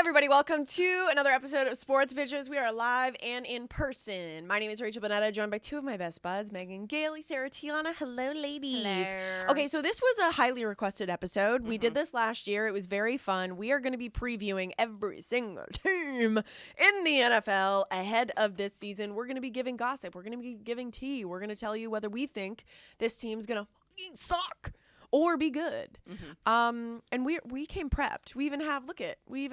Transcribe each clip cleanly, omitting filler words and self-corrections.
everybody. Welcome to another episode of Sports Bitches. We are live and in person. My name is Rachel Bonetta, joined by two of my best buds, Megan Gailey, Sarah Tiana. Hello, ladies. Hello. Okay, so this was a highly requested episode. We did this last year. It was very fun. We are going to be previewing every single team in the NFL ahead of this season. We're going to be giving gossip. We're going to be giving tea. We're going to tell you whether we think this team's going to fucking suck or be good. And we came prepped. We even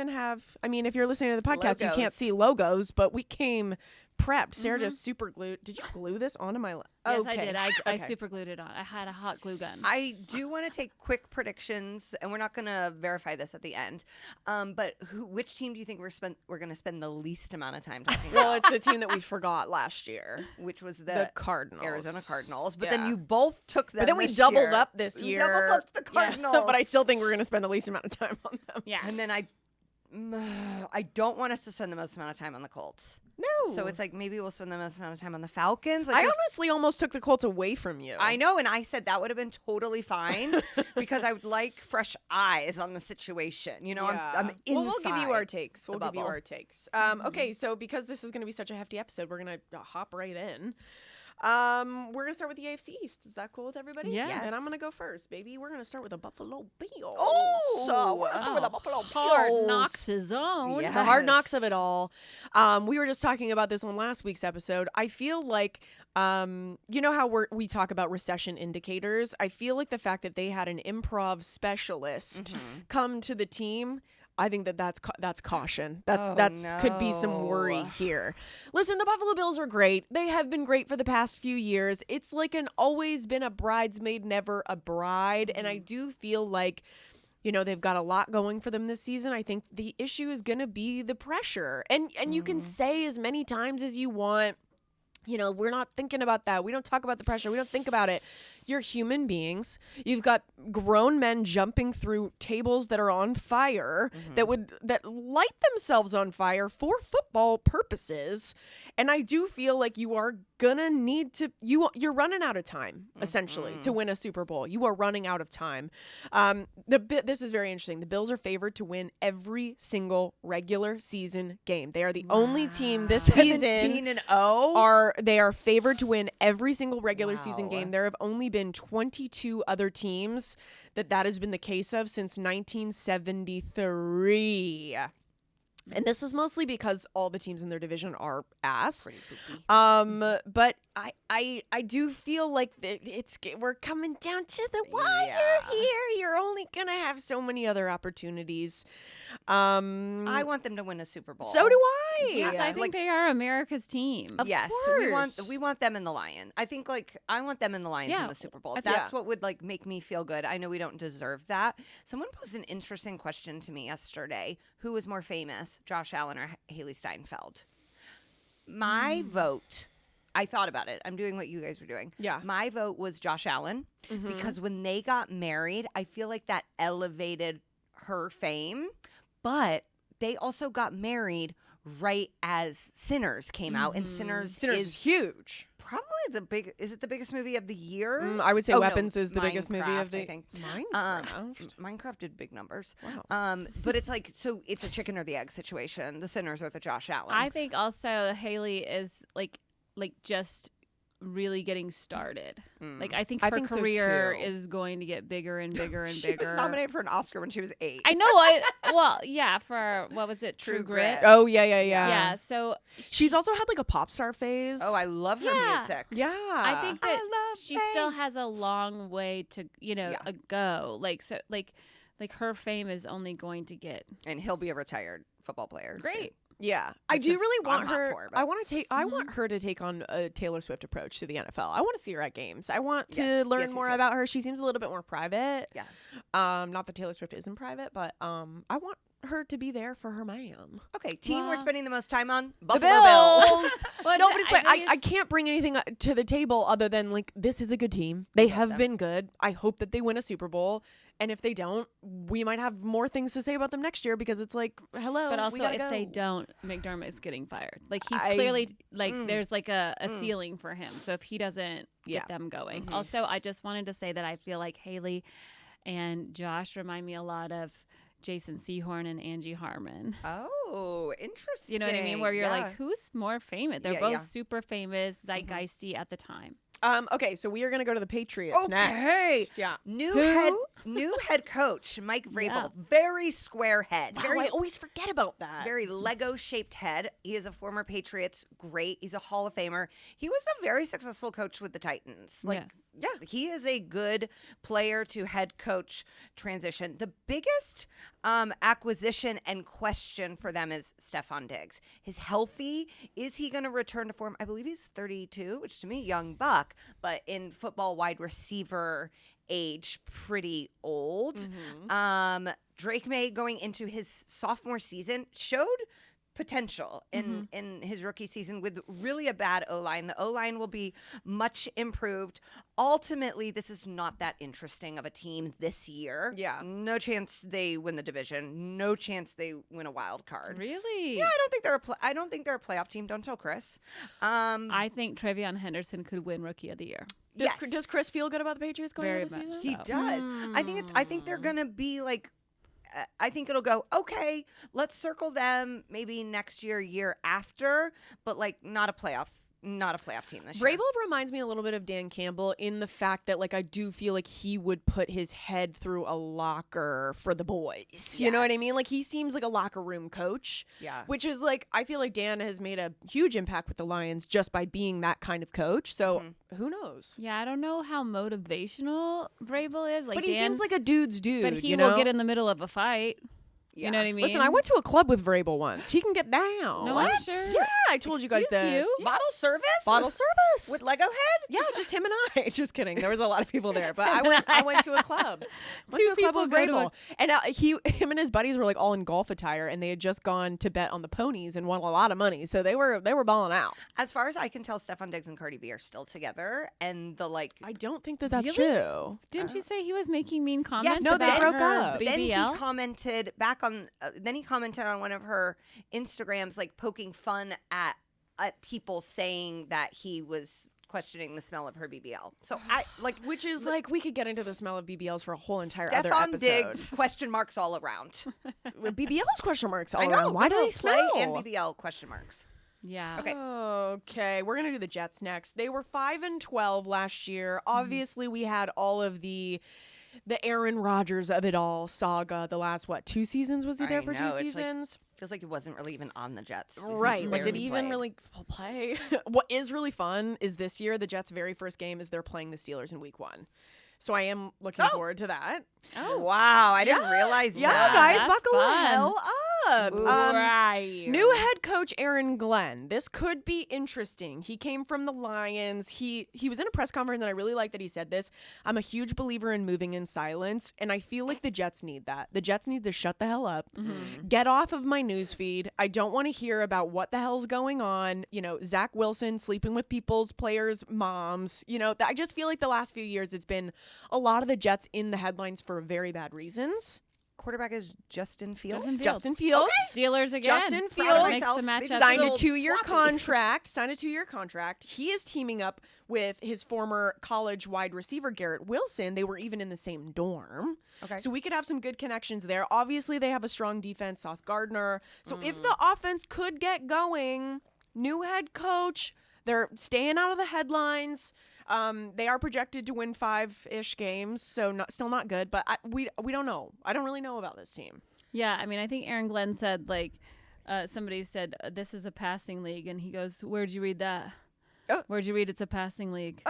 have, I mean, if you're listening to the podcast, you can't see logos, but we came prepped. Sarah just super glued. Did you glue this onto my Yes, okay. I did. I super glued it on. I had a hot glue gun. I do want to take quick predictions, and we're not going to verify this at the end. But which team do you think we're going to spend the least amount of time talking about? Well, it's the team that we forgot last year, which was the Cardinals. Arizona Cardinals. But Yeah. then you both took them. But then we this doubled year. up this You year. doubled up the Cardinals. But I still think we're going to spend the least amount of time on them. Yeah. And then I don't want us to spend the most amount of time on the Colts. No. So it's like maybe we'll spend the most amount of time on the Falcons. I honestly almost took the Colts away from you. I know, and I said that would have been totally fine because I would like fresh eyes on the situation. You know, I'm inside. Well, we'll give you our takes. the bubble. Okay, so because this is going to be such a hefty episode, we're going to hop right in. We're going to start with the AFC East. Is that cool with everybody? Yes. And I'm going to go first, baby. We're going to start with the Buffalo Bills. Oh! So we're going to start with the Buffalo Bills. Hard Knocks zone. Yeah. The hard knocks of it all. We were just talking about this on last week's episode. I feel like, you know how we talk about recession indicators? I feel like the fact that they had an improv specialist come to the team, I think that's caution. Could be some worry here. Listen, the Buffalo Bills are great. They have been great for the past few years. It's like always been a bridesmaid, never a bride. And I do feel like, you know, they've got a lot going for them this season. I think the issue is going to be the pressure. And you can say as many times as you want, you know, we're not thinking about that. We don't talk about the pressure. We don't think about it. You're human beings. You've got grown men jumping through tables that are on fire, that light themselves on fire for football purposes. And I do feel like you are gonna need to. You're running out of time essentially to win a Super Bowl. You are running out of time. This is very interesting. The Bills are favored to win every single regular season game. They are the only team this season 17-0. They are favored to win every single regular season game. There have only been 22 other teams that has been the case of since 1973. And this is mostly because all the teams in their division are ass. But I do feel like we're coming down to the wire here. You're only gonna have so many other opportunities. I want them to win a Super Bowl. So do I. Yes, I think they are America's team. Of yes, course. we want them in the Lion. I think I want them in the Lions in the Super Bowl. That's what would make me feel good. I know we don't deserve that. Someone posed an interesting question to me yesterday. Who was more famous, Josh Allen or Haley Steinfeld? My vote, I thought about it. I'm doing what you guys were doing. Yeah. My vote was Josh Allen because when they got married, I feel like that elevated her fame. But they also got married right as Sinners came out, and Sinners is huge. Probably is it the biggest movie of the year? I would say Weapons is the Minecraft, biggest movie of the I think. Minecraft. Minecraft did big numbers. Wow. But it's it's a chicken or the egg situation. The Sinners or the Josh Allen. I think also Haley is like just really getting started. I think her career is going to get bigger and bigger and bigger. She was nominated for an Oscar when she was 8. I know. For what was it? True Grit. Oh yeah. Yeah. So she's also had a pop star phase. Oh, I love her music. Yeah. I think that she fame. still has a long way to go. Her fame is only going to get. And he'll be a retired football player. Great. soon. Yeah, I do really want I'm not her. for, but- I want her to take on a Taylor Swift approach to the NFL. I want to see her at games. I want to learn more about her. She seems a little bit more private. Yeah. Not that Taylor Swift isn't private, but I want her to be there for her man. Okay, team we're spending the most time on? The Buffalo Bills. Well, No, but it's I can't bring anything to the table other than this is a good team. They have been good. I hope that they win a Super Bowl. And if they don't, we might have more things to say about them next year because it's hello. But also, if they go. don't, McDermott is getting fired. He's clearly there's a ceiling for him. So if he doesn't get them going. Also, I just wanted to say that I feel like Haley and Josh remind me a lot of Jason Sehorn and Angie Harmon. Oh, interesting. You know what I mean? Where you're like, who's more famous? They're both super famous, zeitgeisty at the time. Okay, so we are going to go to the Patriots next. Yeah. New head coach, Mike Vrabel. Yeah. Very square head. Wow, I always forget about that. Very Lego-shaped head. He is a former Patriots great. He's a Hall of Famer. He was a very successful coach with the Titans. Yeah, he is a good player to head coach transition. The biggest acquisition and question for them is Stephon Diggs. Is healthy? Is he going to return to form? I believe he's 32, which to me, young buck, but in football wide receiver age, pretty old. Mm-hmm. Drake May going into his sophomore season showed potential in his rookie season with really a bad O-line. The O-line will be much improved. Ultimately, this is not that interesting of a team this year. Yeah. No chance they win the division. No chance they win a wild card. Really? Yeah, I don't think they're a playoff team. Don't tell Chris. I think Travion Henderson could win Rookie of the Year. Does Chris feel good about the Patriots going into the season? He does. I think they're going to be like, I think it'll go, okay, let's circle them maybe next year after, but like not a playoff team this year. Vrabel reminds me a little bit of Dan Campbell in the fact that like I do feel like he would put his head through a locker for the boys. Yes. You know what I mean? Like he seems like a locker room coach. Yeah. Which is like I feel like Dan has made a huge impact with the Lions just by being that kind of coach. So who knows? Yeah, I don't know how motivational Vrabel is. Like, but he seems like a dude's dude. But he will get in the middle of a fight. Yeah. You know what I mean? Listen, I went to a club with Vrabel once. He can get down. No, I'm sure. Yeah, I told you guys this. Yeah. Bottle service? Bottle service. With Lego head? Yeah, just him and I. Just kidding. There was a lot of people there. But I went to a club. Went to a club with Vrabel. And him and his buddies were like all in golf attire, and they had just gone to bet on the ponies and won a lot of money. So they were balling out. As far as I can tell, Stephon Diggs and Cardi B are still together. And I don't think that's true. Didn't you say he was making mean comments? Yes, no, they broke up. Then he commented back on commented on one of her Instagrams, like poking fun at people saying that he was questioning the smell of her BBL. So which is like we could get into the smell of BBLs for a whole entire Stephon other episode. Diggs question marks all around. BBLs question marks all I know, around. Why do they smell? smell? And BBL question marks. Yeah. Okay. We're gonna do the Jets next. They were 5-12 last year. Obviously, we had all of the Aaron Rodgers of it all saga. The last 2 seasons was he there for 2 seasons? Feels like he wasn't really even on the Jets. Right. But did he even really play? What is really fun is this year the Jets' very first game is they're playing the Steelers in week 1. So I am looking forward to that. Oh wow! I didn't realize that. Yeah, guys, That's buckle the fun. hell up. Right. New head coach Aaron Glenn. This could be interesting. He came from the Lions. He was in a press conference, and I really like that he said this. I'm a huge believer in moving in silence, and I feel like the Jets need that. The Jets need to shut the hell up. Mm-hmm. Get off of my news feed. I don't want to hear about what the hell's going on. Zach Wilson sleeping with players' moms. I just feel like the last few years it's been a lot of the Jets in the headlines for very bad reasons. Quarterback is Justin Fields. Justin Fields. Okay. Steelers again. Justin Fields makes the matchup signed a 2-year contract. He is teaming up with his former college wide receiver Garrett Wilson. They were even in the same dorm. Okay. So we could have some good connections there. Obviously, they have a strong defense, Sauce Gardner. So if the offense could get going, new head coach, they're staying out of the headlines. They are projected to win 5-ish games, so still not good. But we don't know. I don't really know about this team. Yeah, I mean, I think Aaron Glenn said somebody said this is a passing league, and he goes, "Where'd you read that? Where'd you read it's a passing league?"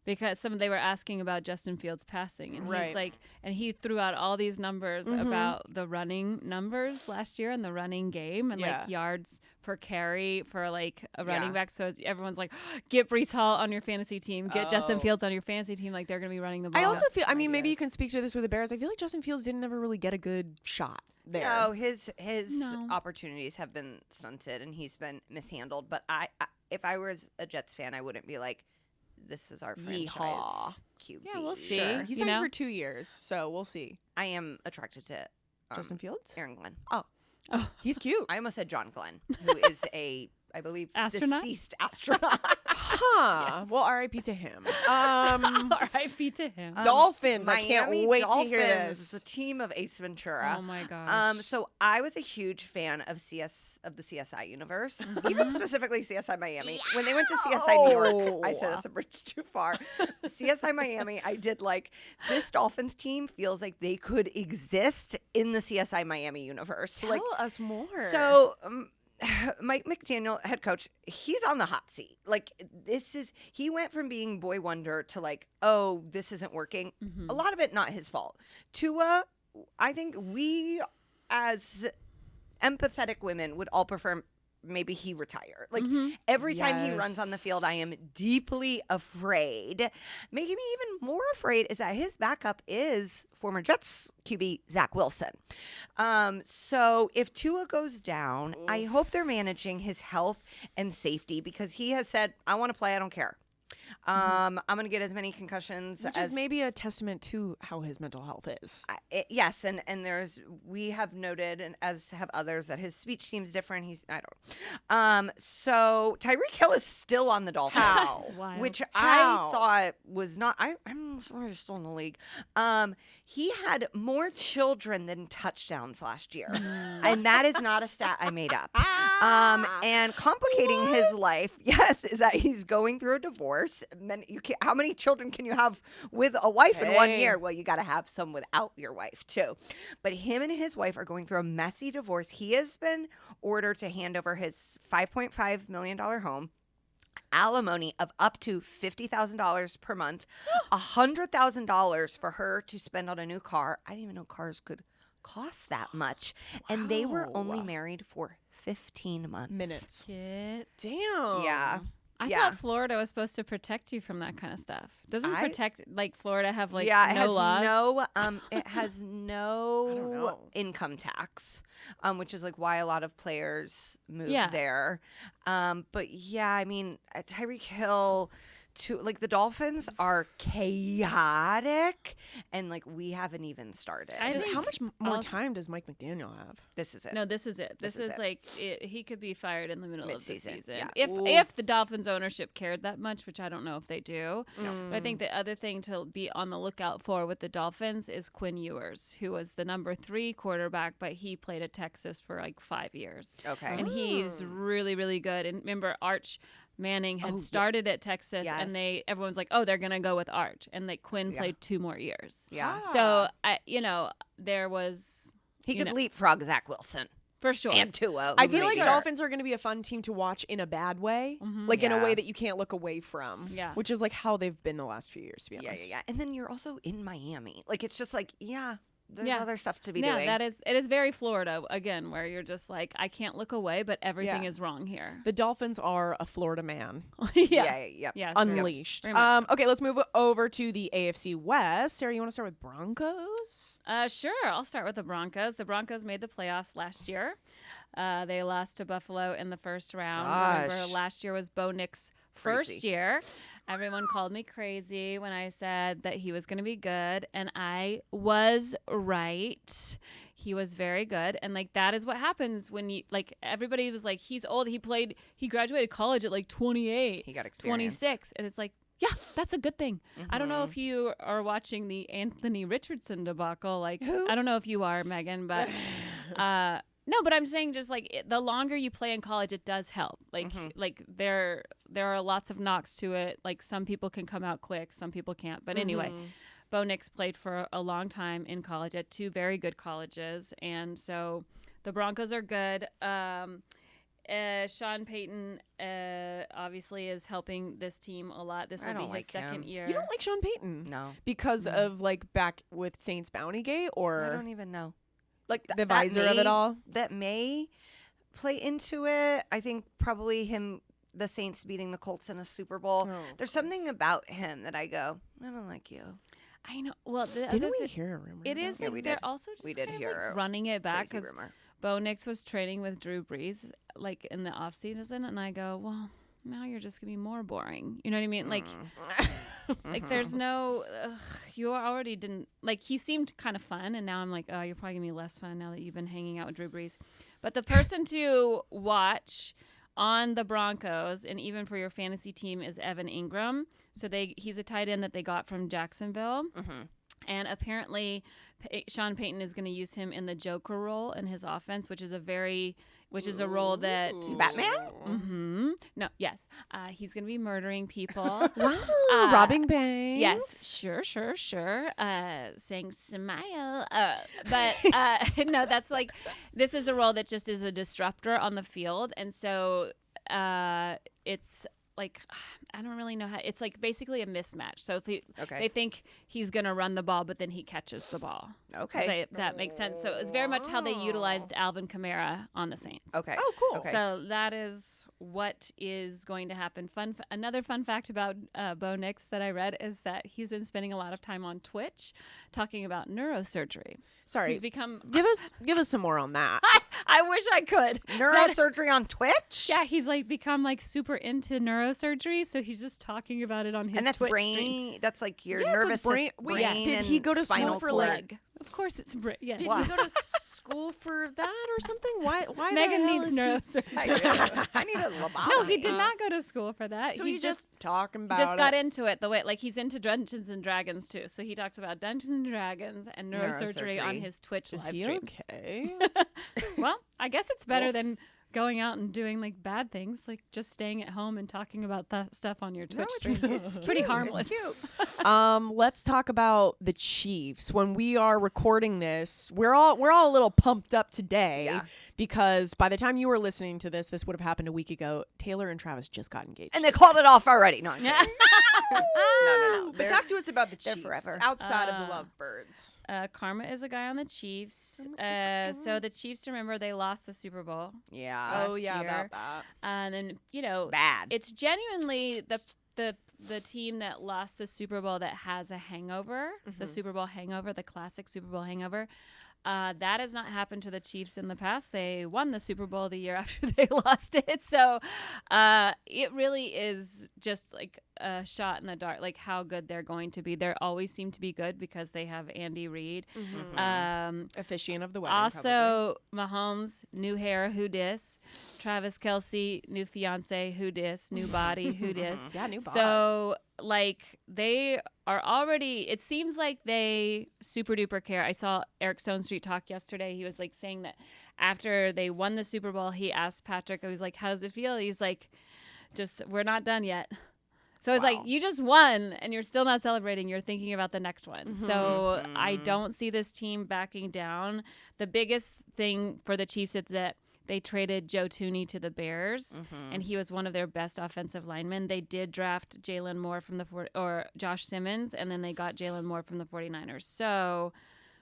Because they were asking about Justin Fields passing, and he's like, and he threw out all these numbers about the running numbers last year and the running game and like yards per carry for like a running back. So everyone's like, get Breece Hall on your fantasy team, get Justin Fields on your fantasy team. Like they're gonna be running the ball. I also feel, maybe you can speak to this with the Bears. I feel like Justin Fields didn't ever really get a good shot there. No, his opportunities have been stunted and he's been mishandled. But if I was a Jets fan, I wouldn't be like, this is our franchise QB. Yeah, we'll see. Sure. He's signed for 2 years, so we'll see. I am attracted to Justin Fields? Aaron Glenn. Oh, he's cute. I almost said John Glenn, who is a I believe, Astronaut? deceased astronaut. Huh. Yes. Well, R.I.P. to him. R.I.P. to him. Dolphins. I Miami can't wait Dolphins to hear is the this. team of Ace Ventura. Oh my gosh. So I was a huge fan of the CSI universe, even specifically CSI Miami. When they went to CSI New York, I said that's a bridge too far. CSI Miami, I did like this Dolphins team feels like they could exist in the CSI Miami universe. Tell us more. So Mike McDaniel, head coach, he's on the hot seat. Like he went from being boy wonder to like, oh, this isn't working. A lot of it not his fault. Tua, I think we as empathetic women would all prefer maybe he retire. Like every time he runs on the field, I am deeply afraid. Making me even more afraid is that his backup is former Jets QB Zach Wilson. So if Tua goes down, I hope they're managing his health and safety because he has said, I want to play, I don't care. I'm going to get as many concussions Which is maybe a testament to how his mental health is. Yes, and we have noted, and as have others, that his speech seems different. So Tyreek Hill is still on the Dolphins, How? which How? I thought was not. I'm sorry, he's still in the league. He had more children than touchdowns last year, and that is not a stat I made up. And complicating his life, yes, is that he's going through a divorce. How many children can you have with a wife in 1 year? Well, you got to have some without your wife too. But him and his wife are going through a messy divorce. He has been ordered to hand over his $5.5 million home, alimony of up to $50,000 per month, $100,000 for her to spend on a new car. I didn't even know cars could cost that much. And they were only married for 15 months. Minutes. Damn. Yeah. I thought Florida was supposed to protect you from that kind of stuff. Doesn't Florida have no laws? It has no income tax, which is like why a lot of players move there. But yeah, I mean, Tyreek Hill. The Dolphins are chaotic, and like we haven't even started. How much more time does Mike McDaniel have? This is it. No, this is it. This is like he could be fired in the middle Mid-season, of the season yeah. if the Dolphins ownership cared that much, which I don't know if they do. But I think the other thing to be on the lookout for with the Dolphins is Quinn Ewers, who was the number 3 quarterback, but he played at Texas for like 5 years. Okay, and he's really, really good. And remember, Arch Manning had started at Texas, and everyone's like, "Oh, they're gonna go with Arch," and like Quinn played 2 more years. Yeah. So there was he could leapfrog Zach Wilson for sure, and Tua. I feel like Dolphins are going to be a fun team to watch in a bad way, like in a way that you can't look away from. Yeah, which is like how they've been the last few years. To be honest. Yeah. And then you're also in Miami. Like it's just like There's other stuff to be doing. Yeah, it is very Florida, again, where you're just like, I can't look away, but everything is wrong here. The Dolphins are a Florida man. Yeah. Unleashed. Okay, let's move over to the AFC West. Sarah, you want to start with Broncos? Sure. I'll start with the Broncos. The Broncos made the playoffs last year. They lost to Buffalo in the first round. Remember, last year was Bo Nick's first year. Everyone called me crazy when I said that he was going to be good, and I was right. He was very good, and like that is what happens when you like. Everybody was like, he's old. He graduated college at like 28. He got experience. 26, and it's like, yeah, that's a good thing. I don't know if you are watching the Anthony Richardson debacle. Like, who? I don't know if you are, Megan, but. No, but I'm saying just like the longer you play in college, it does help. Like there are lots of knocks to it. Like some people can come out quick, some people can't. But anyway, Bo Nix played for a long time in college at 2 very good colleges, and so the Broncos are good. Sean Payton obviously is helping this team a lot. This will be his second year. You don't like Sean Payton? No, because of like back with Saints Bounty Gate, or I don't even know. Like the visor of it all that may play into it. I think probably the Saints beating the Colts in a Super Bowl. There's something about him that I go, I don't like you. I know. Well, didn't we hear a rumor? It is. Like, we they're did. also just we did hear like running it back because rumor. Bo Nix was training with Drew Brees like in the off season, and I go, well, now you're just gonna be more boring. You know what I mean? Like. Like there's no you already didn't like he seemed kind of fun, and now I'm like, oh, you're probably gonna be less fun now that you've been hanging out with Drew Brees. But the person to watch on the Broncos, and even for your fantasy team, is Evan Ingram. So he's a tight end that they got from Jacksonville. Mm-hmm. And apparently, Sean Payton is going to use him in the Joker role in his offense, which is a role that Batman. Mm-hmm. No, yes, he's going to be murdering people. Wow, robbing banks. Yes, sure. Saying smile, but no, that's like this is a role that just is a disruptor on the field, and so it's. Like, I don't really know how. It's like basically a mismatch. So if they think he's going to run the ball, but then he catches the ball. Okay. That makes sense. So it's very much how they utilized Alvin Kamara on the Saints. Okay. Oh, cool. Okay. So that is what is going to happen. Another fun fact about Bo Nix that I read is that he's been spending a lot of time on Twitch talking about neurosurgery. Sorry. He's become. Give us some more on that. I wish I could. Neurosurgery on Twitch? Yeah, he's like become like super into neurosurgery, so he's just talking about it on his and that's Twitch brain. stream. That's like your Yes, nervous that's brain. brain. Wait, did and he go to spinal school for cord. Leg. Of course, it's brain. Yes. Did he go to school for that or something? Why Megan the hell needs is he- neurosurgery. I need a lobotomy. No, he did not go to school for that. So he's just talking about just got it. into it the way like he's into Dungeons and Dragons too. So he talks about Dungeons and Dragons and neurosurgery on Neurosurgery. his Twitch Is live he streams. okay? Well, I guess it's better Well, than going out and doing like bad things, like just staying at home and talking about that stuff on your Twitch stream. It's pretty cute. harmless. It's cute. Let's talk about the Chiefs. When we are recording this, we're all a little pumped up today because by the time you were listening to this would have happened a week ago. Taylor and Travis just got engaged. And they called it off already. No, I'm Yeah. kidding. No. But talk to us about the they're Chiefs forever. outside of the lovebirds. Karma is a guy on the Chiefs. So the Chiefs, remember, they lost the Super Bowl. Yeah. Oh yeah, year. about that. And then, Bad. it's genuinely the team that lost the Super Bowl that has a hangover, the Super Bowl hangover, the classic Super Bowl hangover. That has not happened to the Chiefs in the past. They won the Super Bowl the year after they lost it. So it really is just like a shot in the dark, like how good they're going to be. They always seem to be good because they have Andy Reid. Officiant of the wedding. Also, Mahomes, new hair, who dis? Travis Kelce, new fiance, who dis? New body, who dis? Yeah, new bod. So, like, they are already, it seems like they super duper care. I saw Eric Stone Street talk yesterday. He was like saying that after they won the Super Bowl, he asked Patrick, he was like, how does it feel? He's like, we're not done yet. So it's like, you just won and you're still not celebrating. You're thinking about the next one. So I don't see this team backing down. The biggest thing for the Chiefs is that they traded Joe Tooney to the Bears, and he was one of their best offensive linemen. They did draft Jalen Moore from or Josh Simmons, and then they got Jalen Moore from the 49ers. So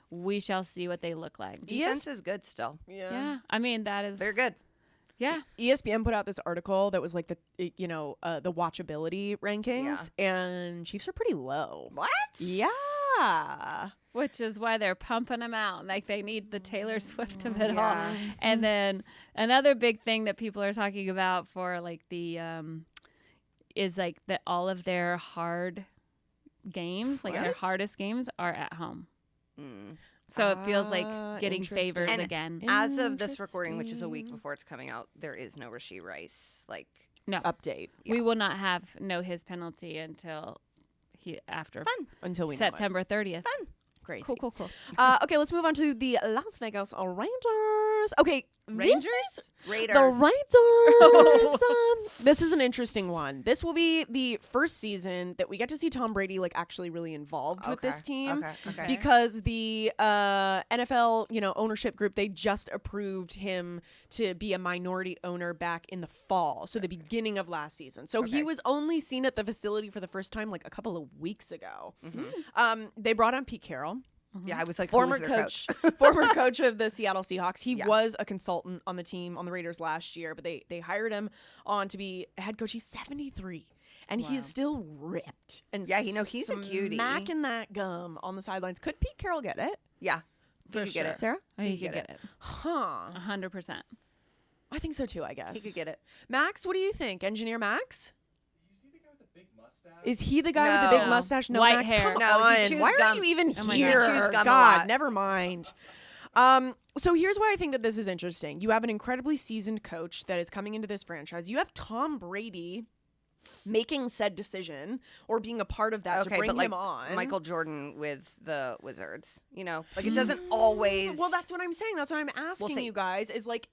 we shall see what they look like. Defense is good still. Yeah. I mean, that is... They're good. Yeah. ESPN put out this article that was like the watchability rankings, and Chiefs are pretty low. What? Yeah. Which is why they're pumping them out. Like, they need the Taylor Swift of it all. And then another big thing that people are talking about for, like, the is, like, that all of their hard games, like, their hardest games are at home. So it feels like getting favors And again. As of this recording, which is a week before it's coming out, there is no Rashee Rice. Like, No. Update. We will not have his penalty until Until we September 30th. Fun. Crazy. Cool. Okay, let's move on to the Las Vegas Rangers. Okay, Rangers? Raiders. The Raiders. This is an interesting one. This will be the first season that we get to see Tom Brady like actually really involved with this team. Okay. Because the NFL, ownership group, they just approved him to be a minority owner back in the fall, so the beginning of last season. So he was only seen at the facility for the first time like a couple of weeks ago. They brought on Pete Carroll. Yeah, I was like, Former who was their coach former coach of the Seattle Seahawks. He was a consultant on the team on the Raiders last year, but they hired him on to be head coach. He's 73. And he's still ripped. And he's a cutie. Smacking that gum on the sidelines. Could Pete Carroll get it? Yeah. For could sure. get it. Sarah? He could get it. Huh. 100%. I think so too, I guess. He could get it. Max, what do you think? Engineer Max? Is he the guy with the big mustache? Is he the guy with the big No. mustache? No, White Max, hair. come No, you on. choose Why are gum. you even Oh my here? God. You choose gum a God, lot. never mind. So here's why I think that this is interesting. You have an incredibly seasoned coach that is coming into this franchise. You have Tom Brady making said decision or being a part of that to bring him on. Michael Jordan with the Wizards, like it doesn't always. Well, that's what I'm saying. That's what I'm asking you guys is like,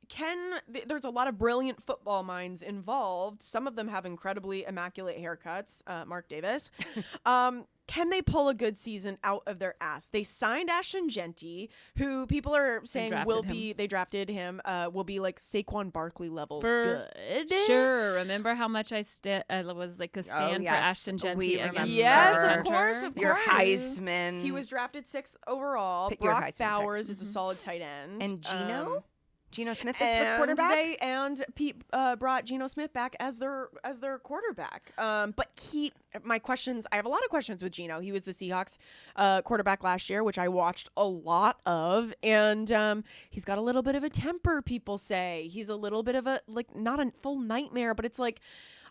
there's a lot of brilliant football minds involved. Some of them have incredibly immaculate haircuts. Mark Davis. Can they pull a good season out of their ass? They signed Ashton Genty, who people are saying they drafted him, will be like Saquon Barkley levels good. Sure. Remember how much I was like a stand for Ashton Genty? Yes, of course. Your Heisman. He was drafted 6th overall. Brock Bowers is a solid tight end. And Geno Smith is the quarterback. Pete brought Geno Smith back as their quarterback. But I have a lot of questions with Geno. He was the Seahawks quarterback last year, which I watched a lot of. And he's got a little bit of a temper, people say. He's a little bit of not a full nightmare, but it's like,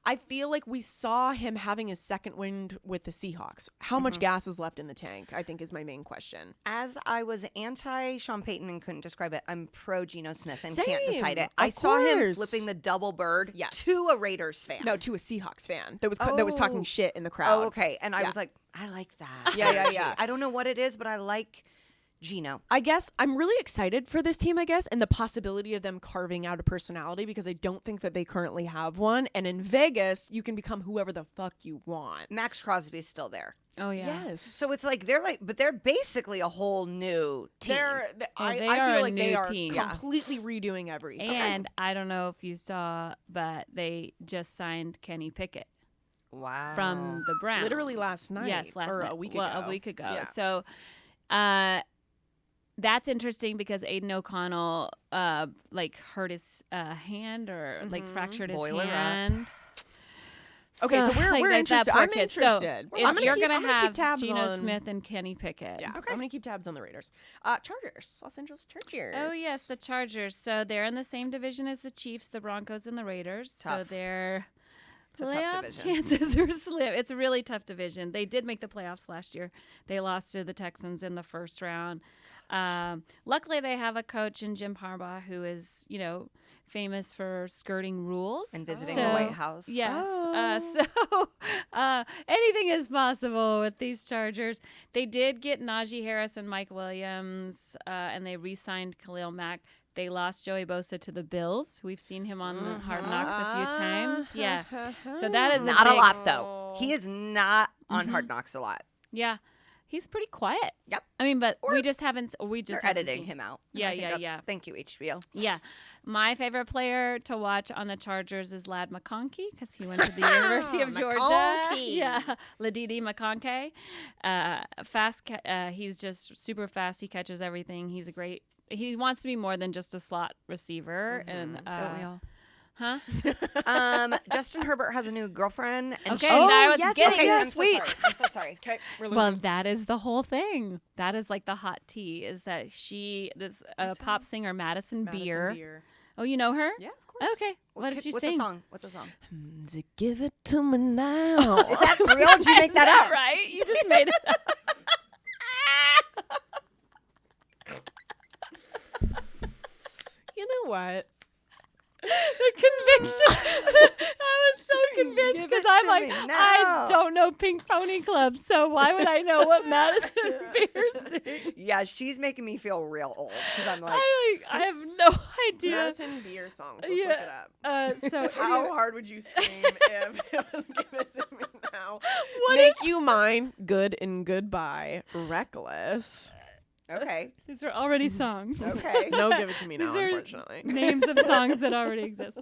I feel like we saw him having a second wind with the Seahawks. How much gas is left in the tank, I think, is my main question. As I was anti-Sean Payton and couldn't describe it, I'm pro-Geno Smith and Same. Can't decide it. I saw him flipping the double bird to a Raiders fan. No, to a Seahawks fan that was talking shit in the crowd. Oh, okay. And I was like, I like that. Yeah. I don't know what it is, but I like Geno. I guess I'm really excited for this team, and the possibility of them carving out a personality because I don't think that they currently have one. And in Vegas, you can become whoever the fuck you want. Max Crosby's still there. Oh, yeah. Yes. So it's like but they're basically a whole new team. I feel like they are completely redoing everything. And I don't know if you saw, but they just signed Kenny Pickett. Wow. From the Browns. Literally last night. Yes, last night. A week ago. A week ago. Yeah. So, that's interesting because Aiden O'Connell hurt his hand or fractured his hand. Okay, so we're interested. I'm interested. So if you're going to have Geno Smith and Kenny Pickett. Yeah, okay. I'm going to keep tabs on the Raiders. Chargers, Los Angeles Chargers. Oh, yes, the Chargers. So they're in the same division as the Chiefs, the Broncos, and the Raiders. Tough. So their playoff chances are slim. It's a really tough division. They did make the playoffs last year. They lost to the Texans in the first round. Luckily, they have a coach in Jim Harbaugh who is, famous for skirting rules and visiting the White House. Yes. So anything is possible with these Chargers. They did get Najee Harris and Mike Williams, and they re-signed Khalil Mack. They lost Joey Bosa to the Bills. We've seen him on Hard Knocks a few times. Yeah. So that is not a lot, though. He is not on Hard Knocks a lot. Yeah. He's pretty quiet. Yep. I mean, but we just haven't. They're editing him out. Yeah. Thank you, HBO. Yeah. My favorite player to watch on the Chargers is Lad McConkey because he went to the University of Georgia. Yeah. Ladidi McConkey. He's just super fast. He catches everything. He wants to be more than just a slot receiver. And don't we all? Huh? Justin Herbert has a new girlfriend. And I'm so sorry. Okay. Well, that is the whole thing. That is like the hot tea. Is that pop singer Madison Beer. Oh, you know her? Yeah, of course. Okay. What did she sing? What's the song? To give it to me now. Is that real? Did you make that up? Right? You just made it up. You know what? The conviction. I was so convinced because I'm like, I don't know Pink Pony Club, so why would I know what Madison Beer sings? Yeah, she's making me feel real old because I'm like, I have no idea. Madison Beer songs. Let's look it up. So how hard would you scream if it was Give It To Me Now? Make You Mine, Good and Goodbye, Reckless. Okay. These are already songs. Okay. No Give It To Me Now, unfortunately. Names of songs that already exist.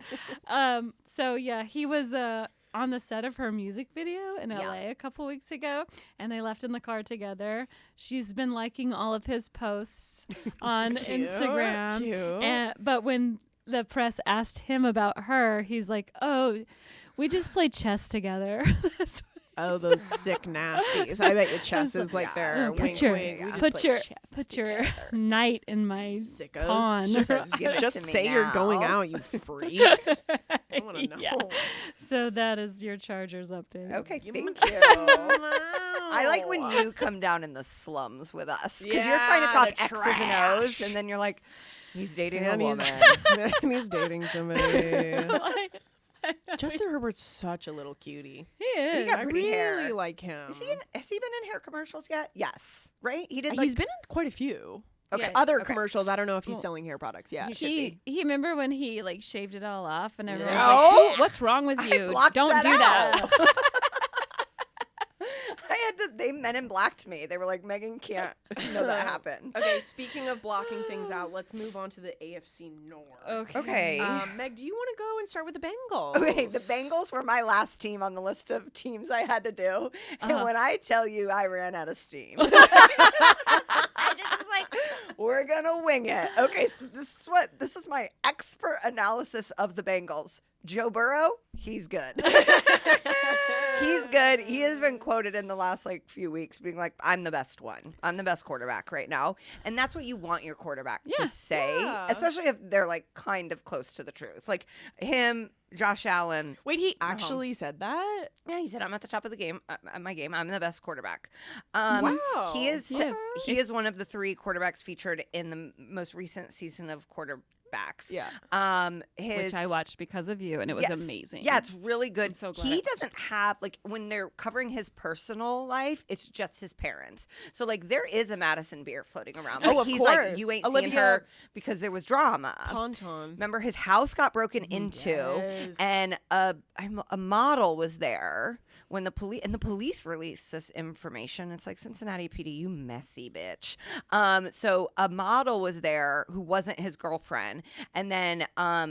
So, yeah, he was on the set of her music video in LA a couple weeks ago, and they left in the car together. She's been liking all of his posts on Instagram. Cute. But when the press asked him about her, he's like, oh, we just played chess together. Oh, those sick nasties. I bet your chest is like there. Put your knight in my Sickos. pawn. Just say you're going out, you freaks. I want to know. Yeah. So that is your Chargers update. Okay, thank you. I like when you come down in the slums with us because you're trying to talk X's and O's, and then you're like, he's dating a woman. And he's dating somebody. Justin Herbert's such a little cutie. He is. He got I pretty really hair. like him. Has he been in hair commercials yet? Yes. Right? He did. He's been in quite a few. Okay. Other commercials. I don't know if he's selling hair products yet. He He remember when he like shaved it all off and everyone No. was like, "What's wrong with you? blocked Don't that do that." out. They Men in Blacked me. They were like, Megan can't know that happened. Okay, speaking of blocking things out, let's move on to the AFC North. Okay. Meg, do you want to go and start with the Bengals? Okay, the Bengals were my last team on the list of teams I had to do. And when I tell you I ran out of steam, I just was like, we're going to wing it. Okay, so this is my expert analysis of the Bengals. Joe Burrow, he's good. He's good. He has been quoted in the last few weeks being like, I'm the best one. I'm the best quarterback right now. And that's what you want your quarterback to say, especially if they're kind of close to the truth. Like him, Josh Allen. Wait, he actually said that? Yeah, he said, I'm at the top of the game. My game. I'm the best quarterback. Wow. He is one of the 3 quarterbacks featured in the most recent season of quarterbacks. Yeah. Which I watched because of you, and it was amazing. Yeah, it's really good. I'm so glad. He doesn't have when they're covering his personal life, it's just his parents. So there is a Madison Beer floating around. Of he's course. like, you ain't seen her because there was drama. Ponton. Remember, his house got broken into, and a model was there when the police released this information. It's like, Cincinnati PD, you messy bitch. So a model was there who wasn't his girlfriend, and then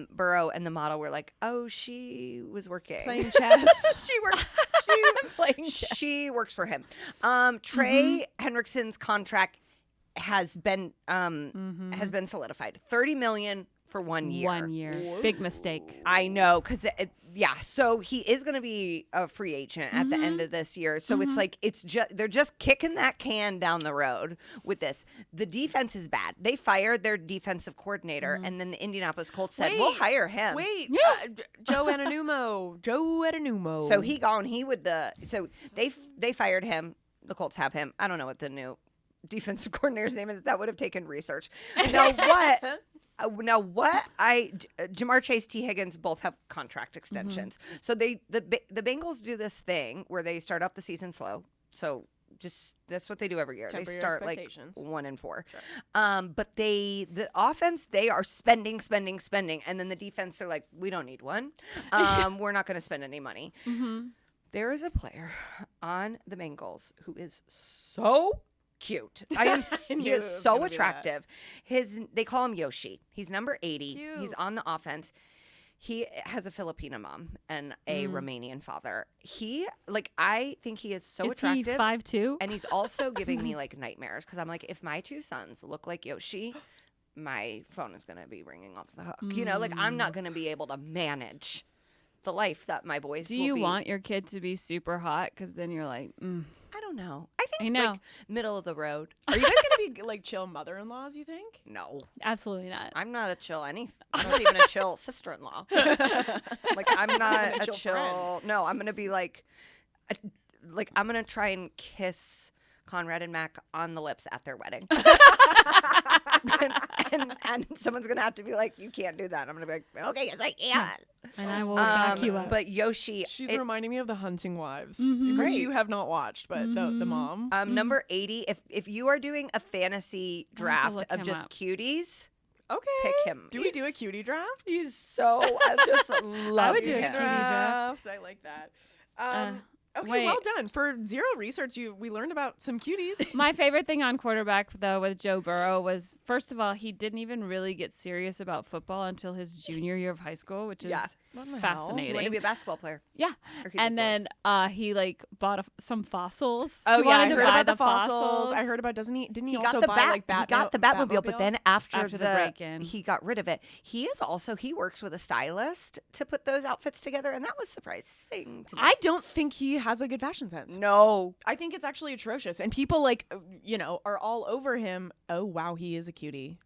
Burrow and the model were like, oh, she was working Playing chess. She works for him. Trey Hendrickson's contract has been solidified. $30 million for 1 year. 1 year. Big mistake. I know, because so he is going to be a free agent at the end of this year. So they're just kicking that can down the road with this. The defense is bad. They fired their defensive coordinator, and then the Indianapolis Colts said, we'll hire him. Joe Adanumo. So he gone. So they fired him. The Colts have him. I don't know what the new defensive coordinator's name is. That would have taken research. Now what? Jamar Chase, T. Higgins both have contract extensions. So the Bengals do this thing where they start off the season slow. So that's what they do every year. They start 1-4. Sure. But the offense, they are spending, and then the defense, they're like, we don't need one. We're not going to spend any money. There is a player on the Bengals who is so cute. He is so attractive. They call him Yoshi. He's number 80. Cute. He's on the offense. He has a Filipina mom and a Romanian father. I think he is so attractive. Is he 5'2"? And he's also giving me nightmares because I'm like, if my 2 sons look like Yoshi, my phone is going to be ringing off the hook. I'm not going to be able to manage the life that my boys will be. Do you want your kid to be super hot? Because then you're like, I don't know. I think middle of the road. Are you guys going to be chill mother-in-laws, you think? No. Absolutely not. I'm not a chill anything. I'm not even a chill sister-in-law. I'm not a chill. No, I'm going to be I'm going to try and kiss Conrad and Mac on the lips at their wedding. and someone's going to have to be like, you can't do that. I'm going to be like, okay, yes, I can. And I will back you up. But Yoshi. She's reminding me of The Hunting Wives. Great. You have not watched, but the mom. Number 80, if you are doing a fantasy draft of just cuties, okay, pick him. Do we do a cutie draft? He's so, I just love I would do a him. cutie draft. I like that. Okay, well done. For zero research, we learned about some cuties. My favorite thing on quarterback, though, with Joe Burrow was, first of all, he didn't even really get serious about football until his junior year of high school, which is fascinating. He wanted to be a basketball player. Yeah. And then he bought some fossils. Oh, he I heard about the fossils. I heard about, didn't he also buy he got the Batmobile, but then after the break-in, he got rid of it. He works with a stylist to put those outfits together, and that was surprising to me. I don't think he has a good fashion sense. No. I think it's actually atrocious. And people like, are all over him. Oh, wow, he is a cutie.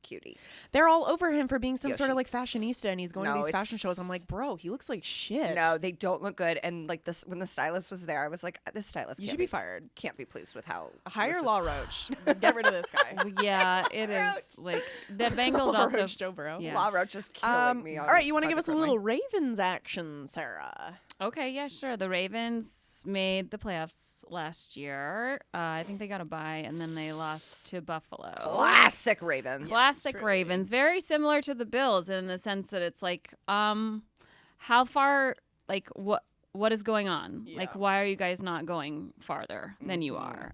They're all over him for being some sort of like fashionista, and he's going to these fashion shows. I'm like, bro, he looks like shit. No, they don't look good. And like this, when the stylist was there, I was like, this stylist should be fired. Can't be pleased with how. Hire Law Roach. Get rid of this guy. Yeah, it is like the Bengals also. Roach, Joe Burrow. Yeah. Law Roach is killing me. All right, you want to give us a little Ravens action, Sarah? Okay, yeah, sure. The Ravens made the playoffs last year. I think they got a bye, and then they lost to Buffalo. Classic Ravens. Classic Ravens. Very similar to the Bills in the sense that it's like, how far, like, what is going on? Yeah. Like, why are you guys not going farther than you are?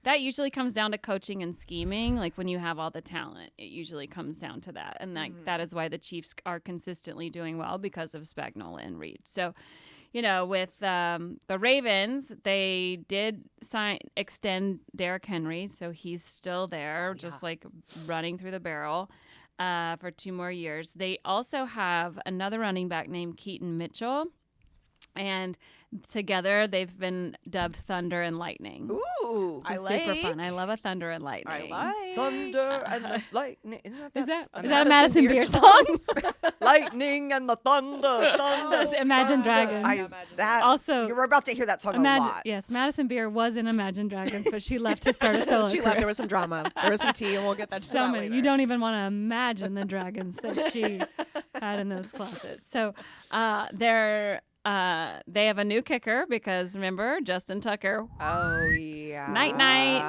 That usually comes down to coaching and scheming. Like when you have all the talent, it usually comes down to that. And that is why the Chiefs are consistently doing well because of Spagnuolo and Reed. So, with the Ravens, they did extend Derrick Henry. So he's still there, just like running through the barrel for 2 more years. They also have another running back named Keaton Mitchell. And together, they've been dubbed Thunder and Lightning. Ooh, which is super fun. I love a Thunder and Lightning. I like Thunder and the lightning. Is that a Madison Beer song? Lightning and the thunder. That's Imagine Dragons. Also, you were about to hear that song a lot. Yes, Madison Beer was in Imagine Dragons, but she left to start a solo She career. left. There was some drama. There was some tea, and we'll get that to that later. You don't even want to imagine the dragons that she had in those closets. So they have a new kicker because remember Justin Tucker. Oh yeah. Night.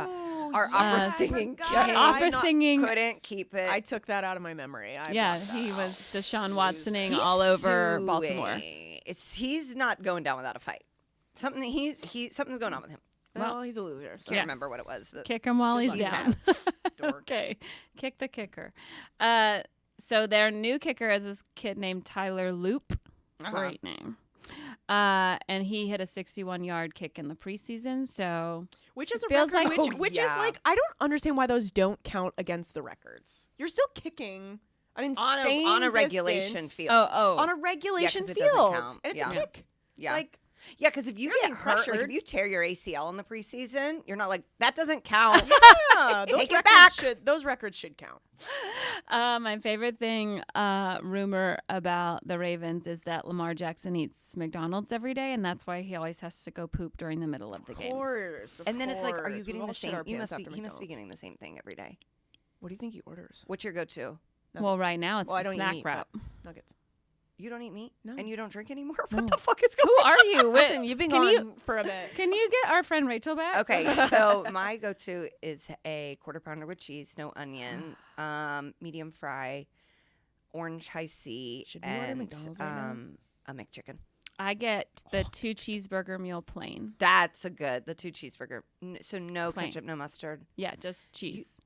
Our opera singing king. Opera singing. Couldn't keep it. I took that out of my memory. He was Deshaun Watsoning all over Baltimore. He's not going down without a fight. Something's going on with him. Well, he's a loser. So I don't remember what it was. But kick him while he's down. Okay, kick the kicker. So their new kicker is this kid named Tyler Loop. Great name. And he hit a 61-yard kick in the preseason. So which is a feels record, like which is like I don't understand why those don't count against the records. You're still kicking an insane on a distance. regulation field. On a regulation field, and it's a kick. Yeah. Because if you get hurt, like if you tear your ACL in the preseason, you're not like, that doesn't count. Yeah, take it back. Those records should count. My favorite thing, rumor about the Ravens is that Lamar Jackson eats McDonald's every day, and that's why he always has to go poop during the middle of the games. And then it's like, are you getting the same? He must be getting the same thing every day. What do you think he orders? What's your go-to? Nuggets. Well, right now it's the snack wrap. Nuggets. You don't eat meat? No. And you don't drink anymore? No. What the fuck is going on? Who are you? Listen, you've been gone for a bit. Can you get our friend Rachel back? Okay, so my go-to is a quarter pounder with cheese, no onion, medium fry, orange high C, and a McChicken. I get the 2 cheeseburger meal plain. That's the 2 cheeseburger. So no plain. Ketchup, no mustard. Yeah, just cheese.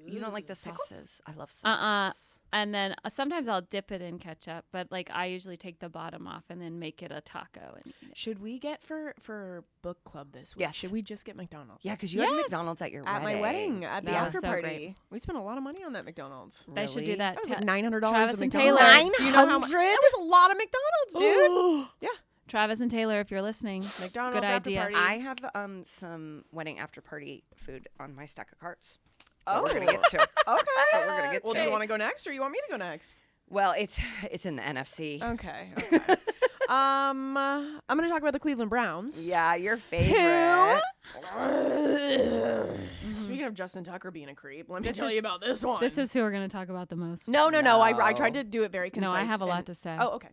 You don't like the sauces? I love sauce. And then sometimes I'll dip it in ketchup, but like I usually take the bottom off and then make it a taco. And eat it. Should we get for book club this week? Yes. Should we just get McDonald's? Yeah, because you had McDonald's at your wedding. At my wedding, at the after so party. Great. We spent a lot of money on that McDonald's. Really? They should do that. That was like $900 Travis at and McDonald's. Taylor. Do you know how much? That was a lot of McDonald's, dude. Yeah. Travis and Taylor, if you're listening, McDonald's good after idea. party. I have some wedding after party food on my stack of carts. Oh, we're gonna get to. Okay. But we're gonna get well, to. do you want to go next, or you want me to go next? Well, it's in the NFC. Okay. I'm gonna talk about the Cleveland Browns. Yeah, your favorite. Speaking of Justin Tucker being a creep, let me tell you about this one. This is who we're going to talk about the most. No. I tried to do it very concise. No, I have a lot to say. Oh, okay.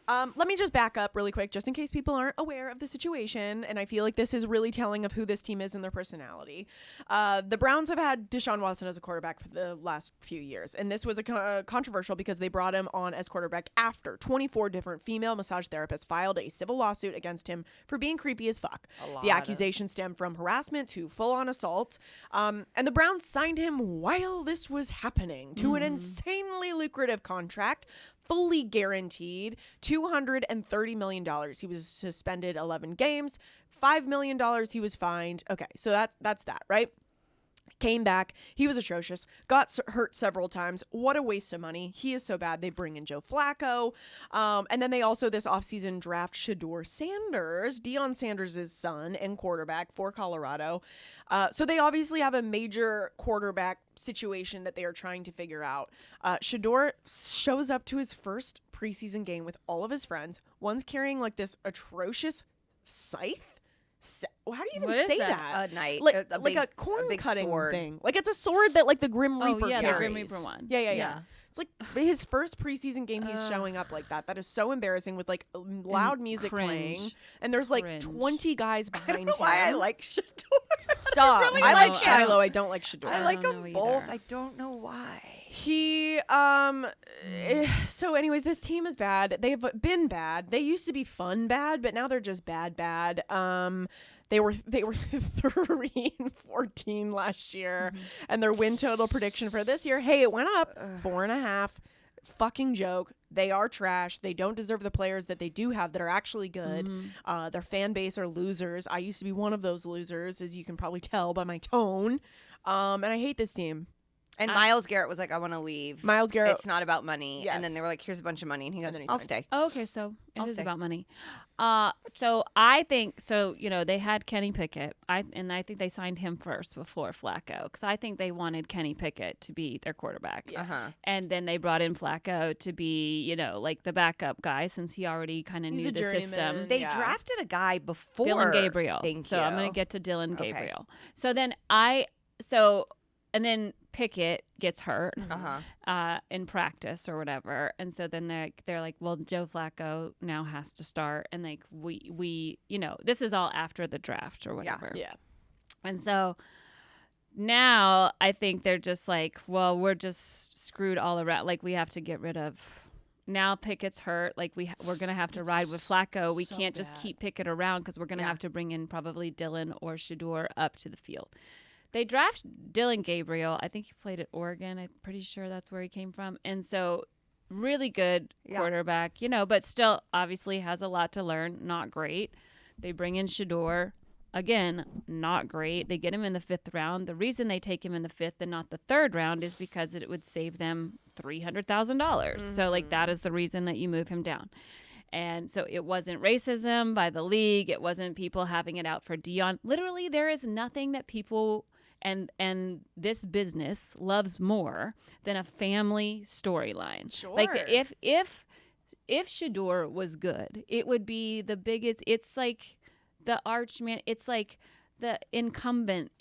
Let me just back up really quick, just in case people aren't aware of the situation, and I feel like this is really telling of who this team is and their personality. The Browns have had Deshaun Watson as a quarterback for the last few years, and this was controversial because they brought him on as quarterback after 24 different female massage therapists filed a civil lawsuit against him for being creepy as fuck. The accusation stemmed from harassment to full-on assault, and the Browns signed him while this was happening to an insanely lucrative contract, fully guaranteed, $230 million. He was suspended 11 games, $5 million he was fined. Okay, so that's that, right? Came back. He was atrocious. Got hurt several times. What a waste of money. He is so bad. They bring in Joe Flacco. And then they also this offseason draft Shedeur Sanders, Deion Sanders' son and quarterback for Colorado. So they obviously have a major quarterback situation that they are trying to figure out. Shedeur shows up to his first preseason game with all of his friends. One's carrying like this atrocious scythe. How do you even say that? A knife, like a corn cutting sword thing. Like it's a sword that like the Grim Reaper carries. The Grim Reaper one. Yeah. It's like his first preseason game. He's showing up like that. That is so embarrassing with like loud music playing, and there's like 20 guys behind him. Why I like Shedeur. Stop. Really I like him. Shiloh. I don't like Shedeur. I like them both. I don't know why. He so anyways, this team is bad. They've been bad. They used to be fun bad, but now they're just bad. They were 3-14 last year, and their win total prediction for this year, hey, it went up 4.5. Fucking joke. They are trash. They don't deserve the players that they do have that are actually good. Their fan base are losers. I used to be one of those losers, as you can probably tell by my tone. And I hate this team. And Myles Garrett was like, I want to leave. Myles Garrett. It's not about money. Yes. And then they were like, here's a bunch of money. And he goes, I'll stay. Oh, okay, so I'll it is stay. about money. So I think, they had Kenny Pickett. I think they signed him first before Flacco because I think they wanted Kenny Pickett to be their quarterback. Uh-huh. And then they brought in Flacco to be, like the backup guy since he already kind of knew the system. They drafted a guy before Dylan Gabriel. Thank so you. I'm going to get to Dylan Okay. Gabriel. So then and then Pickett gets hurt in practice or whatever, and so then they're like, well, Joe Flacco now has to start, and like we this is all after the draft or whatever. Yeah. And so now I think they're just like, well, we're just screwed all around. Like we have to get rid of. Now Pickett's hurt. Like we're gonna have to ride with Flacco. We can't just keep Pickett around because we're gonna have to bring in probably Dylan or Shedeur up to the field. They draft Dylan Gabriel. I think he played at Oregon. I'm pretty sure that's where he came from. And so really good quarterback, but still obviously has a lot to learn. Not great. They bring in Shedeur. Again, not great. They get him in the 5th round. The reason they take him in the 5th and not the 3rd round is because it would save them $300,000. So like that is the reason that you move him down. And so it wasn't racism by the league. It wasn't people having it out for Deion. Literally, there is nothing that people and this business loves more than a family storyline. Sure. Like if Shedeur was good, it would be the biggest. It's like the archman. It's like the incumbent.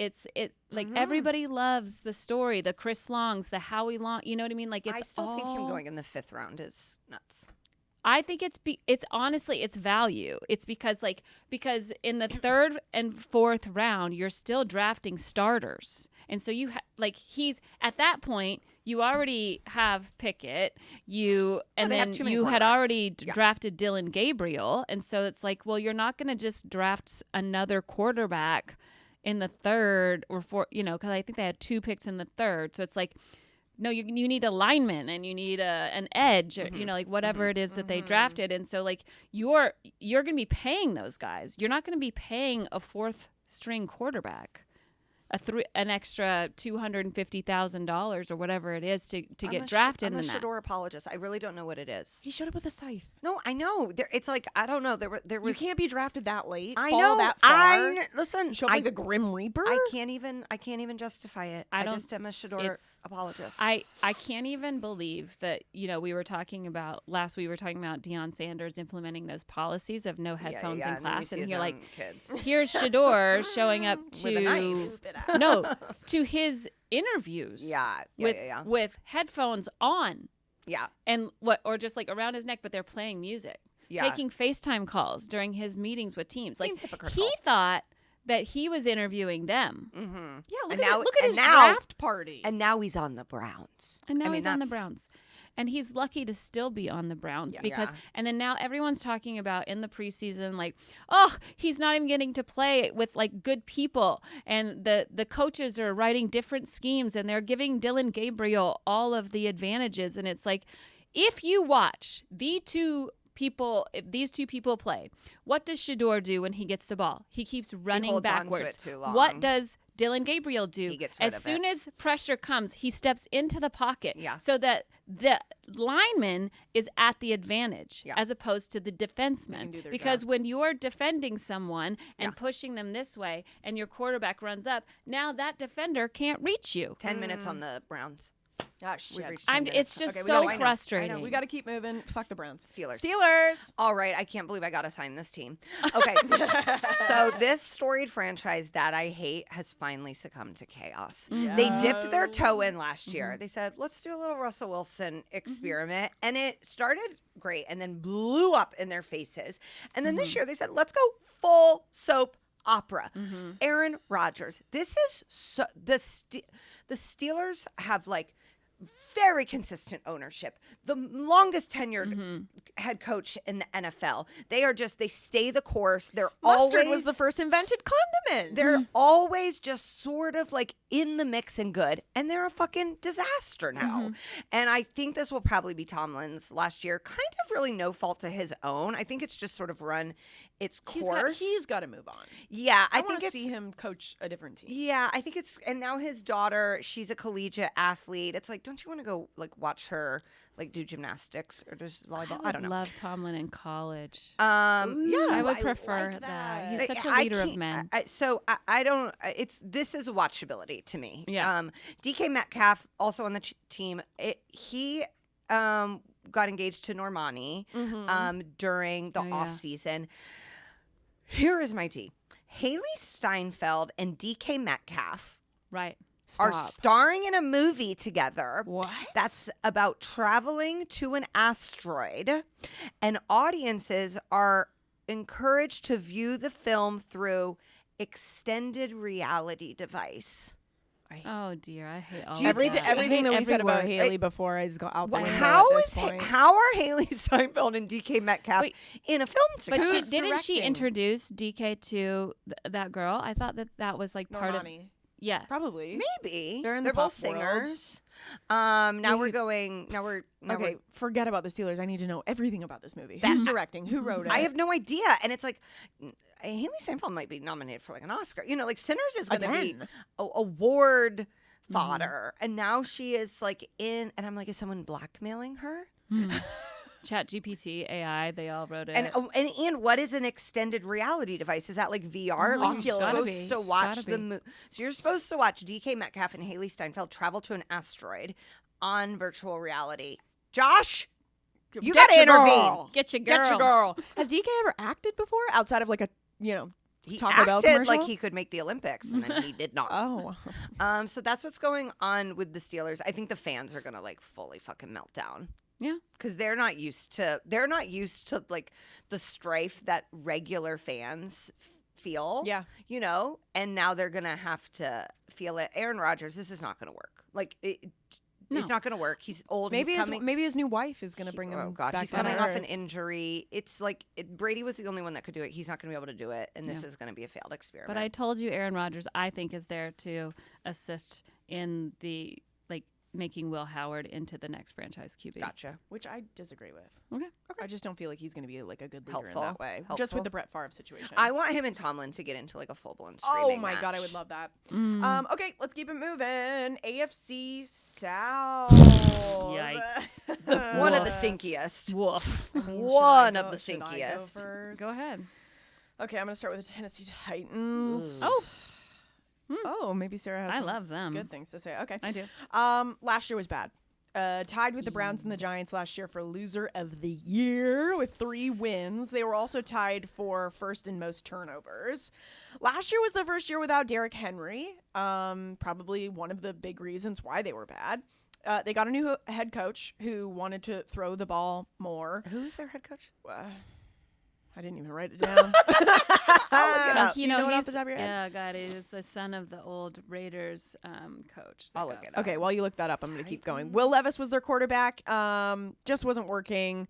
Everybody loves the story. The Chris Longs, the Howie Long. You know what I mean? Like I still think him going in the 5th round is nuts. I think it's honestly it's value. It's because in the 3rd and 4th round you're still drafting starters, and so he's at that point you already have Pickett, you had already drafted Dylan Gabriel, and so it's like, well, you're not going to just draft another quarterback in the 3rd or 4th, because I think they had 2 picks in the 3rd, so it's like. No, you need a lineman and you need an edge, whatever it is that they drafted. And so like you're going to be paying those guys. You're not going to be paying a 4th string quarterback an extra $250,000 or whatever it is to get drafted. I'm a Shedeur apologist. I really don't know what it is. He showed up with a scythe. No, I know. It's like I don't know. There was. You can't be drafted that late. I fall know. that far. Listen. Show up like the Grim Reaper. I can't even justify it. I just am a Shedeur apologist. I can't even believe that we were talking about Deion Sanders implementing those policies of no headphones in class, and you're like, kids. Here's Shedeur showing up with a knife. To his interviews. With headphones on. Yeah. And just like around his neck, but they're playing music. Yeah. Taking FaceTime calls during his meetings with teams. Seems hypocritical. He thought that he was interviewing them. Mm-hmm. Yeah, look at his draft party. And now he's on the Browns. He's on the Browns. And he's lucky to still be on the Browns and then now everyone's talking about in the preseason, like, oh, he's not even getting to play with like good people. And the coaches are writing different schemes and they're giving Dylan Gabriel all of the advantages. And it's like, if you watch the 2 if these two people play, what does Shador do when he gets the ball? He keeps running backwards. Onto it too long. What does Dylan Gabriel do? He gets rid as of soon it. as pressure comes, he steps into the pocket so that the lineman is at the advantage Yeah. as opposed to the defenseman. Because when you're defending someone and pushing them this way and your quarterback runs up, now that defender can't reach you. 10 minutes on the Browns. Oh, shit. We've reached 10 minutes. It's just Okay, so I know. frustrating. I know. We got to keep moving. Fuck the Browns. Steelers. All right. I can't believe I got to sign this team. Okay. So this storied franchise that I hate has finally succumbed to chaos. Yeah. They dipped their toe in last year. They said, let's do a little Russell Wilson experiment. And it started great and then blew up in their faces. And then this year they said, let's go full soap opera. Aaron Rodgers. This is so the Steelers have like very consistent ownership. The longest tenured head coach in the NFL. They stay the course. Mustard was the first invented condiment. They're always just sort of like in the mix and good. And they're a fucking disaster now. And I think this will probably be Tomlin's last year. Kind of really no fault to his own. I think it's just sort of run its course. He's got to move on. Yeah, I want to see him coach a different team. Yeah, I think and now his daughter, she's a collegiate athlete. It's like, don't you want to go like watch her like do gymnastics or just volleyball? I don't know. Love Tomlin in college. Yeah, I would prefer that. He's such a leader of men. I don't. This is a watchability to me. Yeah. DK Metcalf also on the team. He got engaged to Normani during the off season. Here is my tea. Haley Steinfeld and DK Metcalf are starring in a movie together. What? That's about traveling to an asteroid, and audiences are encouraged to view the film through extended reality device. Oh dear, I hate all everything that we said about Haley before is out the window. How are Haley Steinfeld and DK Metcalf in a film together? But didn't she introduce DK to that girl? I thought that was like part of. Yes, probably. Maybe they're both pop singers. Okay, forget about the Steelers. I need to know everything about this movie. Who's directing? Who wrote it? I have no idea. And it's like Haley Steinfeld might be nominated for like an Oscar. You know, like Sinners is going to be award fodder, and now she is like in. And I'm like, is someone blackmailing her? Chat GPT, AI, they all wrote it. And what is an extended reality device? Is that like VR? Like you're supposed to watch So you're supposed to watch DK Metcalf and Haley Steinfeld travel to an asteroid on virtual reality. Josh, you got to intervene. Get your girl. Get your girl. Has DK ever acted before outside of like a he Taco Bell acted commercial? like he could make the Olympics, and then he did not. So that's what's going on with the Steelers. I think the fans are gonna like fully fucking melt down. Yeah, because they're not used to like the strife that regular fans feel. Yeah, you know, and now they're gonna have to feel it. Aaron Rodgers, this is not gonna work. Like it's not going to work. He's old. Maybe his new wife is going to bring him. Oh God, back he's coming off an injury. It's like Brady was the only one that could do it. He's not going to be able to do it, and this is going to be a failed experiment. But I told you, Aaron Rodgers, I think is there to assist in the making Will Howard into the next franchise QB. Gotcha. Which I disagree with. Okay. I just don't feel like he's going to be like a good leader Helpful. in that way. Just with the Brett Favre situation. I want him and Tomlin to get into like a full-blown streaming match. God, I would love that. Okay, let's keep it moving. AFC South. Yikes. One of the stinkiest. Woof. One of the stinkiest. Go ahead. Okay, I'm going to start with the Tennessee Titans. Oh, maybe Sarah has I love them. Good things to say. Okay. I do. Last year was bad. Tied with the Browns and the Giants last year for loser of the year with 3 wins. They were also tied for first in most turnovers. Last year was the first year without Derrick Henry. Probably one of the big reasons why they were bad. They got a new head coach who wanted to throw the ball more. Who's their head coach? I didn't even write it down. I'll look it up. You know, he's off the top of your head? Yeah, God, he's the son of the old Raiders coach. I'll look it up. Okay, while you look that up, I'm going to keep going. Will Levis was their quarterback. Just wasn't working.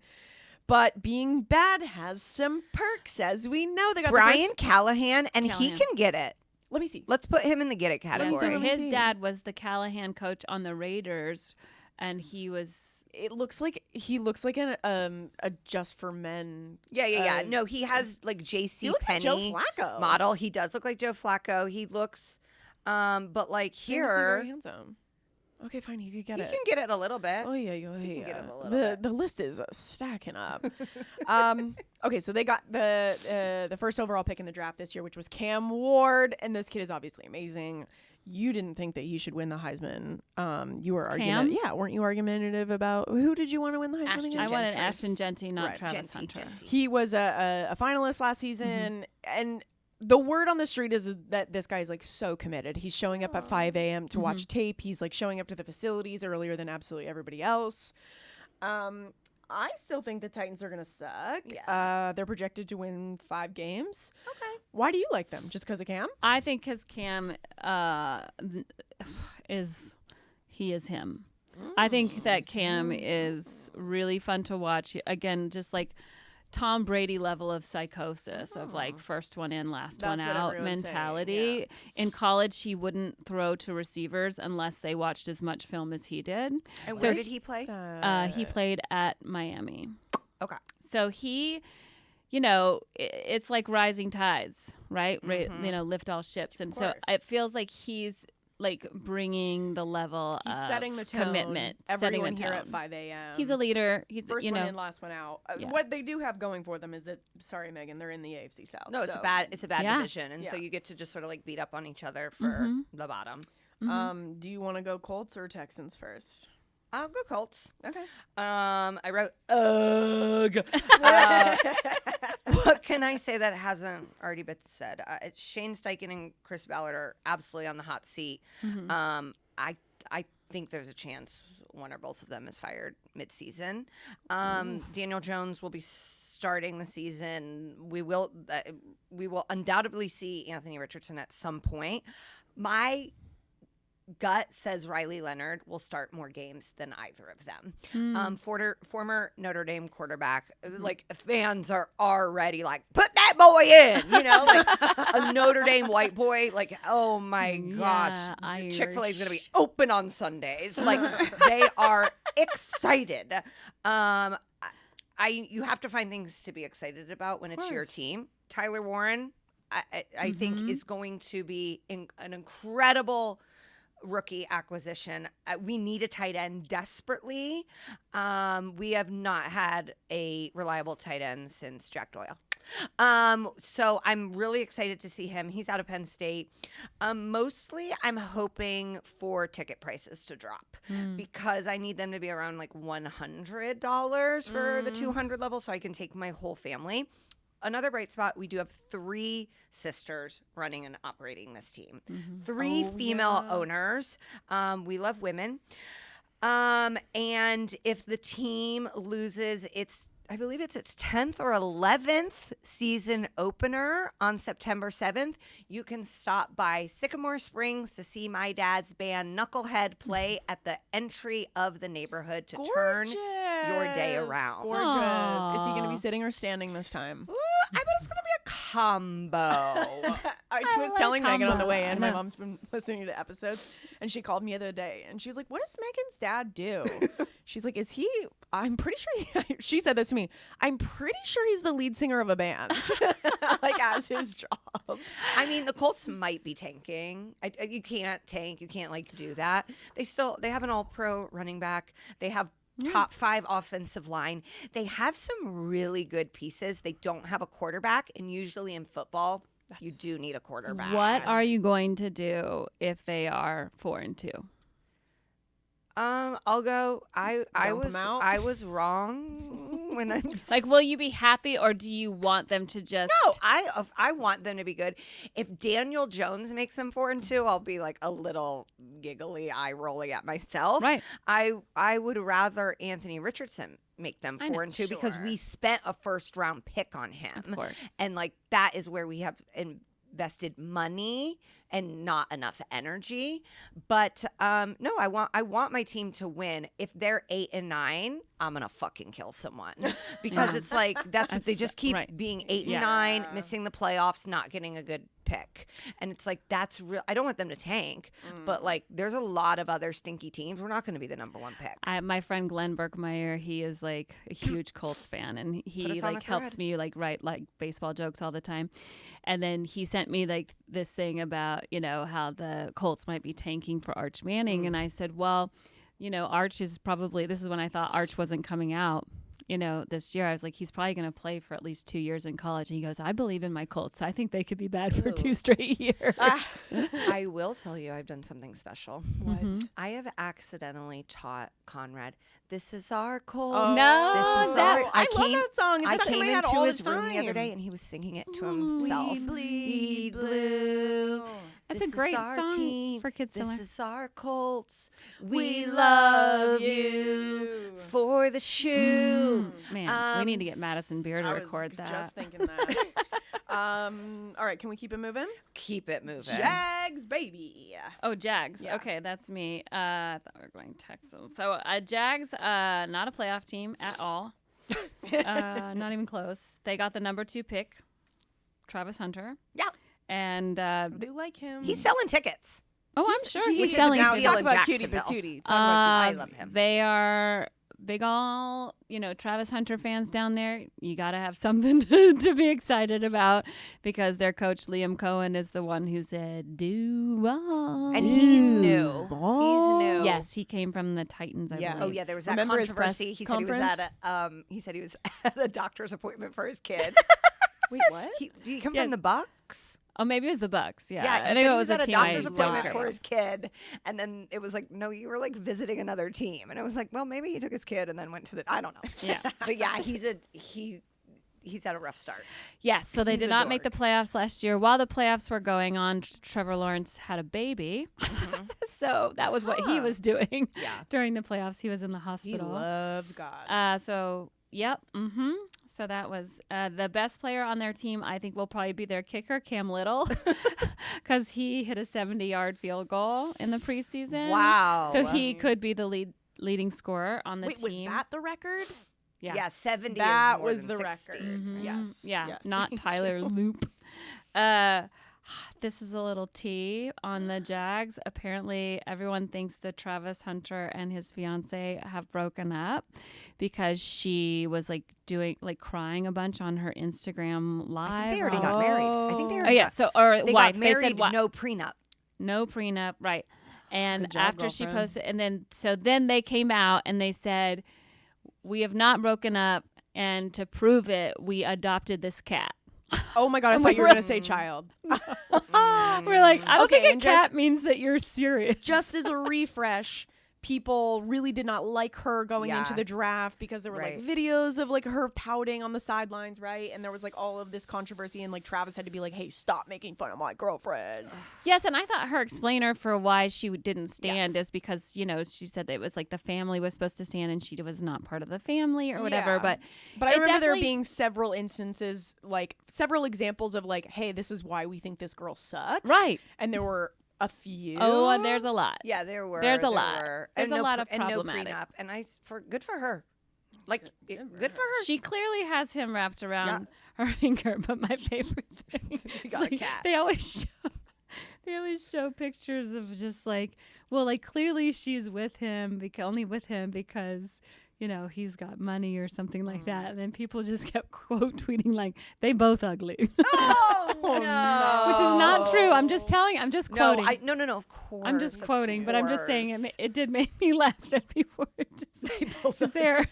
But being bad has some perks, as we know. They got Brian Callahan, and he can get it. Let me see. Let's put him in the get it category. Yeah, so his dad was the Callahan coach on the Raiders. and he was. It looks like he looks like a Just for Men. Yeah. No, he has like J.C. Penney like Joe Flacco model. He does look like Joe Flacco. He looks, but like here, very handsome. Okay, fine. You could get it. You can get it a little bit. Oh yeah. You can get it a little bit. The list is stacking up. Okay, so they got the first overall pick in the draft this year, which was Cam Ward, and this kid is obviously amazing. You didn't think that he should win the Heisman. You were argumentative. Yeah, weren't you argumentative about who did you want to win the Heisman? I wanted Ashton Genty, not Travis Hunter. He was a finalist last season, and the word on the street is that this guy's like so committed. He's showing up at 5 a.m. to watch tape. He's like showing up to the facilities earlier than absolutely everybody else. I still think the Titans are going to suck. Yeah. They're projected to win 5 games. Okay. Why do you like them? Just because of Cam? I think because Cam is him. I think that Cam is really fun to watch. Again, just like Tom Brady level of psychosis of like first one in, last one out mentality. In college, he wouldn't throw to receivers unless they watched as much film as he did. And where did he play? He played at Miami. Okay. So he, it's like rising tides, right? Lift all ships. And so it feels like he's like bringing the level of setting the tone. Commitment. Everyone here at 5 a.m. He's a leader. He's first one in, last one out. What they do have going for them is that, sorry, Megan, they're in the AFC South. No, it's a bad division, and so you get to just sort of like beat up on each other for the bottom. Do you want to go Colts or Texans first? I'll go Colts. Okay. I wrote ugh. What can I say that hasn't already been said? Shane Steichen and Chris Ballard are absolutely on the hot seat. I think there's a chance one or both of them is fired mid-season. Daniel Jones will be starting the season. We will undoubtedly see Anthony Richardson at some point. My gut says Riley Leonard will start more games than either of them. Former Notre Dame quarterback, like fans are already like, put that boy in, like a Notre Dame white boy. Like, oh my gosh, Chick-fil-A is going to be open on Sundays. Like they are excited. You have to find things to be excited about when it's your team. Tyler Warren, I think is going to be an incredible rookie acquisition. We need a tight end desperately. We have not had a reliable tight end since Jack Doyle. So I'm really excited to see him. He's out of Penn State. Mostly I'm hoping for ticket prices to drop because I need them to be around like $100 for the 200 level so I can take my whole family. Another bright spot, we do have 3 sisters running and operating this team. 3 female owners. We love women. And if the team loses I believe it's its 10th or 11th season opener on September 7th, you can stop by Sycamore Springs to see my dad's band Knucklehead play at the entry of the neighborhood to turn your day around. Gorgeous. Aww. Is he going to be sitting or standing this time? Ooh, I bet it's going to be a combo. I was telling Megan on the way in. My mom's been listening to episodes, and she called me the other day, and she was like, what does Megan's dad do? She's like, I'm pretty sure she said this to me. I'm pretty sure he's the lead singer of a band, like as his job. I mean, the Colts might be tanking. You can't tank. You can't like do that. They have an all-pro running back. They have top 5 offensive line. They have some really good pieces. They don't have a quarterback, and usually in football, you do need a quarterback. What are you going to do if they are 4-2? I'll go. I was wrong when I like. Will you be happy, or do you want them to just? No, I want them to be good. If Daniel Jones makes them 4-2, I'll be like a little giggly, eye rolling at myself. Right. I would rather Anthony Richardson make them 4-2 because we spent a first round pick on him. Of course. And like that is where we have invested money and not enough energy. But no, I want my team to win. If they're 8-9, I'm gonna fucking kill someone because it's like that's what they just keep being 8-9, missing the playoffs, not getting a good pick. And it's like, that's real. I don't want them to tank, but like there's a lot of other stinky teams. We're not going to be the number one pick. My friend Glenn Berkmeyer, he is like a huge Colts fan, and he like helps me like write like baseball jokes all the time. And then he sent me like this thing about, how the Colts might be tanking for Arch Manning. And I said, well, Arch is probably, this is when I thought Arch wasn't coming out, this year. I was like, he's probably going to play for at least 2 years in college. And he goes, I believe in my Colts. I think they could be bad for 2 straight years. I will tell you, I've done something special. What? I have accidentally taught Conrad, "This is our Colts." Oh, no, this is our. I love that song. It's I something came we had into all his the room the other time. day, and he was singing it to himself. We bleed blue. That's This a great is our song team. for kids to This learn. is our Colts. We love you for the shoe. Man, we need to get Madison Beer to I was record that. just thinking that. All right, can we keep it moving? Keep it moving. Jags, baby. Oh, Jags. Yeah. Okay, that's me. I thought we were going Texans. So Jags, not a playoff team at all. Not even close. They got the number 2 pick, Travis Hunter. Yeah. And I do like him. He's selling tickets. I'm sure He's he's selling now tickets. deal Talk in about cutie Jacksonville. patootie. Talk about I love him. They are big all, Travis Hunter fans down there. You got to have something to be excited about because their coach, Liam Cohen, is the one who said, do all. And he's new. He's new. Yes, he came from the Titans, I Yeah. believe. Oh yeah, there was that Remember his controversy. press He said he was conference? at a doctor's appointment for his kid. Wait, what? Did he come Yeah. from the Bucks? Oh, maybe it was the Bucks. Yeah, Yeah, I he think said it he was a at a team I doctor's don't appointment care for about. his kid, and then it was like, no, you were like visiting another team, and it was like, well, maybe he took his kid and then went to the. I don't know. Yeah. But yeah, he's had a rough start. Yes, so they He's did a not make the dork. playoffs last year. While the playoffs were going on, Trevor Lawrence had a baby. So that was what he was doing during the playoffs. He was in the He hospital. loves God. Yep. So that was the best player on their team. I think will probably be their kicker, Cam Little, because he hit a 70-yard field goal in the preseason. Wow. So he could be the leading scorer on the Wait, team. was that the record? Yeah, 70 That is more was than the 60. record. Mhm. Yes. Yeah, Yes. not Thank Tyler you. Loop. This is a little tea on the Jags. Apparently, everyone thinks that Travis Hunter and his fiance have broken up because she was crying a bunch on her Instagram live. I think they already got married. I think they already They got They married, said no prenup. no prenup, right? And Good job, after she girlfriend. posted, then they came out and they said, we have not broken up, and to prove it, we adopted this cat. Oh my God, I And thought we you were were- going to say child. We're like, I don't Okay, think a and cat means that you're serious. Just as a refresh, people really did not like her going Yeah. into the draft because there were Right. like videos of like her pouting on the sidelines, right? And there was like all of this controversy, and like Travis had to be like, "Hey, stop making fun of my girlfriend." Yes, and I thought her explainer for why she didn't stand Yes. is because, she said that it was like the family was supposed to stand and she was not part of the family or whatever. Yeah. But But I it remember there definitely- being several instances, like several examples of like, "Hey, this is why we think this girl sucks." right. And there were a few. Oh, there's a lot. Yeah, there were. There's a there lot. were. There's And a lot of and no problematic. prenup. And good for her. Like, good for her. She clearly has him wrapped around her finger. But my favorite thing You is, got a cat. They always show pictures of just clearly she's with him, only with him because he's got money or something like that. And then people just kept quote tweeting like, they both ugly. Oh, no. Which is not true. I'm just quoting. No, of course. I'm just of quoting, but I'm just saying course. it did make me laugh that people were just there.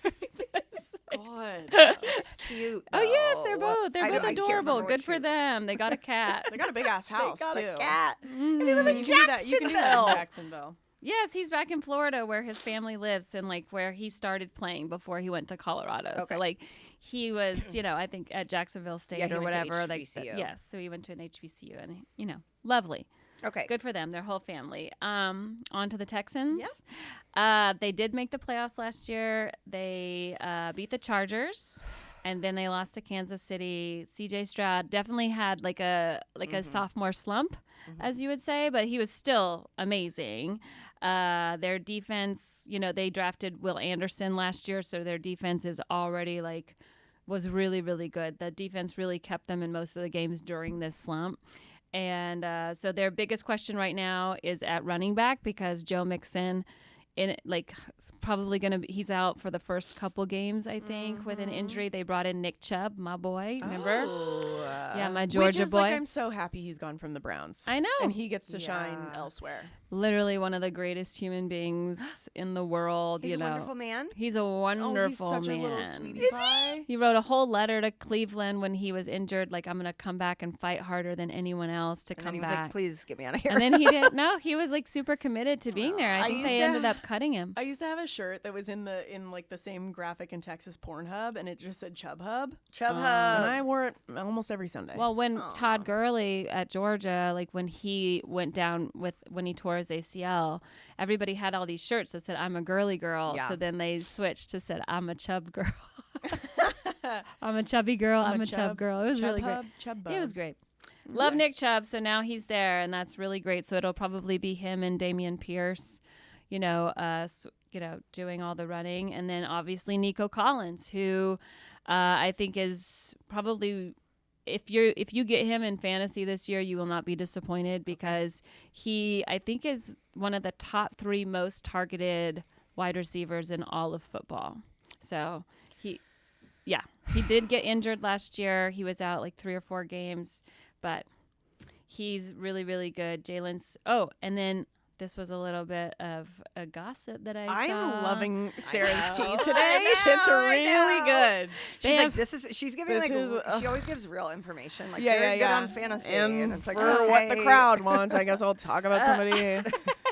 God. It's cute. Oh yes, though. they're both I can't adorable. remember Good what for them. They got a cat. They got a big ass house They got too. a cat. Mm. And they live in You can do that. You can do that in Jacksonville. Jacksonville. Yes, he's back in Florida where his family lives and where he started playing before he went to Colorado. Okay. So he was, I think at Jacksonville State Yeah, he or went to whatever. HBCU. Yes, so he went to an HBCU and lovely. Okay. Good for them, their whole family. On to the Texans. Yep. They did make the playoffs last year. They beat the Chargers. And then they lost to Kansas City. CJ Stroud definitely had a sophomore slump, as you would say, but he was still amazing. Their defense, they drafted Will Anderson last year, so their defense is already was really, really good. The defense really kept them in most of the games during this slump. And so their biggest question right now is at running back because Joe Mixon probably gonna be, he's out for the first couple games, I think, with an injury. They brought in Nick Chubb, my boy, remember? Yeah, my Georgia boy. I'm so happy he's gone from the Browns. I know, and he gets to shine elsewhere. Literally one of the greatest human beings in the world. He's a wonderful man. He's a wonderful he's such man. A little sweetie Is pie. He wrote a whole letter to Cleveland when he was injured, like, I'm gonna come back and fight harder than anyone else to and come then he back. was like, please get me out of here. And then he did. No, he was like super committed to being there. I think they ended up cutting him. I used to have a shirt that was in like the same graphic in Texas Pornhub, and it just said Chub Hub. Chub Hub. And I wore it almost every Sunday. Well, when Todd Gurley at Georgia, like when he went down when he tore his ACL, everybody had all these shirts that said, I'm a girly girl. Yeah. So then they switched to said, I'm a chub girl. I'm a chubby girl. I'm a chub girl. It was really great. It was great. Love Nick Chubb. So now he's there, and that's really great. So it'll probably be him and Damian Pierce, doing all the running. And then obviously Nico Collins, who I think is probably, if you get him in fantasy this year, you will not be disappointed because he, I think, is one of the top 3 most targeted wide receivers in all of football. So he did get injured last year. He was out like 3 or 4 games, but he's really, really good. And then this was a little bit of a gossip that I saw. I'm loving Sarah's tea today. It's really good. She's giving she always gives real information. Like, good on fantasy. And it's like, for what the crowd wants, I guess I'll talk about somebody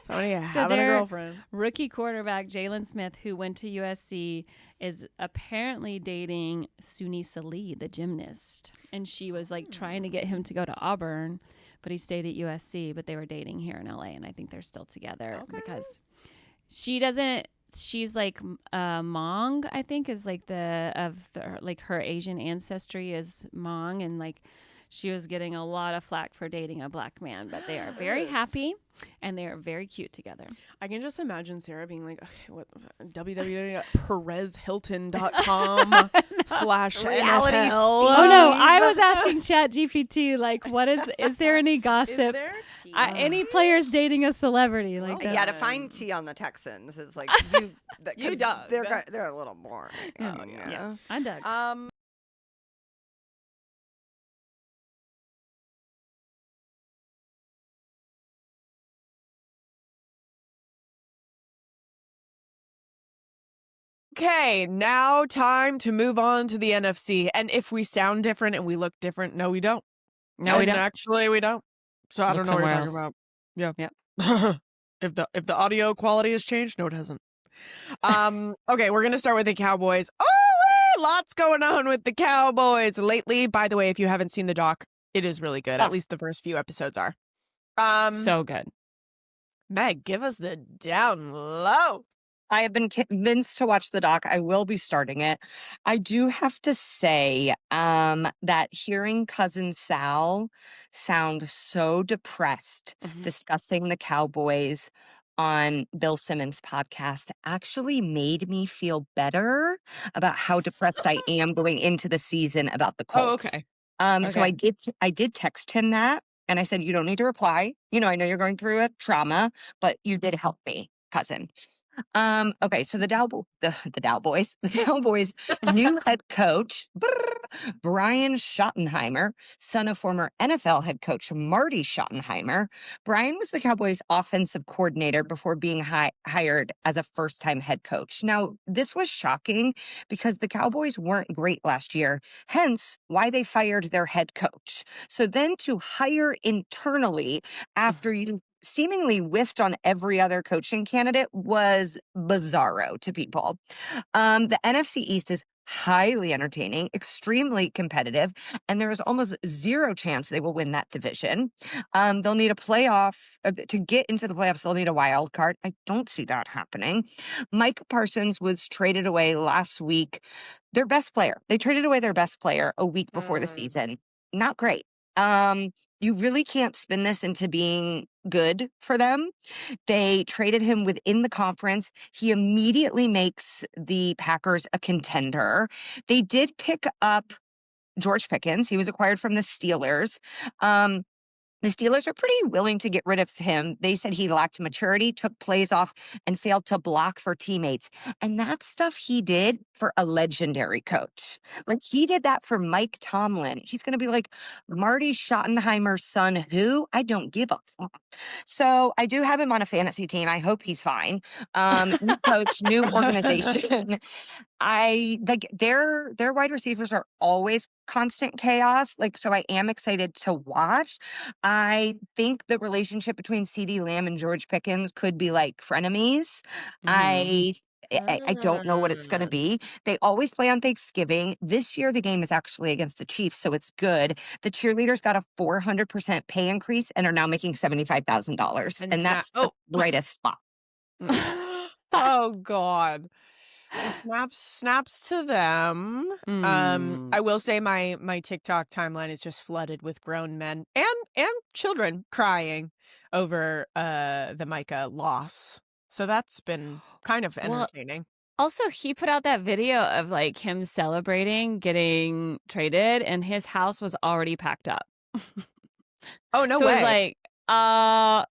having a girlfriend. Rookie quarterback Jalen Smith, who went to USC, is apparently dating Suni Salih, the gymnast. And she was like trying to get him to go to Auburn, but he stayed at USC, but they were dating here in LA, and I think they're still together because she's like Hmong, I think, is like her Asian ancestry is Hmong, and like she was getting a lot of flack for dating a black man, but they are very happy and they are very cute together. I can just imagine Sarah being like, www.perezhilton.com /reality. Oh no, I was asking ChatGPT, like, is there any gossip? Any players dating a celebrity? Like, to find tea on the Texans is like, you dug. They're a little boring. Yeah, I dug. Okay, now time to move on to the NFC. And if we sound different and we look different, no, we don't. No, we don't. Actually, we don't. So I don't know what you're talking about. Yeah. If the audio quality has changed, no, it hasn't. Okay, we're gonna start with the Cowboys. Lots going on with the Cowboys lately. By the way, if you haven't seen the doc, it is really good. At least the first few episodes are. So good. Meg, give us the down low. I have been convinced to watch the doc. I will be starting it. I do have to say that hearing Cousin Sal sound so depressed discussing the Cowboys on Bill Simmons' podcast actually made me feel better about how depressed I am going into the season about the Colts. Oh, okay. So I did text him that, and I said, you don't need to reply. I know you're going through a trauma, but you did help me, cousin. Okay, so the Cowboys new head coach, Brian Schottenheimer, son of former NFL head coach Marty Schottenheimer. Brian was the Cowboys offensive coordinator before being hired as a first-time head coach. Now, this was shocking because the Cowboys weren't great last year, hence why they fired their head coach. So then to hire internally after you seemingly whiffed on every other coaching candidate was bizarro to people. The NFC East is highly entertaining, extremely competitive, and there is almost zero chance they will win that division. They'll need a playoff to get into the playoffs. They'll need a wild card. I don't see that happening. Mike Parsons was traded away last week. Their best player. They traded away their best player a week before the season. Not great. You really can't spin this into being good for them. They traded him within the conference. He immediately makes the Packers a contender. They did pick up George Pickens. He was acquired from the Steelers. The Steelers are pretty willing to get rid of him. They said he lacked maturity, took plays off, and failed to block for teammates. And that's stuff he did for a legendary coach. Like, he did that for Mike Tomlin. He's going to be like Marty Schottenheimer's son, who I don't give a fuck. So I do have him on a fantasy team. I hope he's fine. New coach, new organization. I like their wide receivers are always constant chaos. Like, so I am excited to watch. I think the relationship between CeeDee Lamb and George Pickens could be like frenemies. I I don't know what it's going to be. They always play on Thanksgiving. This year, the game is actually against the Chiefs, so it's good. The cheerleaders got a 400% pay increase and are now making $75,000. And that's the brightest spot. Oh, God. Well, snaps to them. I will say my TikTok timeline is just flooded with grown men and children crying over the Micah loss. So that's been kind of entertaining. Also, he put out that video of like him celebrating getting traded, and his house was already packed up. Oh, no way. So it's like,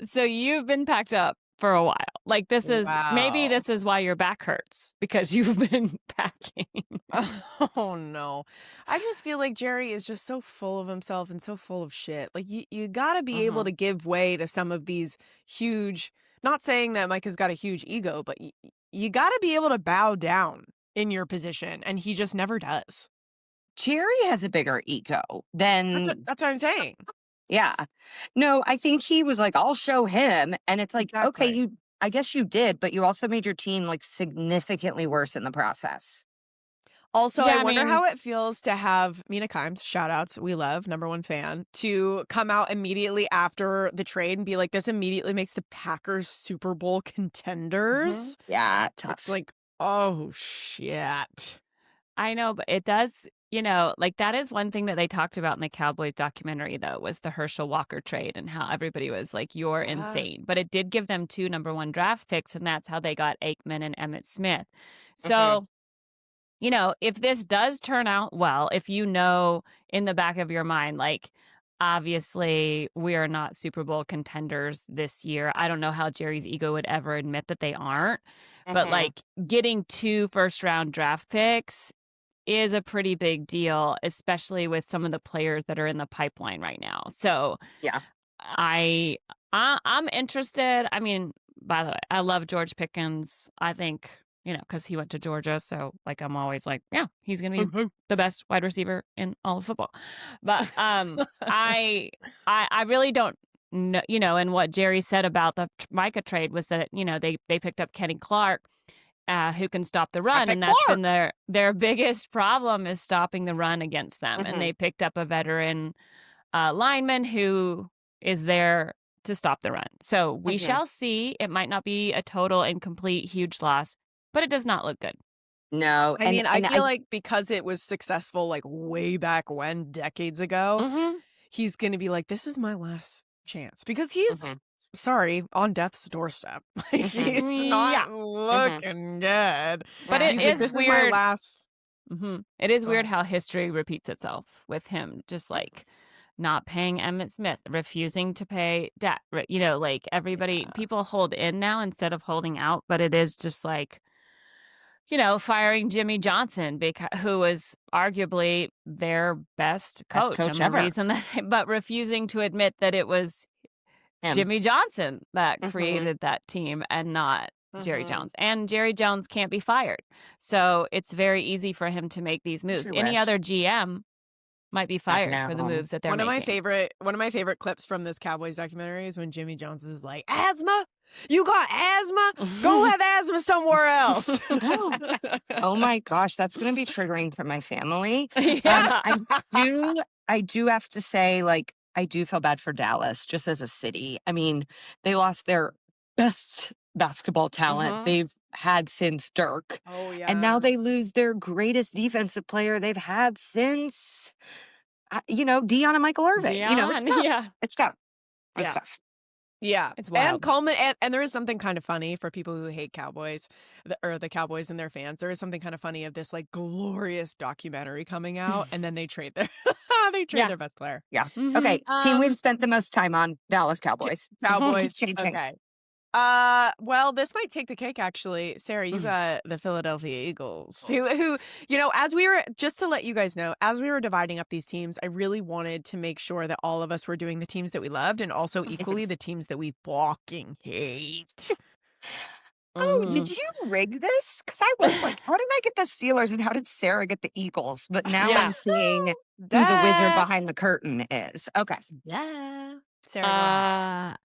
so you've been packed up for a while. Like, this is maybe this is why your back hurts, because you've been packing. Oh no. I just feel like Jerry is just so full of himself and so full of shit. Like, you gotta be able to give way to some of these huge, not saying that Mike has got a huge ego, but you gotta be able to bow down in your position, and he just never does. Jerry has a bigger ego than that's what I'm saying. Yeah. No, I think he was like, I'll show him. And it's like, okay, I guess you did, but you also made your team like significantly worse in the process. Also, I wonder how it feels to have Mina Kimes, shout outs, we love, #1 fan, to come out immediately after the trade and be like, this immediately makes the Packers Super Bowl contenders. Yeah, tough. It's like, oh, shit. I know, but it does, you know, like that is one thing that they talked about in the Cowboys documentary, though, was the Herschel Walker trade and how everybody was like, you're insane. But it did give them 2 #1 draft picks, and that's how they got Aikman and Emmitt Smith. So, you know, if this does turn out well, if you know in the back of your mind, like, obviously we are not Super Bowl contenders this year. I don't know how Jerry's ego would ever admit that they aren't. But like getting 2 first-round draft picks is a pretty big deal, especially with some of the players that are in the pipeline right now. So yeah, I'm interested. I mean, by the way, I love George Pickens. I think, you know, because he went to Georgia. So like, I'm always like, yeah, he's going to be the best wide receiver in all of football. But I really don't know, you know, and what Jerry said about the Micah trade was that, you know, they picked up Kenny Clark, who can stop the run. And that's been their biggest problem, is stopping the run against them. And they picked up a veteran lineman who is there to stop the run. So we shall see. It might not be a total and complete huge loss, but it does not look good. No. I mean, I feel like because it was successful like way back when, decades ago, he's going to be like, this is my last chance. Because he's, sorry, on death's doorstep. Like, he's not looking good. But it is this weird. Is my last... It is weird how history repeats itself with him, just like not paying Emmitt Smith, refusing to pay debt. You know, like everybody, people hold in now instead of holding out. But it is just like, you know, firing Jimmy Johnson, who was arguably their best coach ever. But refusing to admit that it was Jimmy Johnson that created that team and not Jerry Jones. And Jerry Jones can't be fired. So it's very easy for him to make these moves. Any other GM might be fired for the moves that they're making. One of my favorite clips from this Cowboys documentary is when Jimmy Jones is like, asthma? You got asthma? Go have asthma somewhere else. Oh my gosh, that's going to be triggering for my family. Yeah. I do have to say, like, I do feel bad for Dallas just as a city. I mean, they lost their best basketball talent they've had since Dirk. Oh, yeah. And now they lose their greatest defensive player they've had since, you know, Dion and Michael Irving. You know, it's tough. It's tough. It's tough. Yeah, it's wild. And Coleman, and there is something kind of funny for people who hate Cowboys, or the Cowboys and their fans. There is something kind of funny of this like glorious documentary coming out, and then they trade their They trade their best player. Yeah. Okay. Team we've spent the most time on, Dallas Cowboys. Cowboys. Keeps changing. Okay. Well, this might take the cake, actually. Sarah, you got the Philadelphia Eagles, who, as we were, just to let you guys know, as we were dividing up these teams, I really wanted to make sure that all of us were doing the teams that we loved and also equally the teams that we fucking hate. Oh, did you rig this? Because I was like, how did I get the Steelers and how did Sarah get the Eagles? But now I'm seeing who the wizard behind the curtain is. Okay. Yeah. Sarah,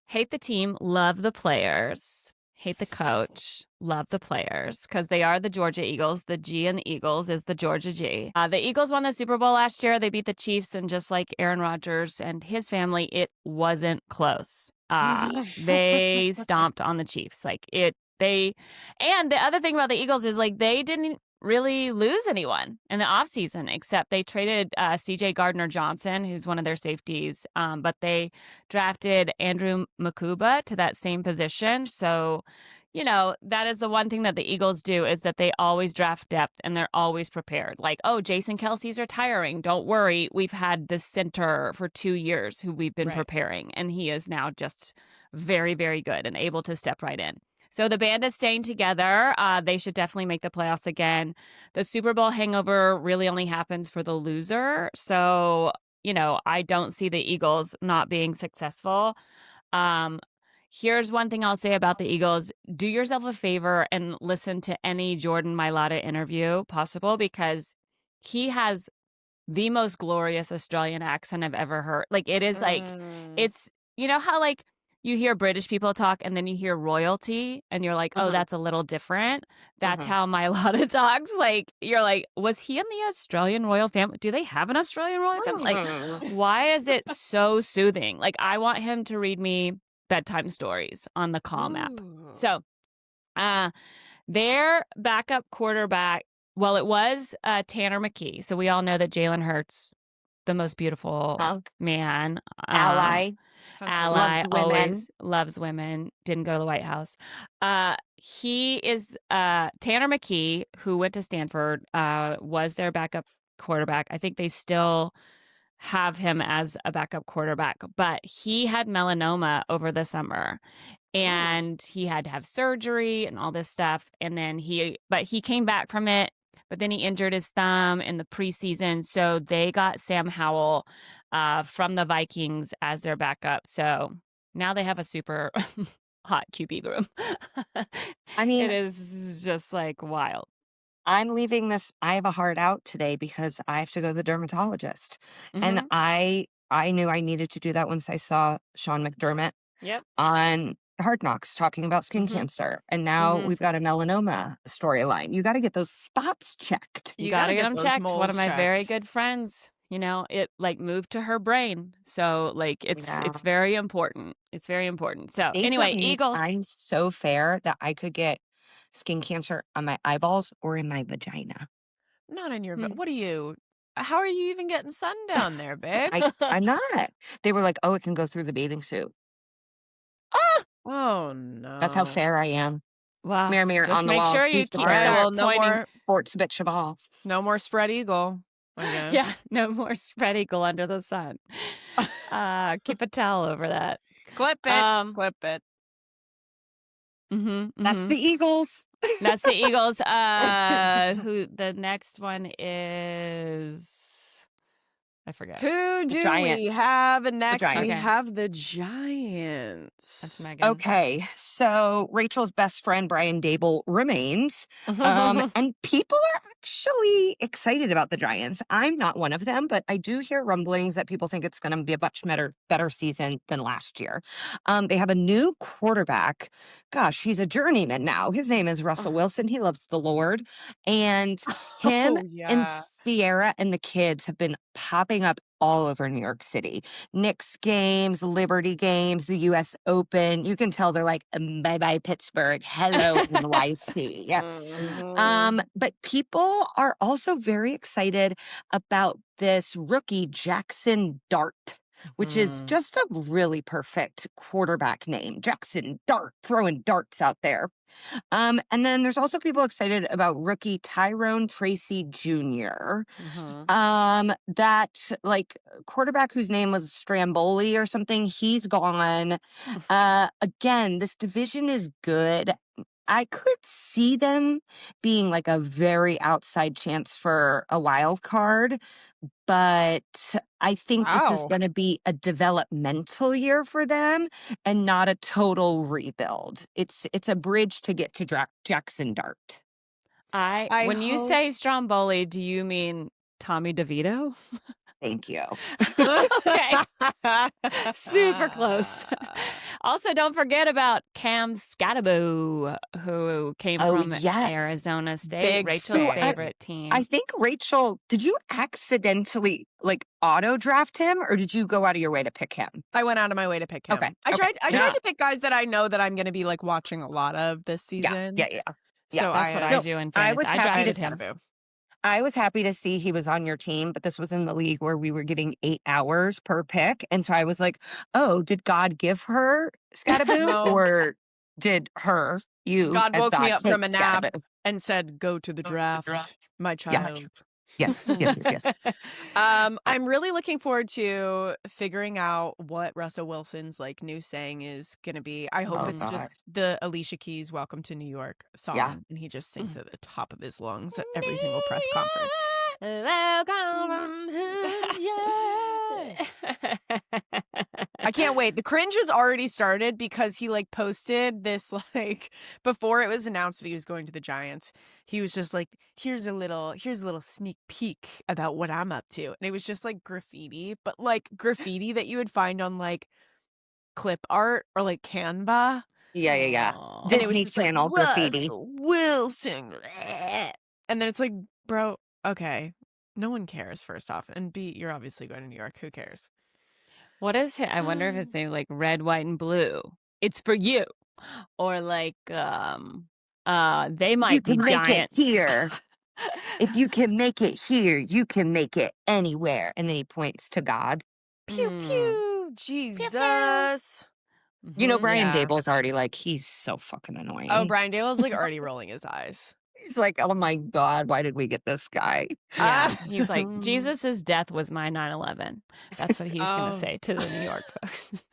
hate the team, love the players. Hate the coach, love the players, because they are the Georgia Eagles. The G in the Eagles is the Georgia G. The Eagles won the Super Bowl last year. They beat the Chiefs, and just like Aaron Rodgers and his family, it wasn't close. They stomped on the Chiefs. And the other thing about the Eagles is they didn't really lose anyone in the offseason, except they traded CJ Gardner-Johnson, who's one of their safeties, but they drafted Andrew Makuba to that same position. So, that is the one thing that the Eagles do is that they always draft depth and they're always prepared. Jason Kelsey's retiring. Don't worry. We've had this center for 2 years who we've been preparing, and he is now just very, very good and able to step right in. So the band is staying together. They should definitely make the playoffs again. The Super Bowl hangover really only happens for the loser. So, I don't see the Eagles not being successful. Here's one thing I'll say about the Eagles. Do yourself a favor and listen to any Jordan Mailata interview possible, because he has the most glorious Australian accent I've ever heard. It is it's, how you hear British people talk and then you hear royalty and you're like, oh, that's a little different. That's how Mailata talks. You're like, was he in the Australian royal family? Do they have an Australian royal family? Why is it so soothing? I want him to read me bedtime stories on the Calm app. So their backup quarterback, well, it was Tanner McKee. So we all know that Jalen Hurts, the most beautiful man. Ally. Loves women. Always loves women. Didn't go to the White House. He is Tanner McKee, who went to Stanford, was their backup quarterback. I think they still have him as a backup quarterback, but he had melanoma over the summer and he had to have surgery and all this stuff. And then he came back from it, but then he injured his thumb in the preseason. So they got Sam Howell from the Vikings as their backup. So now they have a super hot QB room. I mean, it is just wild. I'm leaving this. I have a hard out today because I have to go to the dermatologist. And I knew I needed to do that once I saw Sean McDermott on Hard Knocks talking about skin cancer. And now we've got a melanoma storyline. You got to get those spots checked. You got to get them checked. One of my very good friends, it moved to her brain. So it's very important. It's very important. So anyway, Eagles. I'm so fair that I could get skin cancer on my eyeballs or in my vagina. Not in your what are you? How are you even getting sun down there, babe? I'm not. They were like, oh, it can go through the bathing suit. Oh no. That's how fair I am. Wow. Mirror just on the make wall. Sure you keep no more sports bitch of all. No more spread eagle, I guess. Yeah, no more spread eagle under the sun. Keep a towel over that. Clip it. Clip it. That's the Eagles. That's the Eagles. Who the next one is? I forget. Who do we have next? We have the Giants. That's Megan. Okay, so Rachel's best friend Brian Dable remains, and people are actually excited about the Giants. I'm not one of them, but I do hear rumblings that people think it's going to be a much better season than last year. They have a new quarterback. Gosh, he's a journeyman now. His name is Russell Wilson. He loves the Lord, and him and Sierra and the kids have been popping up all over New York City. Knicks games, Liberty games, the U.S. Open. You can tell they're like, bye-bye Pittsburgh, hello NYC. But people are also very excited about this rookie, Jackson Dart, which is just a really perfect quarterback name. Jackson Dart, throwing darts out there. And then there's also people excited about rookie Tyrone Tracy Jr. That like quarterback whose name was Stramboli or something, he's gone. Again, this division is good. I could see them being like a very outside chance for a wild card, but I think this is Wow. going to be a developmental year for them and not a total rebuild. It's a bridge to get to Jackson Dart. When you say Stromboli, do you mean Tommy DeVito? Thank you. Okay. Super close. Also, don't forget about Cam Scatterbo, who came from Arizona State, Rachel's favorite team. I think Rachel, did you accidentally like auto draft him or did you go out of your way to pick him? I went out of my way to pick him. Okay. I tried to pick guys that I know that I'm going to be like watching a lot of this season. Yeah. So that's what I do in fantasy. I drafted him. I was happy to see he was on your team, but this was in the league where we were getting 8 hours per pick. And so I was like, oh, did God give her Scatterbo No. or did you God woke me up from a nap Scatterbo? And said, go to the draft, my child. Yes. I'm really looking forward to figuring out what Russell Wilson's like new saying is going to be. I hope it's just the Alicia Keys "Welcome to New York" song, and he just sings at the top of his lungs at every single press conference. Welcome, I can't wait. The cringe has already started because he like posted this like before it was announced that he was going to the Giants. He was just like, here's a little sneak peek about what I'm up to. And it was just like graffiti, but like graffiti that you would find on like clip art or like Canva. Yeah. And it was Disney just Channel like, graffiti. Wilson. And then it's like, bro, okay. No one cares, first off. And B, you're obviously going to New York. Who cares? What is it? I wonder if it's like red, white, and blue. It's for you. Or like they might you be can giants. make it here. If you can make it here, you can make it anywhere. And then he points to God. Pew pew. Jesus. Pew, pew. You know, Brian Dable's already like, he's so fucking annoying. Oh, Brian Dable's like already rolling his eyes. He's like, oh my God, why did we get this guy? Yeah, he's like, Jesus's death was my 9/11. That's what he's going to say to the New York folks.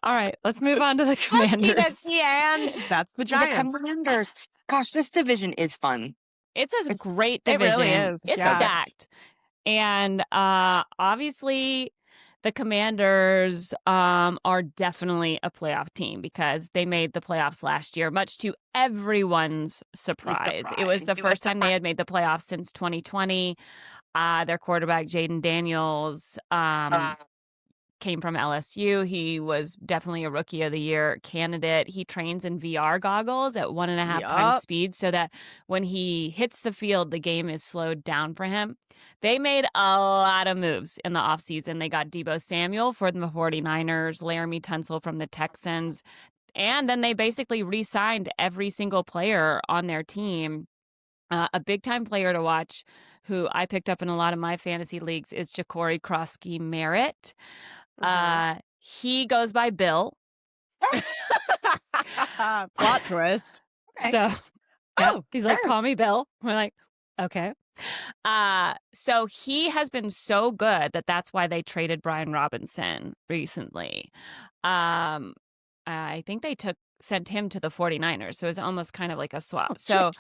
All right, let's move on to the Commanders. And that's the Giants. The Commanders. Gosh, this division is fun. It's a great division. It really is. It's stacked. And obviously, the Commanders are definitely a playoff team because they made the playoffs last year, much to everyone's surprise. It was the first time they had made the playoffs since 2020. Their quarterback, Jaden Daniels, came from LSU. He was definitely a Rookie of the Year candidate. He trains in VR goggles at 1.5 times speed so that when he hits the field, the game is slowed down for him. They made a lot of moves in the offseason. They got Deebo Samuel for the 49ers, Laramie Tunsil from the Texans, and then they basically re-signed every single player on their team. A big-time player to watch who I picked up in a lot of my fantasy leagues is Ja'Cory Krosky-Merritt. He goes by Bill. Plot twist. Okay. So he's like, call me Bill. We're like, okay. So he has been so good that's why they traded Brian Robinson recently. I think they sent him to the 49ers. So it was almost kind of like a swap. So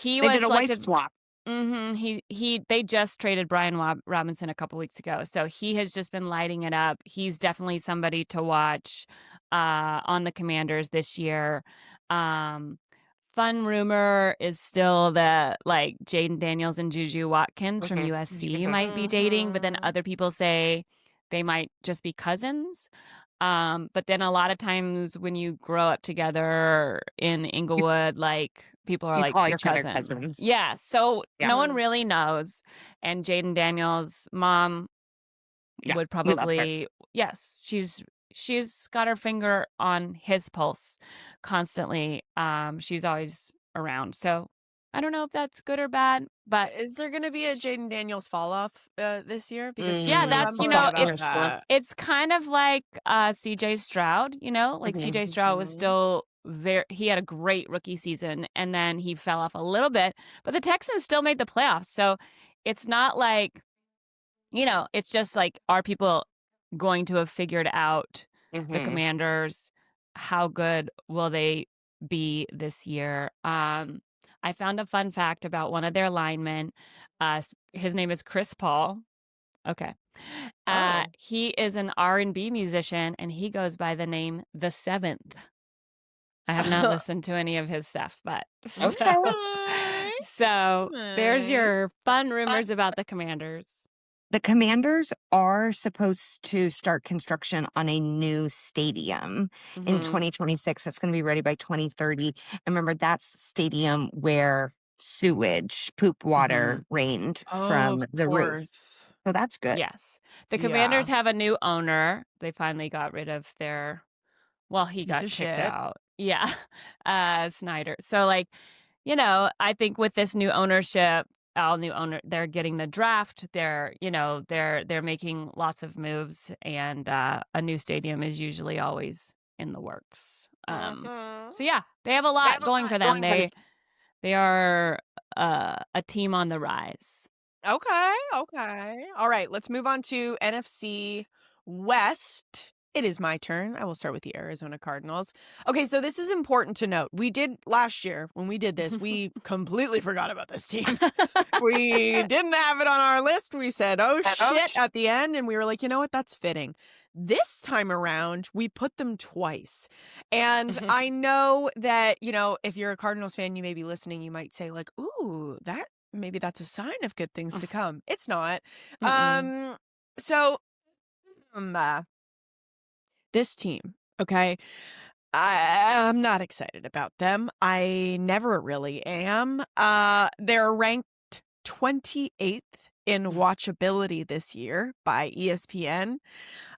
they did a wife swap. They just traded Brian Robinson a couple weeks ago, so he has just been lighting it up. He's definitely somebody to watch on the Commanders this year. Fun rumor is still that like Jaden Daniels and Juju Watkins from USC might be dating, but then other people say they might just be cousins. But then a lot of times when you grow up together in Inglewood, like people are like your cousins. Yeah. So no one really knows. And Jaden Daniels' mom would probably, yes, she's got her finger on his pulse constantly. She's always around. So I don't know if that's good or bad, but is there going to be a Jaden Daniels fall off this year? Because that's it's kind of like CJ Stroud. Like CJ Stroud was still he had a great rookie season, and then he fell off a little bit. But the Texans still made the playoffs, so it's not like, it's just like, are people going to have figured out the Commanders? How good will they be this year? I found a fun fact about one of their linemen. His name is Chris Paul. Okay. He is an R&B musician, and he goes by the name The Seventh. I have not listened to any of his stuff, but Okay. so there's your fun rumors about the Commanders. The Commanders are supposed to start construction on a new stadium in 2026. That's going to be ready by 2030. And remember, that's the stadium where poop water rained from the roof. So that's good. Yes. The Commanders have a new owner. They finally got rid of their, he got kicked out. Yeah. Snyder. So I think with this new ownership, they're getting the draft. They're making lots of moves, and a new stadium is usually always in the works. So yeah, they have a lot going for them. They are a team on the rise. Okay. All right, let's move on to NFC West. It is my turn. I will start with the Arizona Cardinals. Okay, so this is important to note. We did last year when we did this, we completely forgot about this team. We didn't have it on our list. We said, oh shit, at the end. And we were like, you know what? That's fitting. This time around, we put them twice. And I know that, if you're a Cardinals fan, you may be listening, you might say like, ooh, maybe that's a sign of good things to come. It's not. This team, okay, I'm not excited about them. I never really am. They're ranked 28th in watchability this year by ESPN.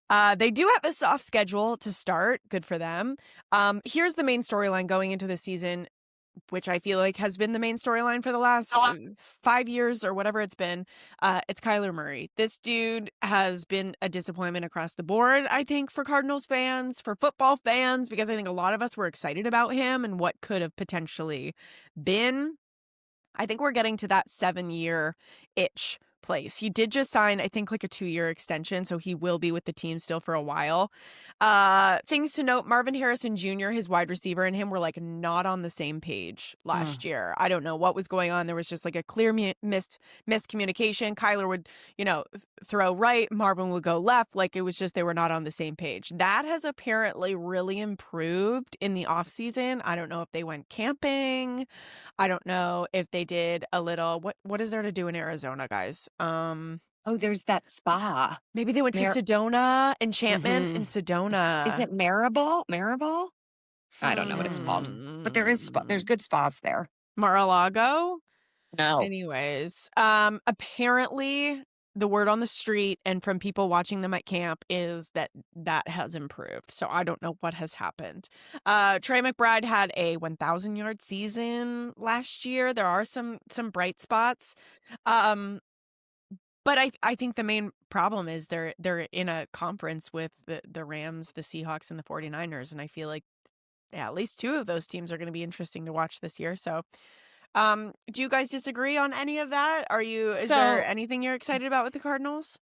They do have a soft schedule to start. Good for them. Here's the main storyline going into the season, which I feel like has been the main storyline for the last 5 years or whatever it's been. It's Kyler Murray. This dude has been a disappointment across the board, I think, for Cardinals fans, for football fans, because I think a lot of us were excited about him and what could have potentially been. I think we're getting to that 7-year itch place. He did just sign, I think, like a 2-year extension, so he will be with the team still for a while. Things to note, Marvin Harrison Jr., his wide receiver, and him were like not on the same page last year. I don't know what was going on. There was just like a clear miscommunication. Kyler would, throw right, Marvin would go left. Like it was just they were not on the same page. That has apparently really improved in the offseason. I don't know if they went camping. I don't know if they did a little, what is there to do in Arizona, guys? There's that spa. Maybe they went to Sedona, Enchantment in Sedona. Is it Maribel? I don't know what it's called, but there's good spas there. Mar-a-Lago? No. Anyways, apparently the word on the street and from people watching them at camp is that has improved. So I don't know what has happened. Trey McBride had a 1,000-yard season last year. There are some bright spots. But I think the main problem is they're in a conference with the Rams, the Seahawks, and the 49ers. And I feel like at least 2 of those teams are going to be interesting to watch this year. So do you guys disagree on any of that? Is there anything you're excited about with the Cardinals?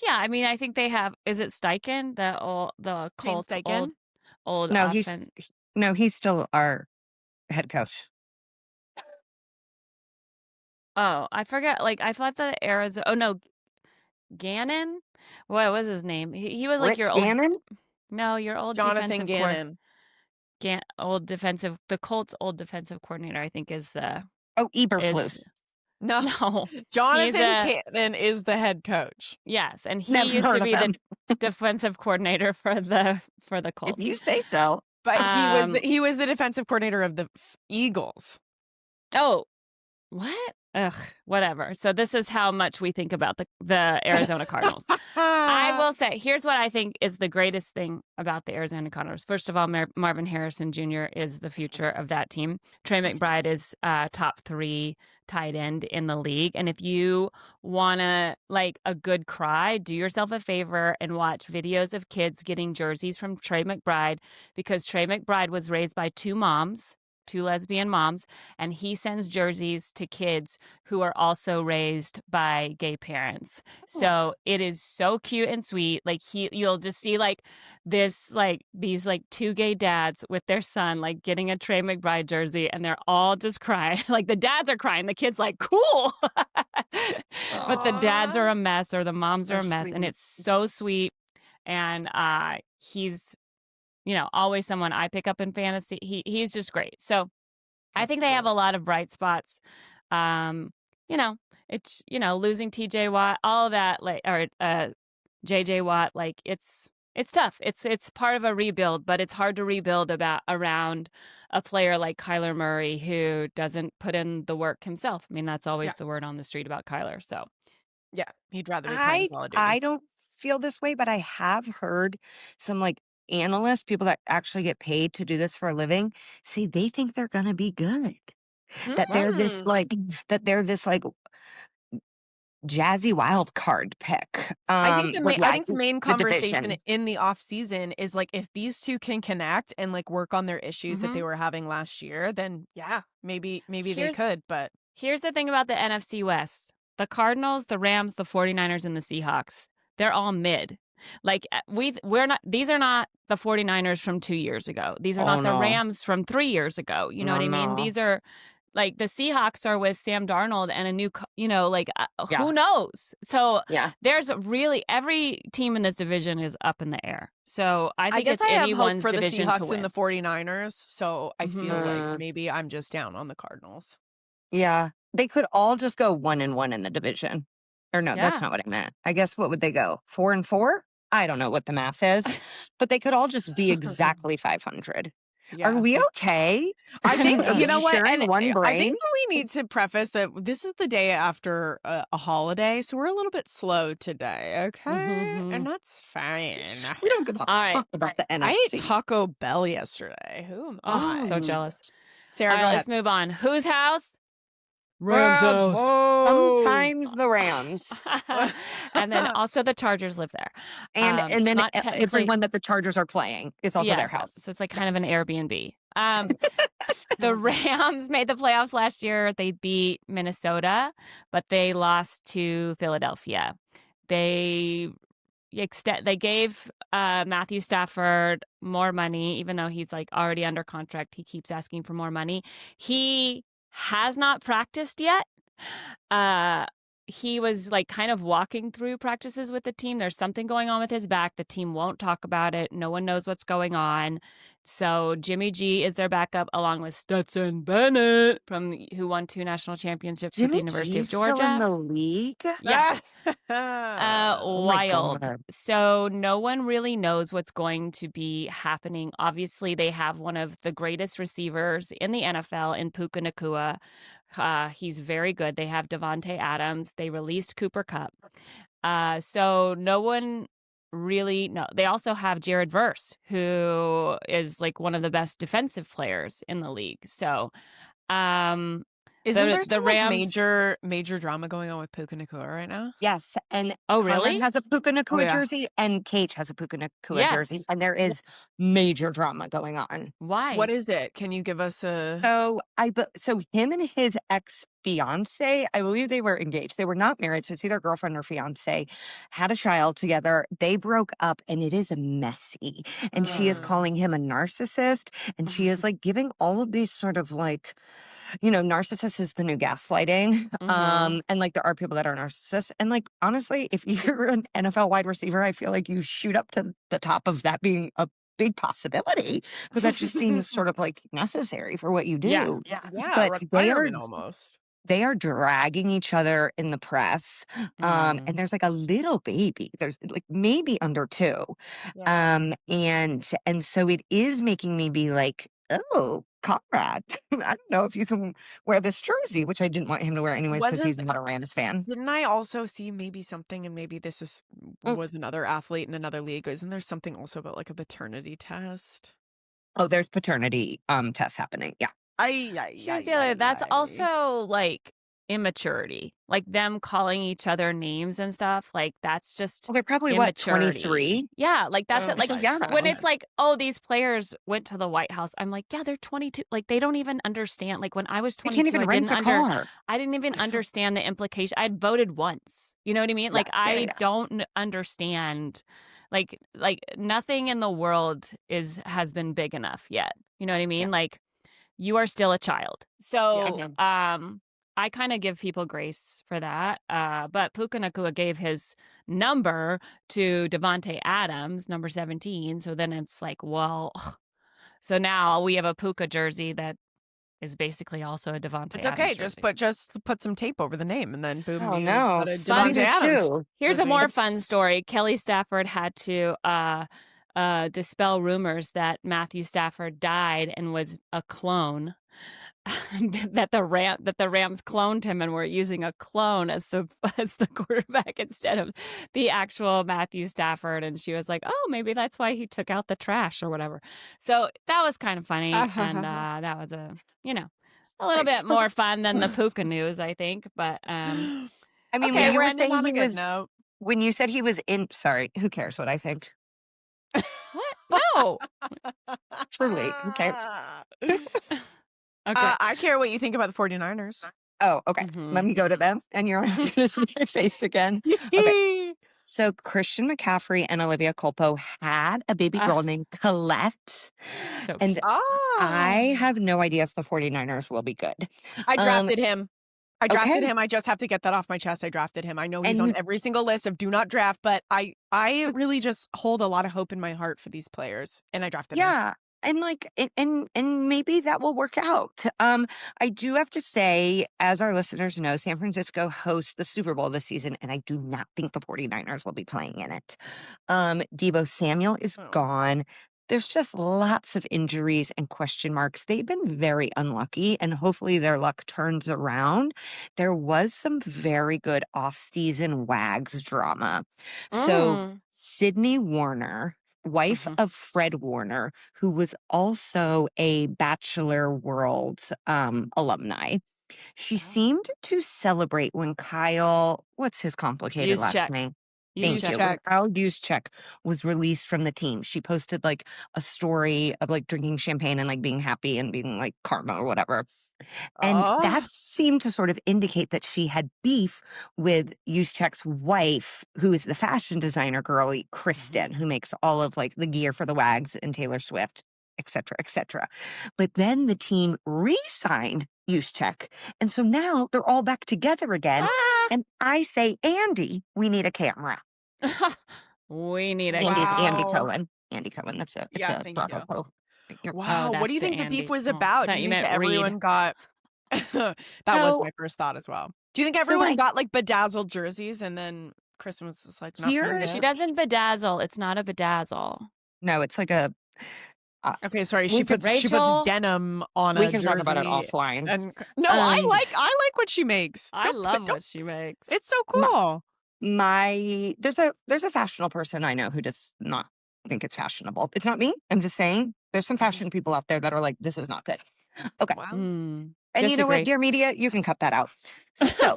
Yeah, I mean, I think they have, is it Steichen? The Colts old no, offense? He's still our head coach. Oh, I forget. I thought the Arizona. Oh no, Gannon. What was his name? He was like Rich your old. Gannon? No, your old Jonathan defensive Gannon. The Colts' old defensive coordinator, I think, is the. Oh, Eberflus. No. Jonathan Gannon is the head coach. Yes, and he used to be the defensive coordinator for the Colts. If you say so. But he was the defensive coordinator of the Eagles. Oh, what? Ugh, whatever. So this is how much we think about the Arizona Cardinals. I will say, here's what I think is the greatest thing about the Arizona Cardinals. First of all, Marvin Harrison Jr. is the future of that team. Trey McBride is top 3 tight end in the league. And if you want to like a good cry, do yourself a favor and watch videos of kids getting jerseys from Trey McBride, because Trey McBride was raised by two lesbian moms, and he sends jerseys to kids who are also raised by gay parents. So it is so cute and sweet. Like you'll just see like these like two gay dads with their son like getting a Trey McBride jersey, and they're all just crying. Like the dads are crying, the kids like cool, but the dads are a mess or the moms are a mess, and it's so sweet. And he's always someone I pick up in fantasy. He's just great. So I think they have a lot of bright spots. It's losing TJ Watt, all of that, like, or JJ Watt, like it's tough. It's part of a rebuild, but it's hard to rebuild around a player like Kyler Murray who doesn't put in the work himself. I mean, that's always the word on the street about Kyler. So yeah, he'd rather be playing Call of Duty. I don't feel this way, but I have heard some like analysts, people that actually get paid to do this for a living, say they think they're gonna be good. That they're this like jazzy wild card pick. I think the main conversation division. in the off season is like if these two can connect and like work on their issues that they were having last year, then yeah, maybe they could. But here's the thing about the NFC West: the Cardinals, the Rams, the 49ers, and the Seahawks. They're all mid. Like we're not. These are not the 49ers from 2 years ago. These are not the Rams from 3 years ago. You know what I mean? These are. Like the Seahawks are with Sam Darnold and a new, who knows? So there's really every team in this division is up in the air. So I guess I have hope for the Seahawks and the 49ers. So I feel like maybe I'm just down on the Cardinals. Yeah, they could all just go 1-1 in the division. Or no, that's not what I meant. I guess what would they go? 4-4? I don't know what the math is, but they could all just be exactly 500. Yeah. Are we okay? I think you know what. And one brain. I think we need to preface that this is the day after a holiday, so we're a little bit slow today. Okay, and that's fine. We don't give a fuck about the NFC. I ate Taco Bell yesterday. Who am I? Oh, so jealous. Sarah, let's move on. Whose house? Rams house. Sometimes the Rams. And then also the Chargers live there. And then everyone that the Chargers are playing is also their house. So it's like kind of an Airbnb. The Rams made the playoffs last year. They beat Minnesota, but they lost to Philadelphia. They gave Matthew Stafford more money, even though he's like already under contract. He keeps asking for more money. He has not practiced yet. He was like kind of walking through practices with the team. There's something going on with his back. The team won't talk about it. No one knows what's going on. So Jimmy G is their backup, along with Stetson Bennett, who won 2 national championships with the University of Georgia. Still in the league? Yeah. Oh wild. So no one really knows what's going to be happening. Obviously, they have one of the greatest receivers in the NFL in Puka Nacua. He's very good. They have Devontae Adams. They released Cooper Kupp. So no one really know. They also have Jared Verse, who is like one of the best defensive players in the league. So isn't there some Rams major drama going on with Puka Nacua right now? Yes, and really? Colin has a Puka Nacua jersey, and Cage has a Puka Nacua jersey, and there is major drama going on. Why? What is it? Can you give us a? So him and his ex-fiance, I believe they were engaged. They were not married, so it's either girlfriend or fiance. Had a child together. They broke up, and it is messy. And she is calling him a narcissist, and she is like giving all of these sort of like, narcissist is the new gaslighting. And like there are people that are narcissists. And like, honestly, if you're an NFL wide receiver, I feel like you shoot up to the top of that being a big possibility, because that just seems sort of like necessary for what you do. Yeah. But almost. they are dragging each other in the press. And there's like a little baby. There's like maybe under 2. And so it is making me be like, oh, Conrad, I don't know if you can wear this jersey, which I didn't want him to wear anyways because he's not a Rams fan. Didn't I also see maybe something, and maybe this was another athlete in another league? Isn't there something also about like a paternity test? Oh, there's paternity tests happening. Yeah. Here's the other. That's also like immaturity. Like them calling each other names and stuff. Like that's just Well, they're probably what, immaturity. 23? Yeah, like that's it. Like So young. when it's like, oh, these players went to the White House. I'm like, yeah, they're 22. Like they don't even understand. Like when I was They can't 22, even rent a car. I didn't even understand the implication. I'd voted once. You know what I mean? Like I don't understand. Like nothing in the world has been big enough yet. You know what I mean? Like you are still a child. So I kind of give people grace for that. But Puka Nakua gave his number to Devonte Adams, number 17. So then it's like, well, so now we have a Puka jersey that is basically also a Devonte It's Adams okay. jersey. Just put some tape over the name and then boom. Oh no, Devonte Adams. Here's a more fun story. Kelly Stafford had to dispel rumors that Matthew Stafford died and was a clone. that the Rams cloned him and were using a clone as the quarterback instead of the actual Matthew Stafford. And she was like, "Oh, maybe that's why he took out the trash or whatever." So that was kind of funny, and that was a little bit more fun than the Puka news, I think. But I mean, okay, when you we're were ending saying on he a good was, note. when you said he was in, sorry, who cares what I think? What? No. Truly, who cares? Okay. I care what you think about the 49ers. Oh, okay. Let me go to them, and you're not going to see my face again. Okay. So Christian McCaffrey and Olivia Culpo had a baby girl named Colette. So and I have no idea if the 49ers will be good. I drafted him. I drafted him. I just have to get that off my chest. I drafted him. I know he's on every single list of do not draft, but I really just hold a lot of hope in my heart for these players, and I drafted him. Yeah. And like, and maybe that will work out. I do have to say, as our listeners know, San Francisco hosts the Super Bowl this season, and I do not think the 49ers will be playing in it. Deebo Samuel is gone. There's just lots of injuries and question marks. They've been very unlucky, and hopefully their luck turns around. There was some very good off-season Wags drama. So Sydney Warner, wife of Fred Warner, who was also a Bachelor World alumni. She seemed to celebrate when Kyle, what's his complicated last name? Thank you. When Kyle Juszczyk was released from the team, she posted like a story of like drinking champagne and like being happy and being like karma or whatever. And that seemed to sort of indicate that she had beef with Juszczyk's wife, who is the fashion designer girlie, Kristen, who makes all of like the gear for the Wags and Taylor Swift, et cetera, et cetera. But then the team re-signed Juszczyk. And so now they're all back together again. And I say, Andy, we need a camera. We need a Andy Cohen. Andy Cohen. That's it. Yeah, thank you. Wow. Oh, what do you think the beef was about? Do you think that everyone got... that was my first thought as well. Do you think everyone got like bedazzled jerseys and then Kristen was just like, she doesn't bedazzle. It's not a bedazzle. No, it's like a... okay, sorry. She puts denim on a jersey. We can talk about it offline. And I like what she makes. I love what she makes. It's so cool. There's a fashionable person I know who does not think it's fashionable. It's not me. I'm just saying there's some fashion people out there that are like, this is not good. Okay. Wow. And you know what, dear media, you can cut that out. So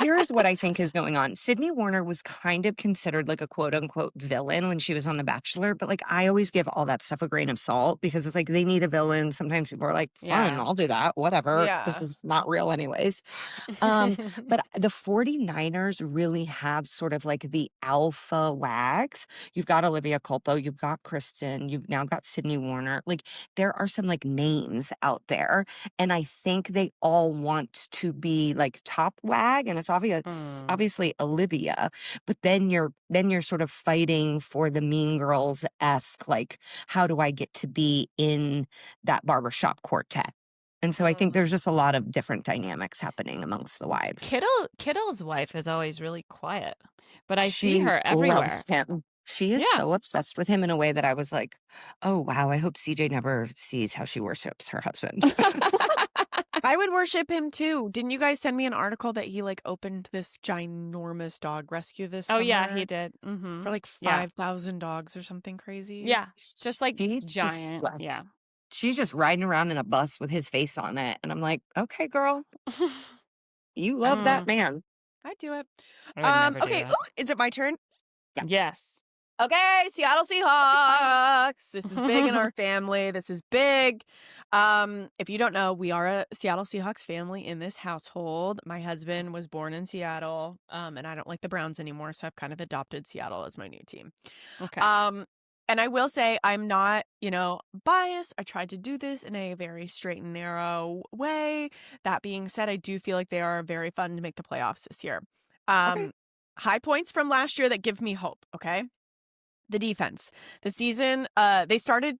here's what I think is going on. Sydney Warner was kind of considered like a quote unquote villain when she was on The Bachelor, but like I always give all that stuff a grain of salt because it's like they need a villain. Sometimes people are like, fine, I'll do that. Whatever. Yeah. This is not real anyways. But the 49ers really have sort of like the alpha Wags. You've got Olivia Culpo, you've got Kristen, you've now got Sydney Warner. Like there are some like names out there. And I think they all want to be like top Wag. And it's obviously Olivia, but then you're sort of fighting for the Mean Girls-esque, like, how do I get to be in that barbershop quartet? And so I think there's just a lot of different dynamics happening amongst the wives. Kittle's wife is always really quiet, but I see her everywhere. Loves him. She is so obsessed with him in a way that I was like, oh, wow, I hope CJ never sees how she worships her husband. I would worship him too. Didn't you guys send me an article that he like opened this ginormous dog rescue this summer? Oh yeah, he did. Mm-hmm. For like 5,000 dogs or something crazy. Yeah, just like giant. Yeah. She's just riding around in a bus with his face on it. And I'm like, okay, girl. You love that man. I'd do it. I would never do Okay. that. Ooh, is it my turn? Yes. Okay, Seattle Seahawks. This is big in our family. This is big. If you don't know, we are a Seattle Seahawks family in this household. My husband was born in Seattle, and I don't like the Browns anymore, so I've kind of adopted Seattle as my new team. Okay. And I will say I'm not, biased. I tried to do this in a very straight and narrow way. That being said, I do feel like they are very fun to make the playoffs this year. Okay. High points from last year that give me hope, okay? The defense. The season, they started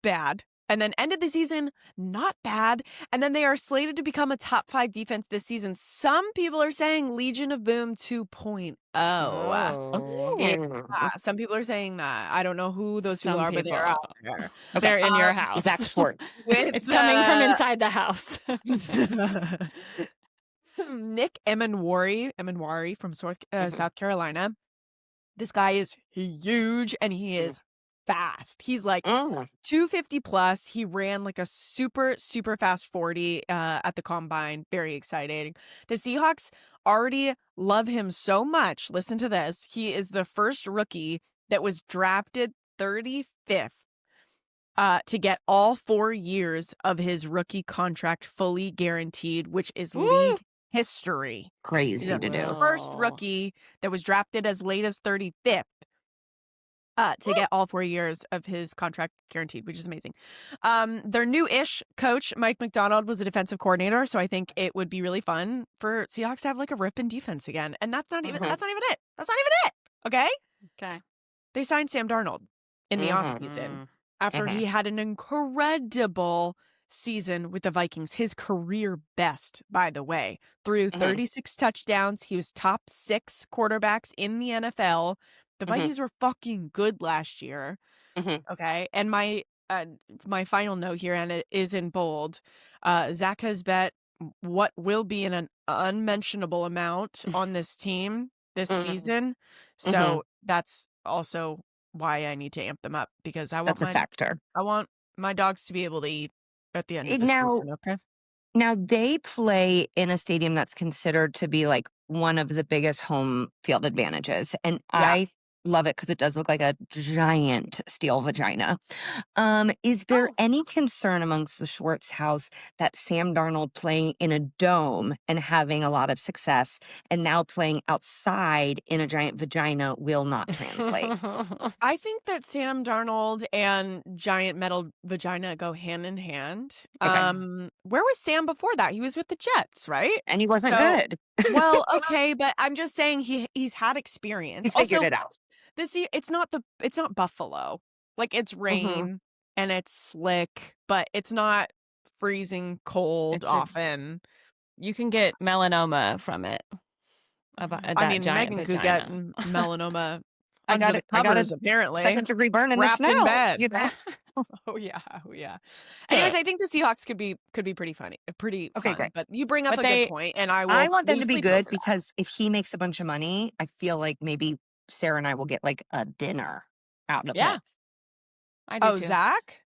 bad and then ended the season not bad. And then they are slated to become a top 5 defense this season. Some people are saying Legion of Boom 2.0. Oh. Yeah, some people are saying that. I don't know who those people are, but they're out there. They're in your house. Zach Schwartz. It's coming from inside the house. Nick Emanwari from South Carolina. This guy is huge and he is fast. He's like 250 plus. He ran like a super, super fast 40 at the combine. Very exciting. The Seahawks already love him so much. Listen to this. He is the first rookie that was drafted 35th to get all 4 years of his rookie contract fully guaranteed, which is league history. Crazy to do. First rookie that was drafted as late as 35th to get all 4 years of his contract guaranteed, which is amazing. Their new-ish coach, Mike McDonald, was a defensive coordinator, so I think it would be really fun for Seahawks to have like a rip in defense again. And that's not even it. That's not even it. Okay? Okay. They signed Sam Darnold in the offseason after he had an incredible season with the Vikings, his career best, by the way. Threw 36 touchdowns. He was top 6 quarterbacks in the NFL. The Vikings were fucking good last year. Okay. And my final note here, and it is in bold, Zach has bet what will be an unmentionable amount on this team this season. So that's also why I need to amp them up, because That's a factor. I want my dogs to be able to eat at the end of the season. Okay. Now they play in a stadium that's considered to be like one of the biggest home field advantages. And I love it because it does look like a giant steel vagina. Is there any concern amongst the Schwartz house that Sam Darnold playing in a dome and having a lot of success and now playing outside in a giant vagina will not translate? I think that Sam Darnold and giant metal vagina go hand in hand. Okay. Where was Sam before that? He was with the Jets, right? And he wasn't good. Well, okay, but I'm just saying he's had experience. He figured it out. It's not Buffalo. Like, it's rain and it's slick, but it's not freezing cold often. You can get melanoma from it. I mean, Megan could get melanoma. I got it. Apparently. 2nd degree burn in wrapped the snow. in bed. You know? Oh yeah. Anyways, I think the Seahawks could be pretty funny, pretty fun. Great. But you bring up good point, and I want them to be loosely good post that. because if he makes a bunch of money, I feel like maybe Sarah and I will get like a dinner out of it. I do too. Zach?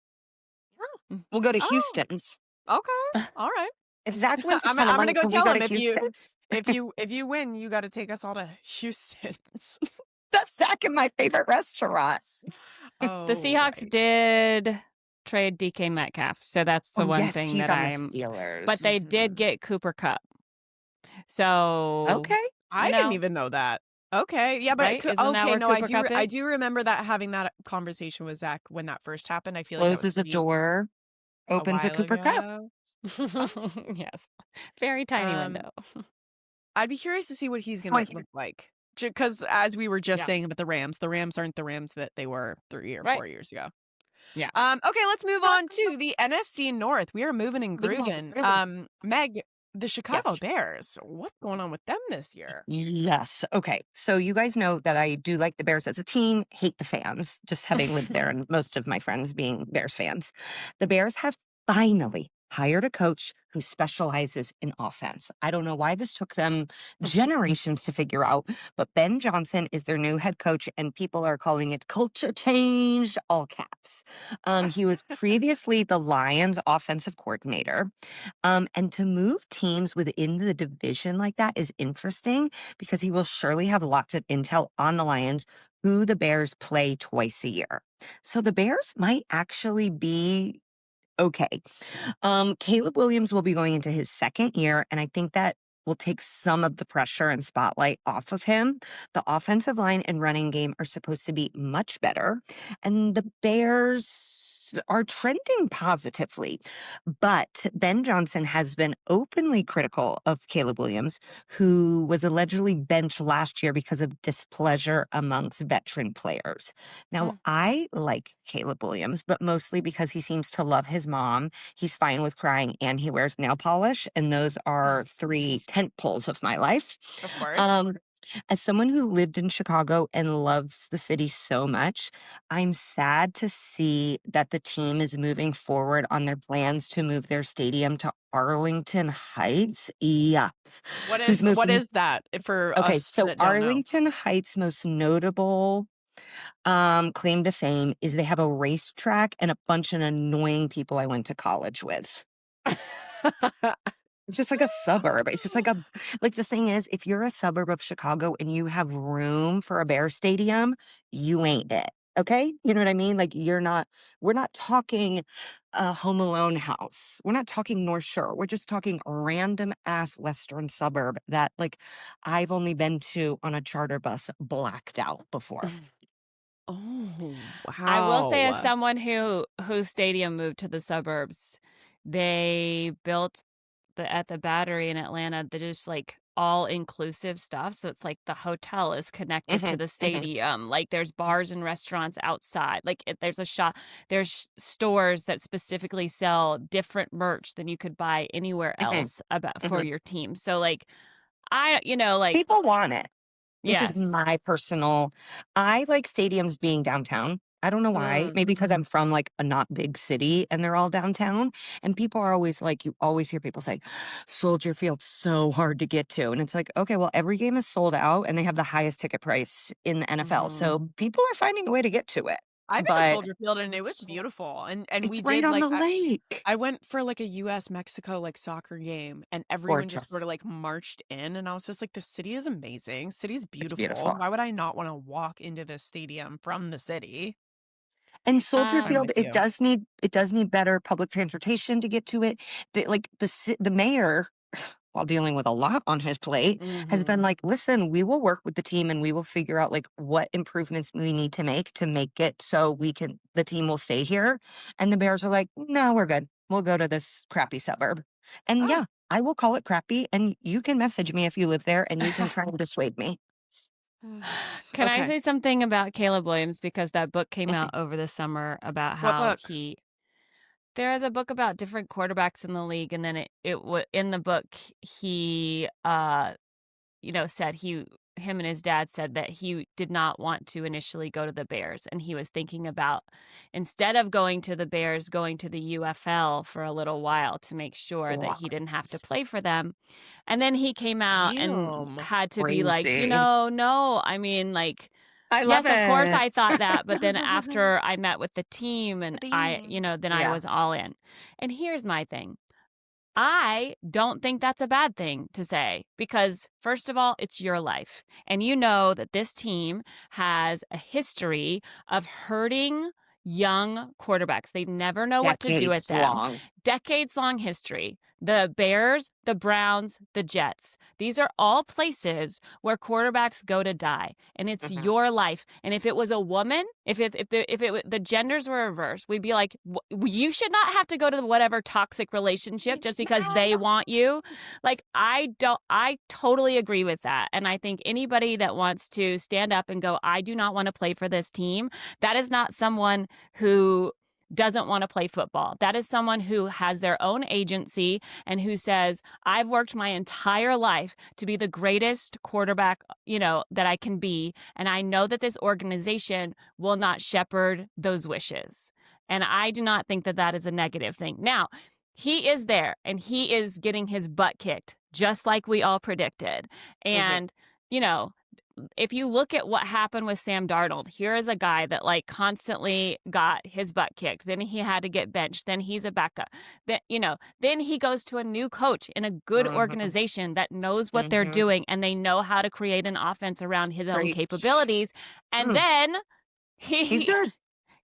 We'll go to Houston's. Okay. All right. If Zach wins a I'm ton of gonna money, go can we tell go him to Houston's? if you win, you got to take us all to Houston's. That's Zach and my favorite restaurant. The Seahawks did trade DK Metcalf, so that's the one thing that I'm. Steelers. But they did get Cooper Kupp. So okay, I didn't even know that. Okay, yeah, but right? I do remember that having that conversation with Zach when that first happened. I feel closes like that was a door, opens a Cooper Kupp. Yes, very tiny window. I'd be curious to see what he's going to look like. Because as we were just saying about the Rams aren't the Rams that they were 3 or 4 years ago. Yeah. Okay, let's move on to the NFC North. We are moving and grooving. Meg, the Chicago Bears. What's going on with them this year? Yes. Okay. So you guys know that I do like the Bears as a team, hate the fans, just having lived there and most of my friends being Bears fans. The Bears have finally hired a coach who specializes in offense. I don't know why this took them generations to figure out, but Ben Johnson is their new head coach, and people are calling it culture change, all caps. He was previously the Lions offensive coordinator. And to move teams within the division like that is interesting because he will surely have lots of intel on the Lions, who the Bears play twice a year. So the Bears might actually be okay. Caleb Williams will be going into his second year, and I think that will take some of the pressure and spotlight off of him. The offensive line and running game are supposed to be much better, and the Bears are trending positively. But Ben Johnson has been openly critical of Caleb Williams, who was allegedly benched last year because of displeasure amongst veteran players. Now, I like Caleb Williams, but mostly because he seems to love his mom. He's fine with crying and he wears nail polish. And those are 3 tent poles of my life. Of course. As someone who lived in Chicago and loves the city so much, I'm sad to see that the team is moving forward on their plans to move their stadium to Arlington Heights. Yeah. What Whose is most what is that for Okay, us so that don't know? Arlington Heights' most notable claim to fame is they have a racetrack and a bunch of annoying people I went to college with. It's just like a suburb. It's just like the thing is, if you're a suburb of Chicago and you have room for a Bear stadium, you ain't it. Okay? You know what I mean? Like we're not talking a Home Alone house. We're not talking North Shore. We're just talking a random ass Western suburb that like I've only been to on a charter bus blacked out before. Oh, I will say, as wow. someone whose stadium moved to the suburbs, they built at the Battery in Atlanta, they're just like all inclusive stuff. So it's like the hotel is connected to Mhm, the mhm, stadium. Like there's bars and restaurants outside. Like there's a shop, there's stores that specifically sell different merch than you could buy anywhere mhm, else about for mhm. your team. So like like People want it. It's just yes. my personal I like stadiums being downtown. I don't know why. Mm. Maybe because I'm from, like, a not big city and they're all downtown, and people are always like you always hear people say, "Soldier Field's so hard to get to," and it's like, "Okay, well, every game is sold out, and they have the highest ticket price in the NFL, Mhm. so people are finding a way to get to it." I've been to But Soldier Field and it was beautiful. And it's we right did on like the lake. I went for like a US Mexico like soccer game and everyone just sort Gorgeous. of like marched in and I was just like the city is amazing. City's It's beautiful. beautiful. Why would I not want to walk into this stadium from the city? And Soldier I'm Um Field, with you. it does need better public transportation to get to it. The mayor, while dealing with a lot on his plate, has been Mhm. like, "Listen, we will work with the team and we will figure out like what improvements we need to make it so the team will stay here." And the Bears are like, "No, we're good. We'll go to this crappy suburb." And Oh. yeah, I will call it crappy, and you can message me if you live there and you can try and dissuade me. Can I Okay. say something about Caleb Williams, because that book came Mhm. out over the summer about What how book? there is a book about different quarterbacks in the league, and then in the book he said him and his dad said that he did not want to initially go to the Bears, and he was thinking about, instead of going to the Bears, going to the UFL for a little while to make sure that Wow. he didn't have to It's play for them. And then he came out and Damn. had to be like, crazy. no, I mean, like, I love yes, of course it. I thought that, but then after I met with the team and The beanie. then I Yeah. was all in. And here's my thing. I don't think that's a bad thing to say, because, first of all, it's your life. And you know that this team has a history of hurting young quarterbacks. They never know what to do with Decades them. long. Decades long history. The Bears, the Browns, the Jets. These are all places where quarterbacks go to die, and it's Mhm. your life. And if it was a woman, the genders were reversed, we'd be like, you should not have to go to whatever toxic relationship just because they want you. Like, I totally agree with that. And I think anybody that wants to stand up and go, I do not want to play for this team, that is not someone who doesn't want to play football. That is someone who has their own agency and who says, I've worked my entire life to be the greatest quarterback, that I can be. And I know that this organization will not shepherd those wishes. And I do not think that that is a negative thing. Now, he is there and he is getting his butt kicked, just like we all predicted. And, you know, if you look at what happened with Sam Darnold, here is a guy that like constantly got his butt kicked. Then he had to get benched. Then he's a backup. Then, you know, then he goes to a new coach in a good organization that knows what they're doing and they know how to create an offense around his own capabilities. And then he's good.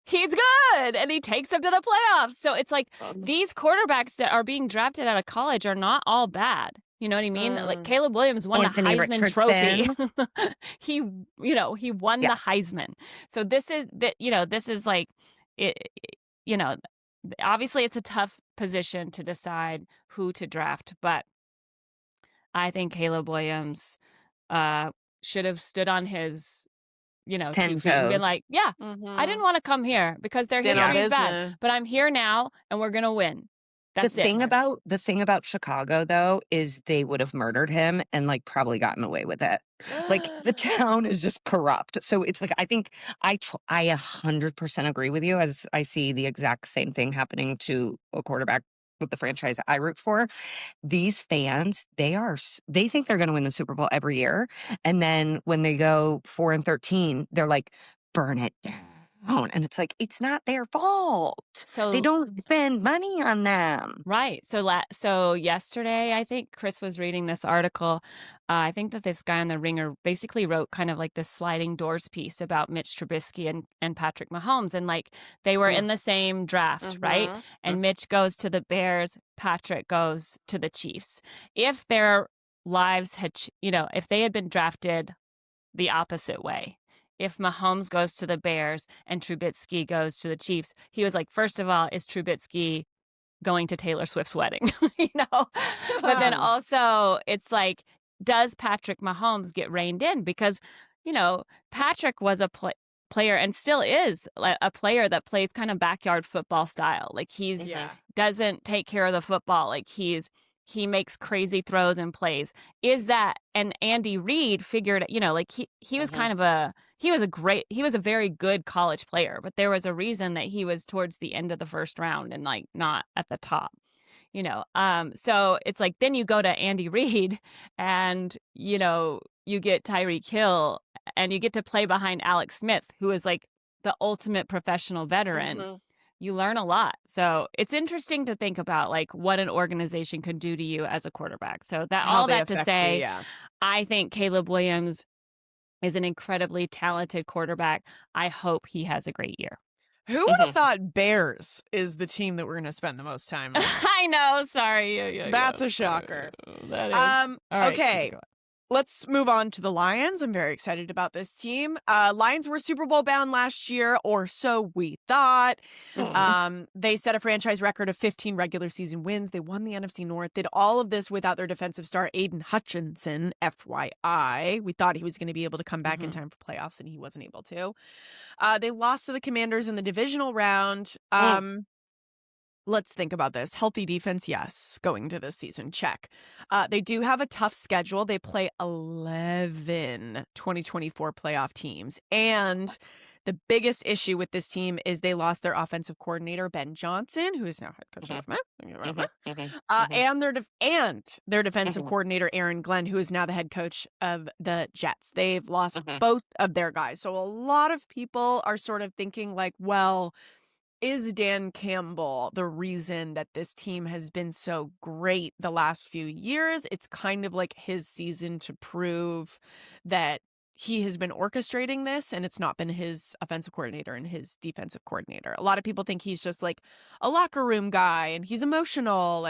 He's good and he takes them to the playoffs. So it's like these quarterbacks that are being drafted out of college are not all bad. You know what I mean? Like Caleb Williams won Anthony the Heisman Trophy. he won the Heisman. So this is like it, you know, obviously it's a tough position to decide who to draft, but I think Caleb Williams should have stood on his 10 2 feet and been like, I didn't want to come here because their history is bad, but I'm here now and we're going to win. That's the thing about Chicago though is they would have murdered him and like probably gotten away with it. Like the town is just corrupt. So it's like I think I 100% agree with you, as I see the exact same thing happening to a quarterback with the franchise I root for. These fans, they think they're going to win the Super Bowl every year, and then when they go 4-13, they're like, burn it down. And it's like, it's not their fault. So they don't spend money on them. Right. So yesterday, I think Chris was reading this article. I think that this guy on The Ringer basically wrote kind of like this sliding doors piece about Mitch Trubisky and Patrick Mahomes. And like they were in the same draft, right? And Mitch goes to the Bears, Patrick goes to the Chiefs. If their lives had, if they had been drafted the opposite way, if Mahomes goes to the Bears and Trubisky goes to the Chiefs, he was like, first of all, is Trubisky going to Taylor Swift's wedding? But then also it's like, does Patrick Mahomes get reined in? Because, Patrick was a player and still is a player that plays kind of backyard football style. Like doesn't take care of the football. Like he makes crazy throws and plays. And Andy Reid figured, like he was kind of he was a very good college player, but there was a reason that he was towards the end of the first round and like not at the top, so it's like, then you go to Andy Reid and, you get Tyreek Hill and you get to play behind Alex Smith, who is like the ultimate professional veteran. You learn a lot. So it's interesting to think about like what an organization could do to you as a quarterback. So all that to say, I think Caleb Williams is an incredibly talented quarterback. I hope he has a great year. Who would have thought Bears is the team that we're going to spend the most time on? I know. Sorry. That's a shocker. That is. All right, okay. Let's move on to the Lions. I'm very excited about this team. Lions were Super Bowl bound last year, or so we thought. They set a franchise record of 15 regular season wins. They won the NFC North. Did all of this without their defensive star, Aiden Hutchinson, FYI. We thought he was going to be able to come back in time for playoffs, and he wasn't able to. They lost to the Commanders in the divisional round. Let's think about this. Healthy defense, yes. Going to this season, check. They do have a tough schedule. They play 11 2024 playoff teams. And the biggest issue with this team is they lost their offensive coordinator, Ben Johnson, who is now head coach of and their defensive coordinator, Aaron Glenn, who is now the head coach of the Jets. They've lost both of their guys. So a lot of people are sort of thinking like, well, is Dan Campbell the reason that this team has been so great the last few years? It's kind of like his season to prove that he has been orchestrating this and it's not been his offensive coordinator and his defensive coordinator. A lot of people think he's just like a locker room guy and he's emotional,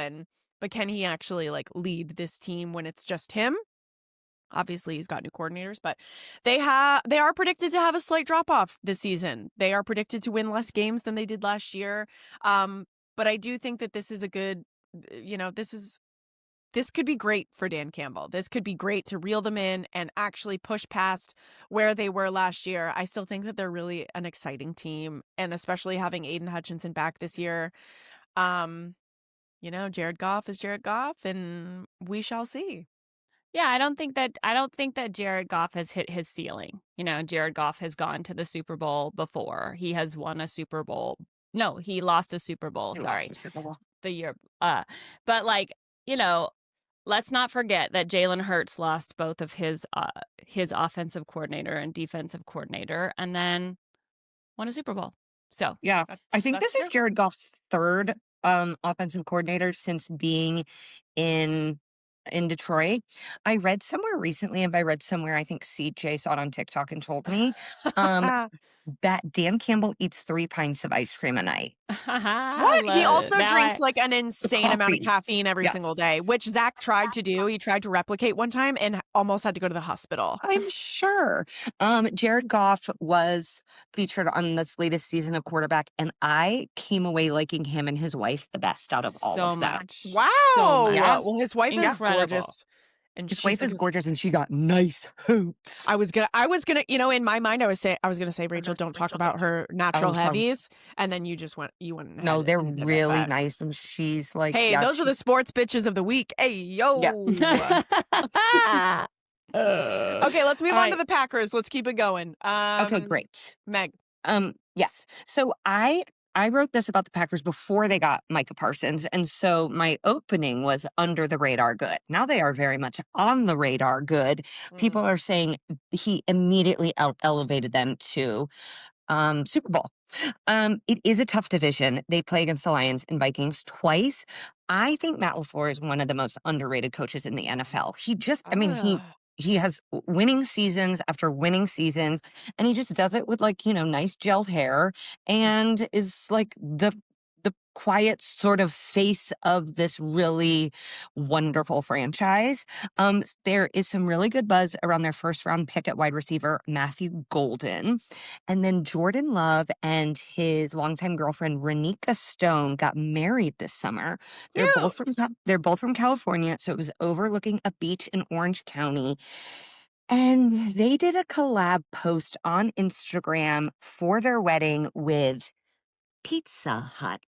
but can he actually like lead this team when it's just him? Obviously, he's got new coordinators, but they are predicted to have a slight drop-off this season. They are predicted to win less games than they did last year. But I do think that this is a good, this could be great for Dan Campbell. This could be great to reel them in and actually push past where they were last year. I still think that they're really an exciting team, and especially having Aiden Hutchinson back this year. Jared Goff is Jared Goff, and we shall see. Yeah, I don't think that Jared Goff has hit his ceiling. Jared Goff has gone to the Super Bowl before. He has won a Super Bowl. No, he lost a Super Bowl. the year. But like, you know, let's not forget that Jalen Hurts lost both of his offensive coordinator and defensive coordinator, and then won a Super Bowl. So Yeah. I think that's this is true. Jared Goff's third offensive coordinator since being in Detroit. I read somewhere recently, and by read somewhere, I think CJ saw it on TikTok and told me, that Dan Campbell eats 3 pints of ice cream a night. What? He also drinks like an insane amount of Coffee. caffeine every single Yes. day, which Zach tried to do. He tried to replicate one time and almost had to go to the hospital. I'm sure. Jared Goff was featured on this latest season of Quarterback, and I came away liking him and his wife the best out of all so of them. much. Wow. So much. Yeah. Well, his wife is Incredible. gorgeous. And His she's wife like is gorgeous, and she got nice hoops. I was gonna, you know, in my mind, I was gonna say, Rachel, don't talk about her natural Oh, sorry. heavies, and then you went ahead No, they're and did really that. nice, and she's like, Hey, yeah, those are the she's sports bitches of the week. Hey, yo. Okay, let's move on to the Packers. Let's keep it going. okay, great. Meg. Yes. So I wrote this about the Packers before they got Micah Parsons, and so my opening was under the radar good. Now they are very much on the radar good. People are saying he immediately elevated them to Super Bowl. It is a tough division. They play against the Lions and Vikings twice. I think Matt LaFleur is one of the most underrated coaches in the NFL. I mean, he has winning seasons after winning seasons, and he just does it with like, nice gelled hair and is like the quiet sort of face of this really wonderful franchise. There is some really good buzz around their first round pick at wide receiver, Matthew Golden. And then Jordan Love and his longtime girlfriend, Renika Stone, got married this summer. They're both from California, so it was overlooking a beach in Orange County. And they did a collab post on Instagram for their wedding with Pizza Hut.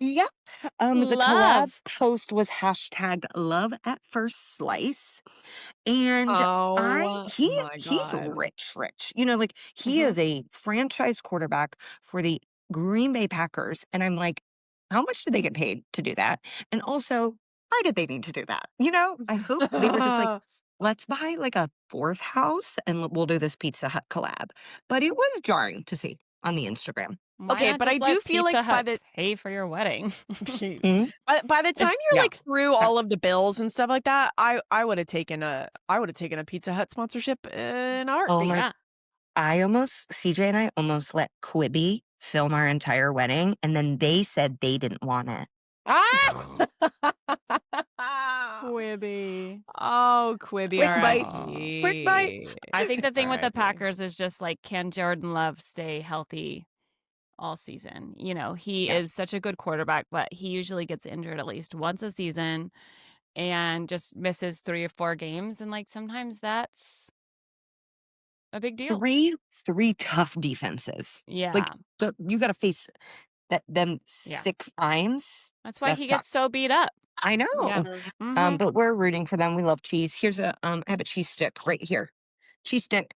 Yep. The collab Love. post was hashtag love at first slice. And Oh my he's God. rich. Like he is a franchise quarterback for the Green Bay Packers. And I'm like, how much did they get paid to do that? And also, why did they need to do that? I hope they were just like, let's buy like a 4th house and we'll do this Pizza Hut collab. But it was jarring to see on the Instagram. Why Okay, not but I just do let feel Pizza like by Hut the pay for your wedding. by the time you're yeah. like through all of the bills and stuff like that, I would have taken a Pizza Hut sponsorship in a heartbeat. Oh my CJ and I almost let Quibi film our entire wedding, and then they said they didn't want it. Ah! Quibi. Oh, Quibi. Quick R.I.P. bites. Quick bites. I think the thing with the R.I.P. Packers is just like, can Jordan Love stay healthy all season? He is such a good quarterback, but he usually gets injured at least once a season and just misses 3 or 4 games. And like sometimes that's a big deal. Three tough defenses. Yeah. Like you got to face them 6 times. That's why he gets so beat up. I know. Yeah. But we're rooting for them. We love cheese. Here's I have a cheese stick right here. Cheese stick.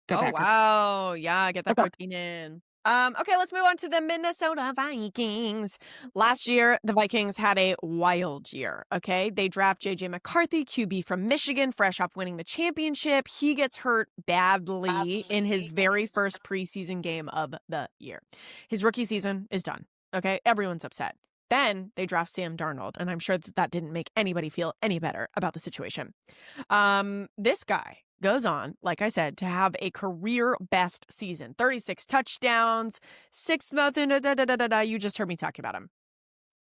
Go Packers. Wow. Yeah, get that protein in. Okay, let's move on to the Minnesota Vikings. Last year, the Vikings had a wild year, okay? They draft J.J. McCarthy, QB from Michigan, fresh off winning the championship. He gets hurt badly in his very first preseason game of the year. His rookie season is done, okay? Everyone's upset. Then they draft Sam Darnold, and I'm sure that didn't make anybody feel any better about the situation. This guy goes on, like I said, to have a career best season. 36 touchdowns, 6 months, you just heard me talking about him.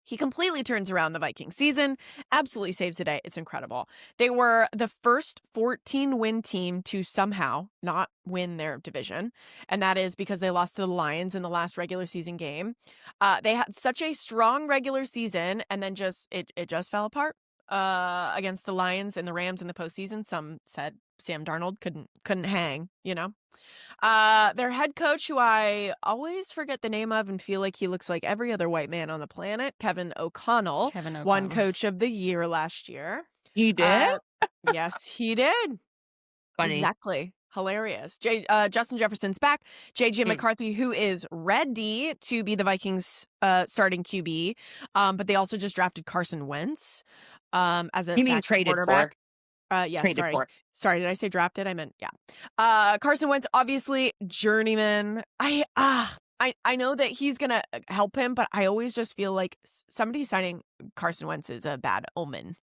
He completely turns around the Viking season, absolutely saves the day. It's incredible. They were the first 14-win team to somehow not win their division, and that is because they lost to the Lions in the last regular season game. They had such a strong regular season, and then it just fell apart against the Lions and the Rams in the postseason. Some said Sam Darnold couldn't hang, Their head coach, who I always forget the name of and feel like he looks like every other white man on the planet, Kevin O'Connell, won Coach of the Year last year. He did? Yes, he did. Funny. Exactly. Hilarious. Justin Jefferson's back. JJ McCarthy, who is ready to be the Vikings starting QB. But they also just drafted Carson Wentz as a You mean traded quarterback. for? Yes, Traded sorry. for. Sorry, did I say drafted? I meant, yeah. Carson Wentz, obviously, journeyman. I know that he's going to help him, but I always just feel like somebody signing Carson Wentz is a bad omen.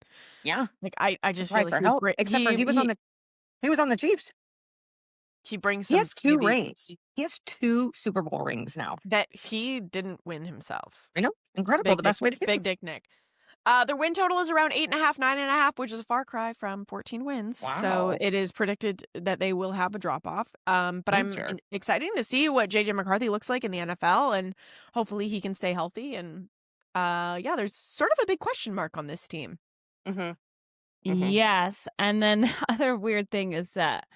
Yeah. Like, I just Try feel for like help. Except for he was on the Chiefs. he brings He some has 2 maybe rings. He has 2 Super Bowl rings now. that he didn't win himself. I know. Incredible. Big The best way to get Big them. Dick Nick. Their win total is around 8.5, 9.5, which is a far cry from 14 wins. Wow. So it is predicted that they will have a drop off. But I'm Sure. excited to see what JJ McCarthy looks like in the NFL, and hopefully he can stay healthy. And yeah, there's sort of a big question mark on this team. Yes. And then the other weird thing is that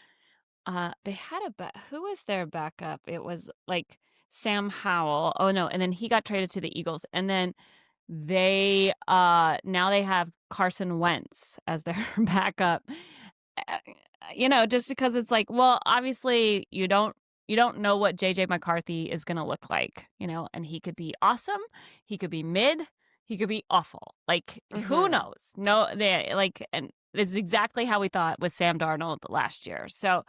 they had who was their backup? It was like Sam Howell. Oh no, and then he got traded to the Eagles. And then they now they have Carson Wentz as their backup. Just because it's like, well, obviously you don't know what JJ McCarthy is going to look like, and he could be awesome, he could be mid, he could be awful. Like who knows? No, and this is exactly how we thought with Sam Darnold last year. So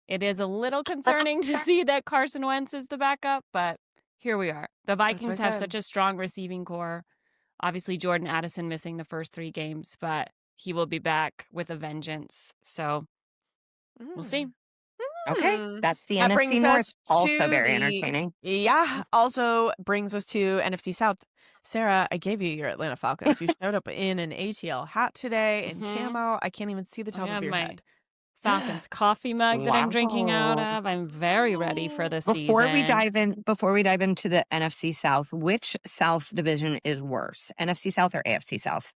it is a little concerning to see that Carson Wentz is the backup, but here we are. The Vikings have such a strong receiving core. Obviously, Jordan Addison missing the first 3 games, but he will be back with a vengeance. So we'll see. Okay. That's the NFC North. Also very entertaining. Yeah. Also brings us to NFC South. Sarah, I gave you your Atlanta Falcons. You showed up in an ATL hat today and camo. I can't even see the top of your head. Falcons coffee mug that I'm drinking out of. I'm very ready for the season. Before we dive into the NFC South, which South division is worse? NFC South or AFC South?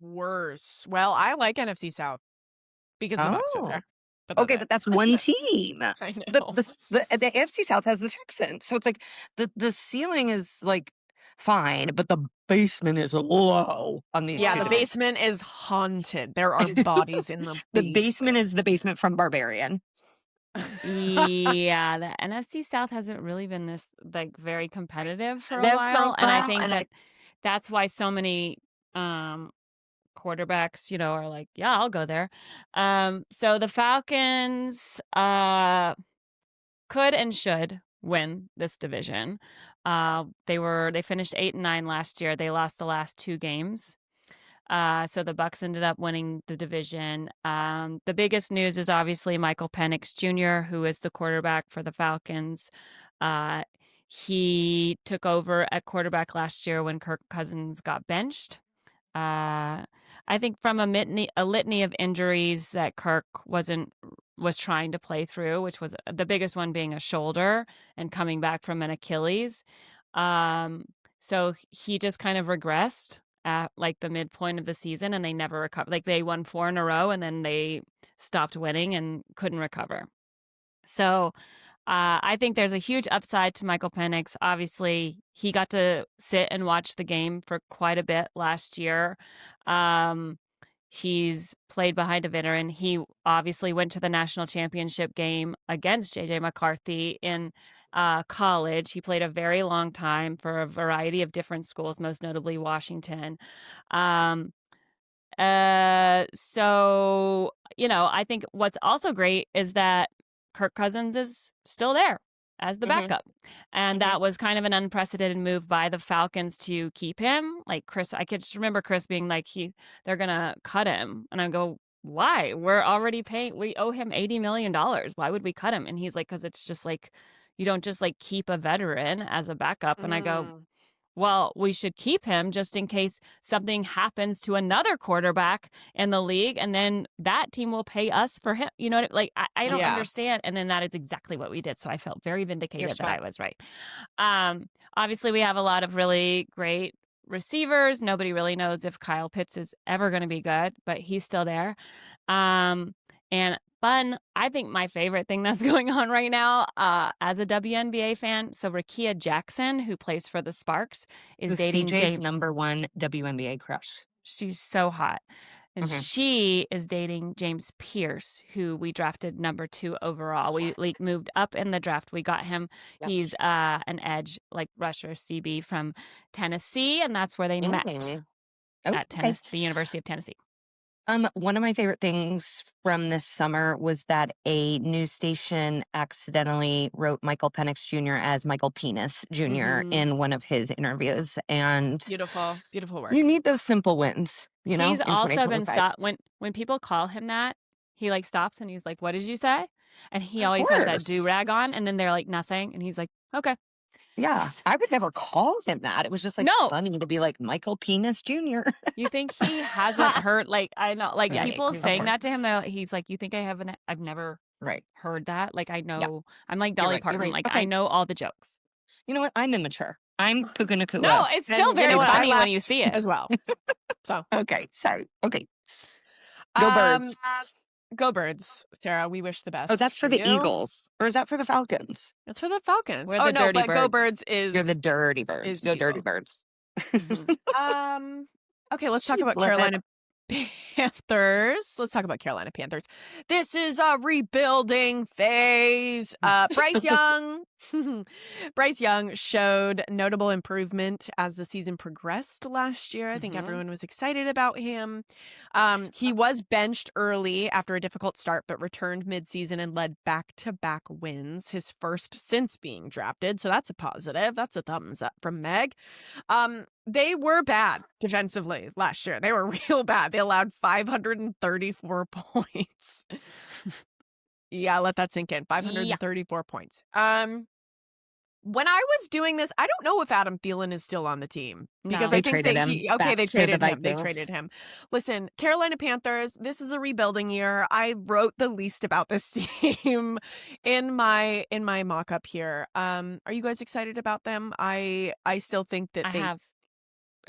Worse. Well, I like NFC South because the Bucs are there. But but that's one team. I know. The AFC South has the Texans. So it's like the ceiling is like fine, but the basement is low on these. Yeah, two the basement is haunted. There are bodies in the basement. The basement is the basement from Barbarian. Yeah, the NFC South hasn't really been this like very competitive for a while, and I think that's why so many quarterbacks, are like, yeah, I'll go there. So the Falcons could and should win this division. They finished 8-9 last year. They lost the last 2 games. So the Bucs ended up winning the division. The biggest news is obviously Michael Penix Jr., who is the quarterback for the Falcons. He took over at quarterback last year when Kirk Cousins got benched. I think from a litany of injuries that Kirk was trying to play through, which was the biggest one being a shoulder and coming back from an Achilles. So he just kind of regressed at like the midpoint of the season, and they never recovered. Like they won 4 in a row and then they stopped winning and couldn't recover. So I think there's a huge upside to Michael Penix. Obviously, he got to sit and watch the game for quite a bit last year. He's played behind a veteran. He obviously went to the national championship game against JJ McCarthy in college. He played a very long time for a variety of different schools, most notably Washington. So, I think what's also great is that Kirk Cousins is still there as the backup. And that was kind of an unprecedented move by the Falcons to keep him. Like Chris, I could just remember Chris being like, they're going to cut him. And I go, why? We're already we owe him $80 million. Why would we cut him? And he's like, because it's just like, you don't just like keep a veteran as a backup. And I go, well, we should keep him just in case something happens to another quarterback in the league, and then that team will pay us for him. You know what? Like, I don't understand. And then that is exactly what we did. So I felt very vindicated that I was right. Obviously, we have a lot of really great receivers. Nobody really knows if Kyle Pitts is ever going to be good, but he's still there. And fun, I think my favorite thing that's going on right now as a WNBA fan. So Rakia Jackson, who plays for the Sparks, is dating CJ's number 1 WNBA crush. She's so hot. and she is dating James Pierce, who we drafted number 2 overall. We moved up in the draft. We got him. Yep. He's an edge like rusher CB from Tennessee, and that's where they met at Tennessee, the University of Tennessee. One of my favorite things from this summer was that a news station accidentally wrote Michael Penix Jr. as Michael Penis junior in one of his interviews. And beautiful work. You need those simple wins, you know? He's also been stopped when people call him that. He like stops and he's like, "What did you say?" And he always has that do-rag on, and then they're like, "Nothing," and he's like, "Okay." Yeah, I would never call him that. It was just like funny to be like Michael Penis Jr. You think he hasn't heard? Like I know, like people saying course. that to him. He's like, "You think I haven't? I've never heard that." Like I know. Yeah. I'm like Dolly Parton. Like I know all the jokes. You know what? I'm immature. I'm Puka Nakua. No, it's still very funny when you see it as well. So okay, go Birds. Go Birds, Sarah. We wish the best. Oh, that's for the you. Eagles, or is that for the Falcons? It's for the Falcons. We're the Dirty Birds. Go Birds is You're the Dirty Birds. Go Dirty Birds. Okay, let's talk about Carolina Panthers. Let's talk about Carolina Panthers. This is a rebuilding phase. Bryce Young. Bryce Young showed notable improvement as the season progressed last year. I think everyone was excited about him. He was benched early after a difficult start, but returned midseason and led back-to-back wins, his first since being drafted. So that's a positive. That's a thumbs up from Meg. They were bad defensively last year. They were real bad. They allowed 534 points. Yeah, let that sink in. 534 points. When I was doing this, I don't know if Adam Thielen is still on the team because I think they traded him. Listen, Carolina Panthers, this is a rebuilding year. I wrote the least about this team in my mock-up here. Are you guys excited about them? I still think that they have.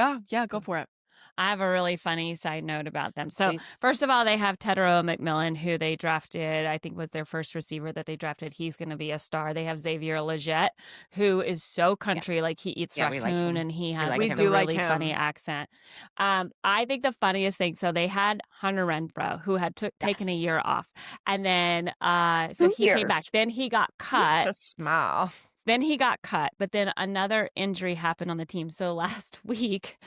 Oh, yeah, go for it. I have a really funny side note about them. So, first of all, they have Tedero McMillan, who they drafted, I think was their first receiver that they drafted. He's going to be a star. They have Xavier Legette, who is so country, like he eats raccoon and he has a really funny accent. I think the funniest thing, so they had Hunter Renfrow, who had taken a year off. And then, so he came back. Then he got cut. Just smile. Then he got cut, but then another injury happened on the team. So last week,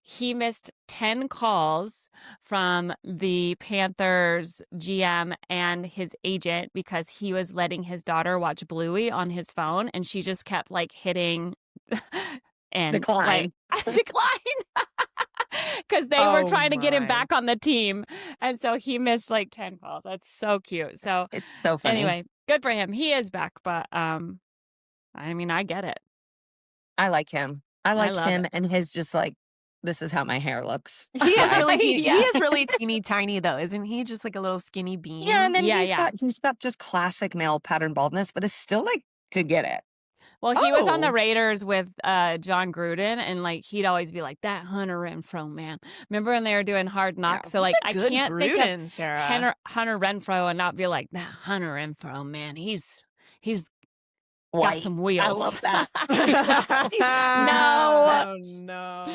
he missed 10 calls from the Panthers GM and his agent because he was letting his daughter watch Bluey on his phone, and she just kept like hitting and decline. Because they were trying to get him back on the team. And so he missed like 10 calls. That's so cute. So it's so funny. Anyway, good for him. He is back, but I mean, I get it. I like him. I like him and his just like, this is how my hair looks. He is really teeny. He is really teeny tiny though, isn't he? Just like a little skinny bean. Yeah, and then he's got just classic male pattern baldness, but it's still like could get it. Well, he was on the Raiders with John Gruden, and like he'd always be like that Hunter Renfrow man. Remember when they were doing Hard Knocks? So like I can't think of Sarah. Hunter Renfrow and not be like that Hunter Renfrow man. He's white. Got some wheels. I love that. No.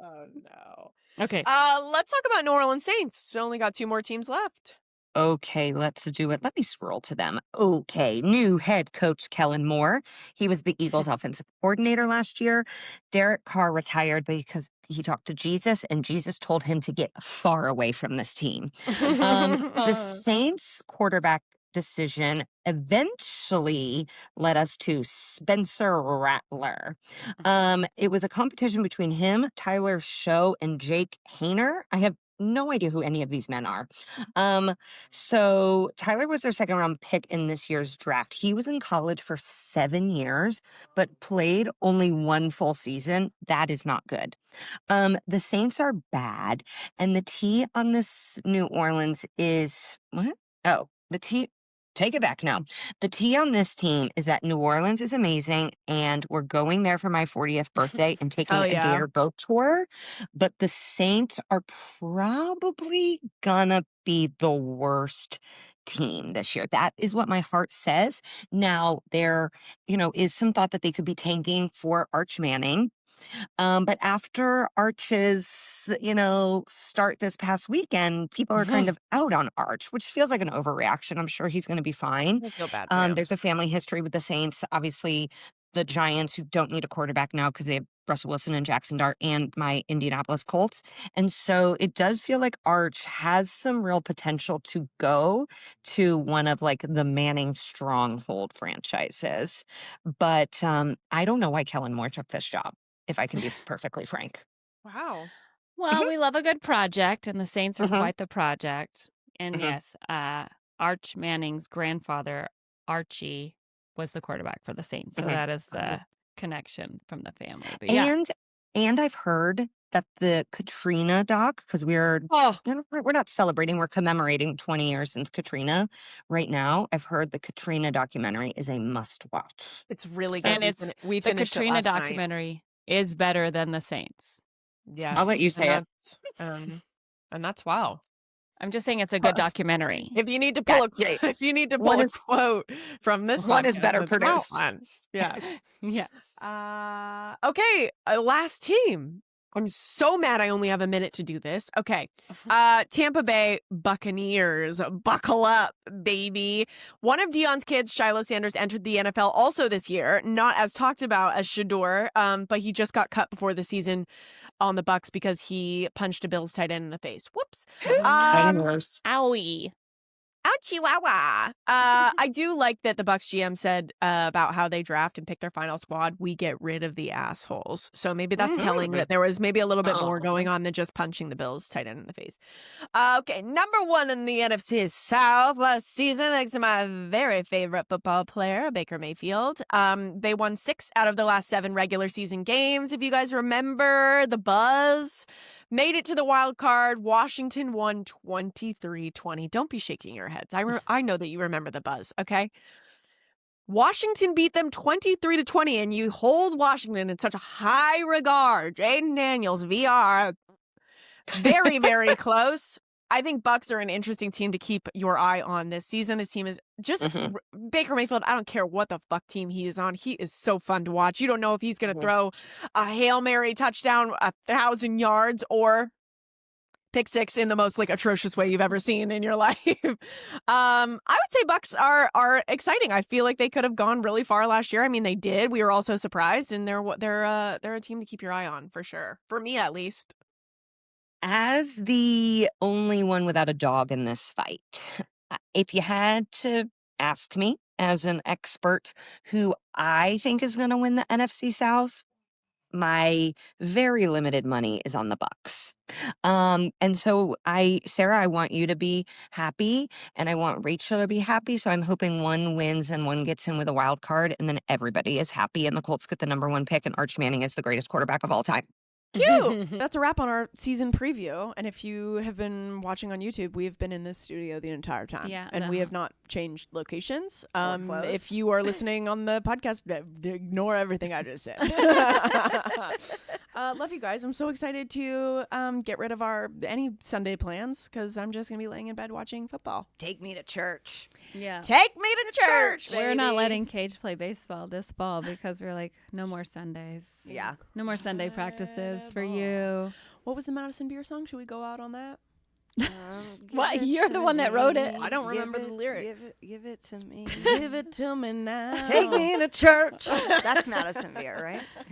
Oh no. Okay. Let's talk about New Orleans Saints. Only got 2 more teams left. Okay, let's do it. Let me scroll to them. Okay, new head coach Kellen Moore. He was the Eagles offensive coordinator last year. Derek Carr retired because he talked to Jesus, and Jesus told him to get far away from this team. The Saints quarterback decision eventually led us to Spencer Rattler. It was a competition between him, Tyler Show, and Jake Hayner. I have no idea who any of these men are. So Tyler was their second round pick in this year's draft. He was in college for 7 years, but played only 1 full season. That is not good. The Saints are bad, and the T on this New Orleans is what? Oh, the T. Take it back now. The T on this team is that New Orleans is amazing, and we're going there for my 40th birthday and taking a Gator boat tour. But the Saints are probably gonna be the worst team this year. That is what my heart says. Now, there, is some thought that they could be tanking for Arch Manning. But after Arch's, start this past weekend, people are kind of out on Arch, which feels like an overreaction. I'm sure he's going to be fine. I feel bad for him. There's a family history with the Saints. Obviously, the Giants, who don't need a quarterback now because they have Russell Wilson and Jackson Dart, and my Indianapolis Colts. And so it does feel like Arch has some real potential to go to one of like the Manning stronghold franchises. But I don't know why Kellen Moore took this job, if I can be perfectly frank. Wow. Well, we love a good project, and the Saints are Mhm. quite the project. And Mhm. yes, Arch Manning's grandfather, Archie, was the quarterback for the Saints. So Mhm. that is the connection from the family. But yeah, And I've heard that the Katrina doc, because we're not celebrating, we're commemorating 20 years since Katrina right now. I've heard the Katrina documentary is a must watch. It's really So- good. and We the finished Katrina it last night. documentary is better than the Saints. Yes. I'll let you say it. And that's wow. I'm just saying it's a good documentary. If you need to pull Yeah, if you need to pull One a is- quote from this one is podcast, better it's that produced. one. Yeah. Yes. Okay, last team. I'm so mad I only have a minute to do this. Okay. Tampa Bay Buccaneers. Buckle up, baby. One of Dion's kids, Shiloh Sanders, entered the NFL also this year. Not as talked about as Shador, but he just got cut before the season on the Bucs because he punched a Bills tight end in the face. Whoops. Owie. Ouchie wah wah. I do like that the Bucs GM said about how they draft and pick their final squad. We get rid of the assholes. So maybe that's telling that there was maybe a little bit more going on than just punching the Bills tight end in the face. Okay, number one in the NFC South last season, thanks to my very favorite football player, Baker Mayfield. They won 6 out of the last 7 regular season games. If you guys remember the buzz. Made it to the wild card. Washington won 23-20. Don't be shaking your heads. I know that you remember the buzz, okay? Washington beat them 23-20, and you hold Washington in such a high regard. Jaden Daniels, VR. Very, very close. I think Bucs are an interesting team to keep your eye on this season. This team is just Baker Mayfield. I don't care what the fuck team he is on. He is so fun to watch. You don't know if he's going to throw a Hail Mary touchdown 1,000 yards or pick 6 in the most like atrocious way you've ever seen in your life. I would say Bucs are exciting. I feel like they could have gone really far last year. I mean, they did. We were also surprised, and they're a team to keep your eye on for sure. For me, at least. As the only one without a dog in this fight, if you had to ask me as an expert who I think is going to win the NFC South, my very limited money is on the Bucs. And so Sarah, I want you to be happy and I want Rachel to be happy. So I'm hoping one wins and one gets in with a wild card and then everybody is happy and the Colts get the number 1 pick and Arch Manning is the greatest quarterback of all time. Cute. That's a wrap on our season preview. And if you have been watching on YouTube, we've been in this studio the entire time. Yeah, and we have not changed locations. clothes. If you are listening on the podcast, ignore everything I just said. Love you guys. I'm so excited to get rid of any Sunday plans because I'm just going to be laying in bed watching football. Take me to church. Yeah. Take me to church. We're not baby. letting Cage play baseball this fall because we're like, no more Sundays. Yeah. No more Sunday practices for you. What was the Madison Beer song? Should we go out on that? What? You're the one that wrote it. I don't remember the lyrics. Give it to me. Give it to me now. Take me to church. That's Madison Beer, right?